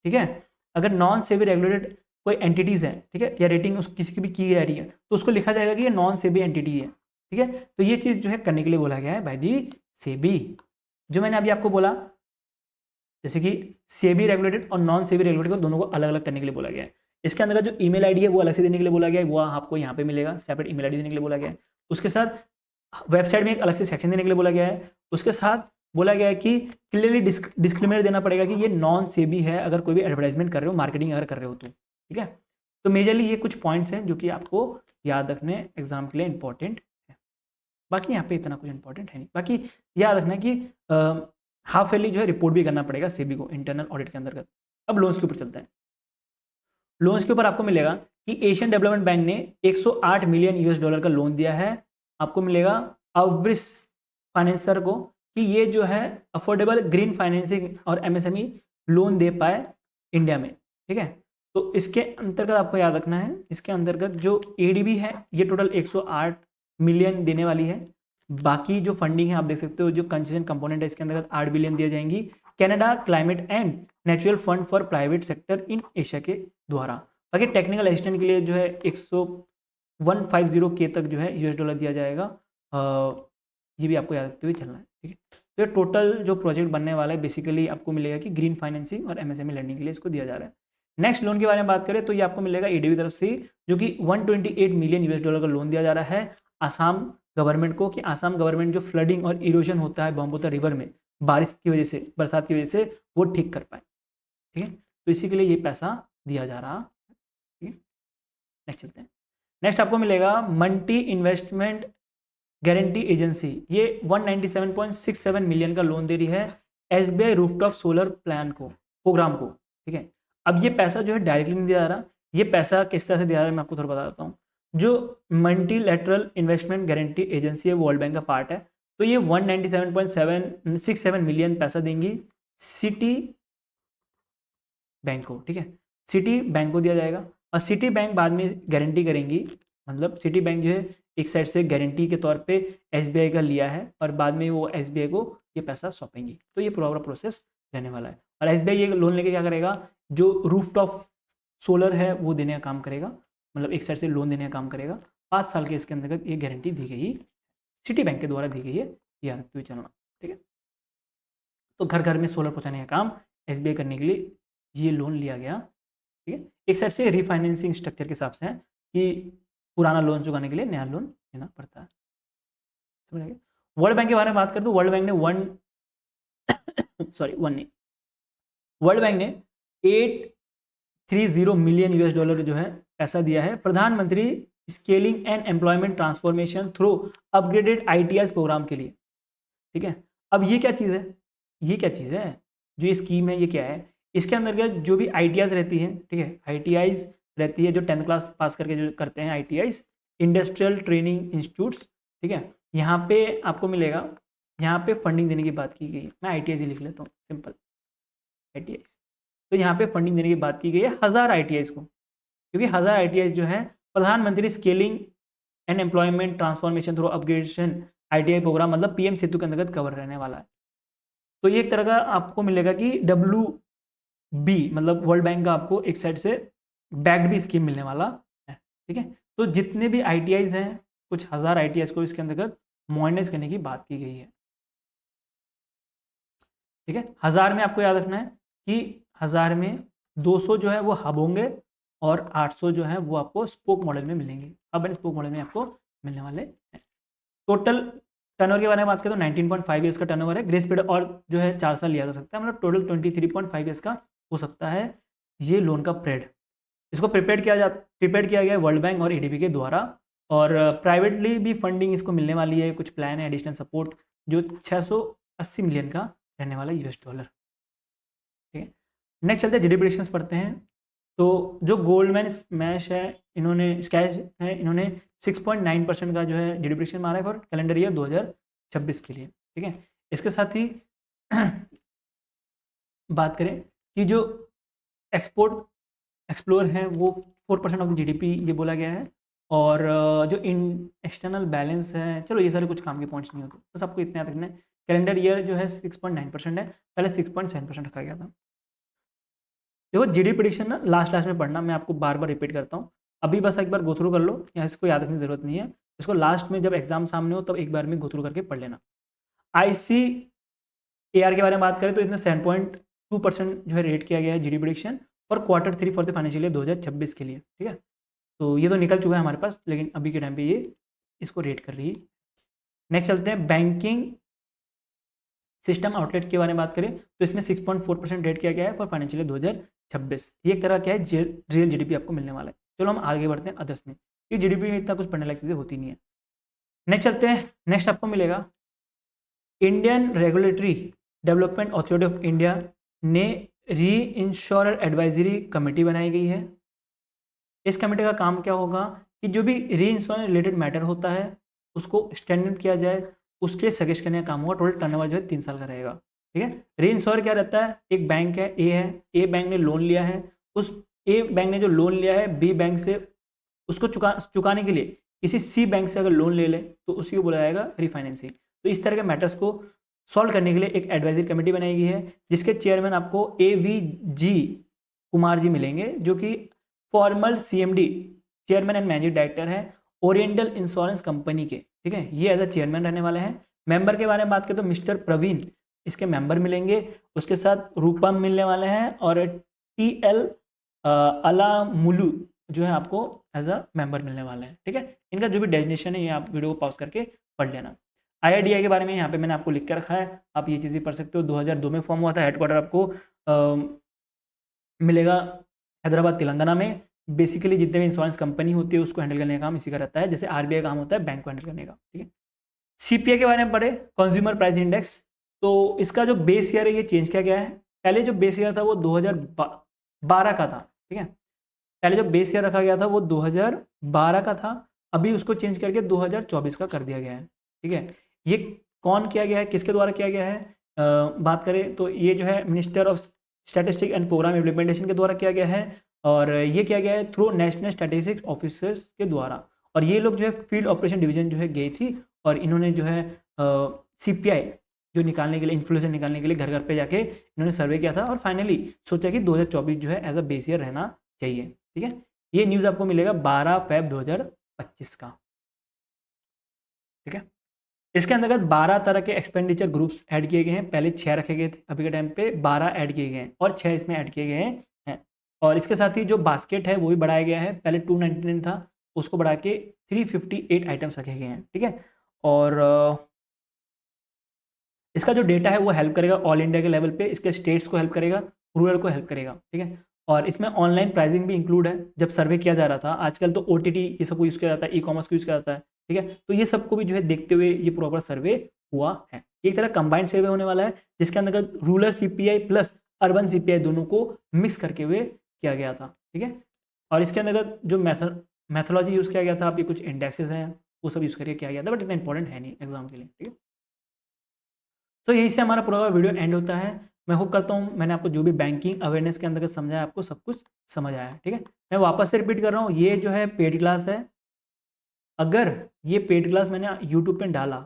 ठीक है, अगर नॉन सेबी रेगुलेटेड कोई एंटिटीज है, ठीक है, या रेटिंग उस किसी की भी की जा रही है, तो उसको लिखा जाएगा कि ये नॉन सेबी एंटिटी है। ठीक है, तो ये चीज जो है करने के लिए बोला गया है बाय दी सेबी। जो मैंने अभी आपको बोला, जैसे कि सेबी रेगुलेटेड और नॉन सेबी रेगुलेटेड को दोनों को अलग अलग करने के लिए बोला गया है। इसके अंदर जो ईमेल आईडी है वो अलग से देने के लिए बोला गया है, वो आपको यहाँ पे मिलेगा, सेपरेट ईमेल आईडी देने के लिए बोला गया है। उसके साथ वेबसाइट में एक अलग से सेक्शन देने के लिए बोला गया है। उसके साथ बोला गया है कि क्लियरली डिस्क्लेमर देना पड़ेगा कि ये नॉन सेबी है, अगर कोई भी एडवर्टाइजमेंट कर रहे हो, मार्केटिंग अगर कर रहे हो तो। ठीक है, तो मेजरली ये कुछ पॉइंट्स हैं जो कि आपको याद रखने एग्जाम के लिए इंपॉर्टेंट है। बाकी यहाँ पे इतना कुछ इंपॉर्टेंट है नहीं। बाकी याद रखना कि हाफ ईयरली जो है रिपोर्ट भी करना पड़ेगा सेबी को इंटरनल ऑडिट के अंतर्गत। अब लोन्स के ऊपर चलते हैं। लोन्स के ऊपर आपको मिलेगा कि एशियन डेवलपमेंट बैंक ने 108 मिलियन US डॉलर का लोन दिया है। आपको मिलेगा अवरिस फाइनेंसर को कि ये जो है अफोर्डेबल ग्रीन फाइनेंसिंग और MSME लोन दे पाए इंडिया में। ठीक है, तो इसके अंतर्गत आपको याद रखना है, इसके अंतर्गत जो ADB है ये टोटल 108 मिलियन देने वाली है। बाकी जो फंडिंग है आप देख सकते हो, जो कंसेशन कंपोनेंट है इसके अंतर्गत 8 बिलियन दिए जाएंगी Canada climate and natural fund for private sector in Asia के द्वारा। बाकी टेक्निकल असिस्टेंट के लिए जो है 150K तक जो है US डॉलर दिया जाएगा। ये भी आपको याद रखते हुए चलना है। ठीक है, तो ये टोटल जो प्रोजेक्ट बनने वाला है बेसिकली आपको मिलेगा कि ग्रीन फाइनेंसिंग और MSME लैंडिंग के लिए इसको दिया जा रहा है। नेक्स्ट लोन के बारे में बात करें तो ये आपको मिलेगा ADB तरफ से, जो कि 128 मिलियन US डॉलर का लोन दिया जा रहा है आसाम गवर्नमेंट को, कि आसाम गवर्नमेंट जो फ्लडिंग और इरोजन होता है ब्रह्मपुत्र रिवर में बारिश की वजह से, बरसात की वजह से, वो ठीक कर पाए। ठीक है, तो इसी के लिए ये पैसा दिया जा रहा। ठीक है, नेक्स्ट चलते हैं। नेक्स्ट आपको मिलेगा मल्टी इन्वेस्टमेंट गारंटी एजेंसी, ये 197.67 मिलियन का लोन दे रही है SBI रूफटॉप सोलर प्रोग्राम को। ठीक है, अब ये पैसा जो है डायरेक्टली नहीं दिया जा रहा, ये पैसा किस तरह से दिया जा रहा है मैं आपको थोड़ा बता देता हूँ। जो मल्टीलैटरल इन्वेस्टमेंट गारंटी एजेंसी है वो वर्ल्ड बैंक का पार्ट है, तो ये 197.67 मिलियन पैसा देंगी सिटी बैंक को। ठीक है, सिटी बैंक को दिया जाएगा और सिटी बैंक बाद में गारंटी करेंगी, मतलब सिटी बैंक जो है एक साइड से गारंटी के तौर पे SBI का लिया है और बाद में वो SBI को ये पैसा सौंपेंगी। तो ये पूरा प्रोसेस रहने वाला है और SBI ये लोन लेके क्या करेगा, जो रूफटॉप सोलर है वो देने का काम करेगा, मतलब एक साइड से लोन देने का काम करेगा। 5 साल के इसके अंतर्गत ये गारंटी दी गई, सिटी बैंक के द्वारा दी गई है, याद रखते हुए चलना। ठीक है, तो घर घर में सोलर पहुंचाने का काम SBI करने के लिए ये लोन लिया गया। ठीक है, एक साइड से रिफाइनेंसिंग स्ट्रक्चर के हिसाब से है कि पुराना लोन चुकाने के लिए नया लोन लेना पड़ता है। समझ आ गया। वर्ल्ड बैंक के बारे में बात करें तो वर्ल्ड बैंक ने वर्ल्ड बैंक ने 830 मिलियन US डॉलर जो है पैसा दिया है प्रधानमंत्री scaling and employment transformation through upgraded ITIs program के लिए। ठीक है, अब ये क्या चीज़ है, ये क्या चीज़ है जो ये स्कीम है, ये क्या है, इसके अंदर जो भी ITIs रहती हैं, ठीक है, ITIs रहती है जो 10th क्लास पास करके जो करते हैं ITIs, इंडस्ट्रियल ट्रेनिंग इंस्टीट्यूट्स। ठीक है, यहाँ पे आपको मिलेगा, यहाँ पे फंडिंग देने की बात की गई है, मैं ITIs ही लिख लेता हूँ सिंपल ITIs। तो यहाँ पे फंडिंग देने की बात की गई है 1000 ITIs को, क्योंकि 1000 ITIs जो है प्रधानमंत्री scaling and employment transformation through upgradation ITI program, मतलब PM सेतु के अंतर्गत कवर रहने वाला है। तो ये एक तरह का आपको मिलेगा कि WB मतलब वर्ल्ड बैंक का आपको एक साइड से बैक्ड भी स्कीम मिलने वाला है। ठीक है, तो जितने भी ITIs हैं कुछ 1000 ITIs को इसके अंतर्गत मॉडर्नाइज करने की बात की गई है। ठीक है, 1000 में आपको याद रखना है कि 1000 में 200 जो है वो हब होंगे और 800 जो है वो आपको स्पोक मॉडल में मिलेंगे। अब स्पोक मॉडल में आपको मिलने वाले हैं। टोटल टर्नओवर के बारे में बात करें तो 19.5 ईयर्स का टर्नओवर है। ग्रेस पीरियड और जो है 4 साल लिया जा सकता है, मतलब टोटल 23.5 ईयर्स का हो सकता है ये लोन का पीरियड। इसको प्रिपेयर किया गया है वर्ल्ड बैंक और एडीबी के द्वारा, और प्राइवेटली भी फंडिंग इसको मिलने वाली है। कुछ प्लान है एडिशनल सपोर्ट जो 680 मिलियन का रहने वाला यूएस डॉलर। ठीक है, नेक्स्ट चलते हैं जीडीपी प्रेडिक्शंस पढ़ते हैं। तो जो गोल्डमैन स्मैश है, इन्होंने स्कैश है, इन्होंने 6.9% का जो है जीडीपी प्रेडिक्शन मारा है फॉर कैलेंडर ईयर 2026 के लिए। ठीक है, इसके साथ ही बात करें कि जो एक्सप्लोर है वो 4% ऑफ जीडीपी ये बोला गया है। और जो इन एक्सटर्नल बैलेंस है, चलो ये सारे कुछ काम के पॉइंट्स नहीं होते, बस आपको इतना याद रखना है। कैलेंडर ईयर जो है 6.9% है, पहले 6.7% रखा गया था। देखो जीडीपी प्रेडिक्शन ना लास्ट में पढ़ना, मैं आपको बार बार रिपीट करता हूँ, अभी बस एक बार गो थ्रू कर लो, यहाँ इसको याद रखने की जरूरत नहीं है। इसको लास्ट में जब एग्जाम सामने हो तब एक बार में गो थ्रू करके पढ़ लेना। ICAR के बारे में बात करें तो इसमें 7.2% जो है रेट किया गया है जीडीपी प्रेडिक्शन और Q3 for the financial year 2026 के लिए। ठीक है, तो ये तो निकल चुका है हमारे पास, लेकिन अभी के टाइम पे ये इसको रेट कर रही है। नेक्स्ट चलते हैं बैंकिंग सिस्टम आउटलेट के बारे में बात करें तो इसमें 6.4% रेट किया गया है फॉर फाइनेंशियल ईयर 2026। ये एक तरह क्या है रियल जीडीपी आपको मिलने वाला है। चलो हम आगे बढ़ते हैं अदर्स में, ये जीडीपी में इतना कुछ पढ़ने लायक चीज़ें होती नहीं है। नेक्स्ट चलते हैं, नेक्स्ट आपको मिलेगा Indian regulatory development authority of India ने री इंश्योरर एडवाइजरी कमेटी बनाई गई है। इस कमेटी का काम क्या होगा कि जो भी री इंश्योरेंस रिलेटेड मैटर होता है उसको स्टैंडर्ड किया जाए, उसके सजेस्ट करने का काम होगा। टोटल टर्नओवर जो है 3 साल का रहेगा। ठीक है, री इंश्योर क्या रहता है, एक बैंक है ए बैंक ने लोन लिया है, उस ए बैंक ने जो लोन लिया है बी बैंक से उसको चुकाने के लिए किसी सी बैंक से अगर लोन ले ले तो उसी को बोला जाएगा रिफाइनेंसिंग। तो इस तरह के मैटर्स को सॉल्व करने के लिए एक एडवाइजरी कमेटी बनाई गई है, जिसके चेयरमैन आपको AVG कुमार जी मिलेंगे, जो कि formal CMD chairman and managing director है ओरिएंटल इंश्योरेंस कंपनी के। ठीक है, ये एज अ चेयरमैन रहने वाले हैं। मेंबर के बारे में बात करें तो मिस्टर प्रवीण इसके मेंबर मिलेंगे, उसके साथ रूपम मिलने वाले हैं और TL अलामुलू जो है आपको एज अ मेंबर मिलने वाले हैं। ठीक है, इनका जो भी डेजिग्नेशन है ये आप वीडियो को पॉज करके पढ़ लेना। IRDAI के बारे में यहाँ पे मैंने आपको लिख के रखा है, आप ये चीज़ें पढ़ सकते हो। 2002 में फॉर्म हुआ था, हेडक्वार्टर आपको मिलेगा हैदराबाद तेलंगाना में। बेसिकली जितने भी इंश्योरेंस कंपनी होती है उसको हैंडल करने का काम इसी का रहता है, जैसे RBI का काम होता है बैंक को हैंडल करने का। ठीक है, CPI के बारे में पढ़े, कंज्यूमर प्राइस इंडेक्स। तो इसका जो बेस ईयर है ये चेंज किया गया है। पहले जो बेस ईयर था वो 2012 का था। ठीक है, पहले जो बेस ईयर रखा गया था वो 2012 का था, अभी उसको चेंज करके 2024 का कर दिया गया है। ठीक है, ये कौन किया गया है, किसके द्वारा किया गया है, बात करें तो ये जो है minister of statistics and program implementation के द्वारा किया गया है, और ये किया गया है थ्रू नेशनल स्टैटिस्टिक्स ऑफिसर्स के द्वारा। और ये लोग जो है फील्ड ऑपरेशन डिवीजन जो है गई थी और इन्होंने जो है CPI जो निकालने के लिए, इन्फ्लेशन निकालने के लिए घर घर पे जाके इन्होंने सर्वे किया था और फाइनली सोचा कि 2024 जो है एज अ बेस ईयर रहना चाहिए। ठीक है, ये न्यूज़ आपको मिलेगा 12 Feb 2025 का। ठीक है, इसके अंतर्गत 12 तरह के एक्सपेंडिचर ग्रुप्स ऐड किए गए हैं। पहले 6 रखे गए थे, अभी के टाइम पे 12 ऐड किए गए हैं और 6 इसमें ऐड किए गए हैं। और इसके साथ ही जो बास्केट है वो भी बढ़ाया गया है, पहले 299 था उसको बढ़ा के 358 आइटम्स रखे गए हैं। ठीक है, और इसका जो डेटा है वो हेल्प करेगा ऑल इंडिया के लेवल पे, इसके स्टेट्स को हेल्प करेगा, रूरल को हेल्प करेगा। ठीक है, और इसमें ऑनलाइन प्राइसिंग भी इंक्लूड है। जब सर्वे किया जा रहा था, आजकल तो OTT ये सब को यूज़ किया जाता है, E-कॉमर्स को यूज़ किया जाता है। ठीक है, तो ये सबको भी जो है देखते हुए ये प्रॉपर सर्वे हुआ है। एक तरह कंबाइंड सर्वे होने वाला है, जिसके अंदर rural CPI plus urban CPI दोनों को मिक्स करके हुए किया गया था। ठीक है, और इसके अंदर जो मैथोलॉजी यूज़ किया गया था, आप ये कुछ इंडेक्सेस हैं वो सब यूज़ करके किया गया था, बट इतना इंपॉर्टेंट है नहीं एग्जाम के लिए। ठीक है, तो यही से हमारा पूरा वीडियो एंड होता है। मैं होप करता हूँ मैंने आपको जो भी बैंकिंग अवेयरनेस के अंदर समझाया आपको सब कुछ समझ आया है। ठीक है, मैं वापस से रिपीट कर रहा हूँ, ये जो है पेड क्लास है। अगर ये पेड क्लास मैंने यूट्यूब पे डाला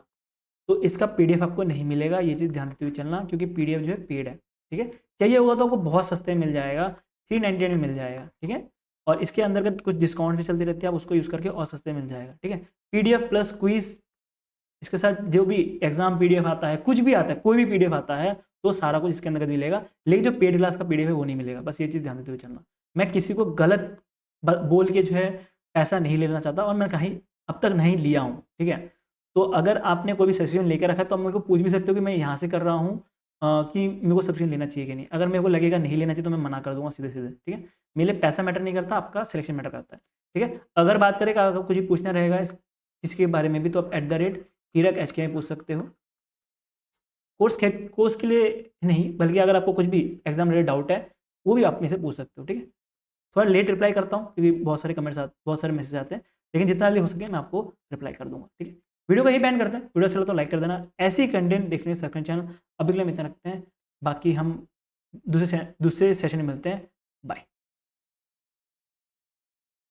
तो इसका PDF आपको नहीं मिलेगा, ये चीज़ ध्यान देते हुए चलना, क्योंकि PDF जो है पेड है। ठीक है, चाहिए होगा तो आपको बहुत सस्ते में मिल जाएगा, 399 में मिल जाएगा। ठीक है, और इसके अंदर कुछ डिस्काउंट भी चलती रहती है, आप उसको यूज़ करके और सस्ते मिल जाएगा। ठीक है, PDF प्लस क्विज, इसके साथ जो भी एग्जाम PDF आता है, कुछ भी आता है, कोई भी PDF आता है तो सारा कुछ इसके अंदर मिलेगा, लेकिन जो पेड क्लास का PDF है वो नहीं मिलेगा। बस ये चीज़ ध्यान देते हुए चलना। मैं किसी को गलत बोल के जो है पैसा नहीं लेना चाहता, और मैं कहीं अब तक नहीं लिया हूँ, ठीक है। तो अगर आपने कोई भी सब्सक्रिप्शन लेकर रखा है तो आप मेरे को पूछ भी सकते हो कि मैं यहाँ से कर रहा हूँ कि मेरे को सब्सक्रिप्शन लेना चाहिए कि नहीं। अगर मेरे को लगेगा नहीं लेना चाहिए तो मैं मना कर दूंगा सीधे सीधे, ठीक है। मेरे लिए पैसा मैटर नहीं करता, आपका सिलेक्शन मैटर करता है, ठीक है। अगर बात करें कि अगर कुछ भी पूछना रहेगा इसके बारे में भी, तो आप @हीरक HK में पूछ सकते हो। कोर्स के लिए नहीं, बल्कि अगर आपको कुछ भी एग्जाम रिलेटेड डाउट है वो भी आप मेरे से पूछ सकते हो, ठीक है। थोड़ा लेट रिप्लाई करता हूँ क्योंकि बहुत सारे मैसेज आते हैं, लेकिन जितना जल्दी हो सके मैं आपको रिप्लाई कर दूंगा, ठीक है। वीडियो को यही बैंड करते हैं, वीडियो अच्छा लगा तो लाइक कर देना। ऐसी कंटेंट देखने के लिए चैनल अभी के लिए हम इतना रखते हैं, बाकी हम दूसरे सेशन में मिलते हैं। बाय।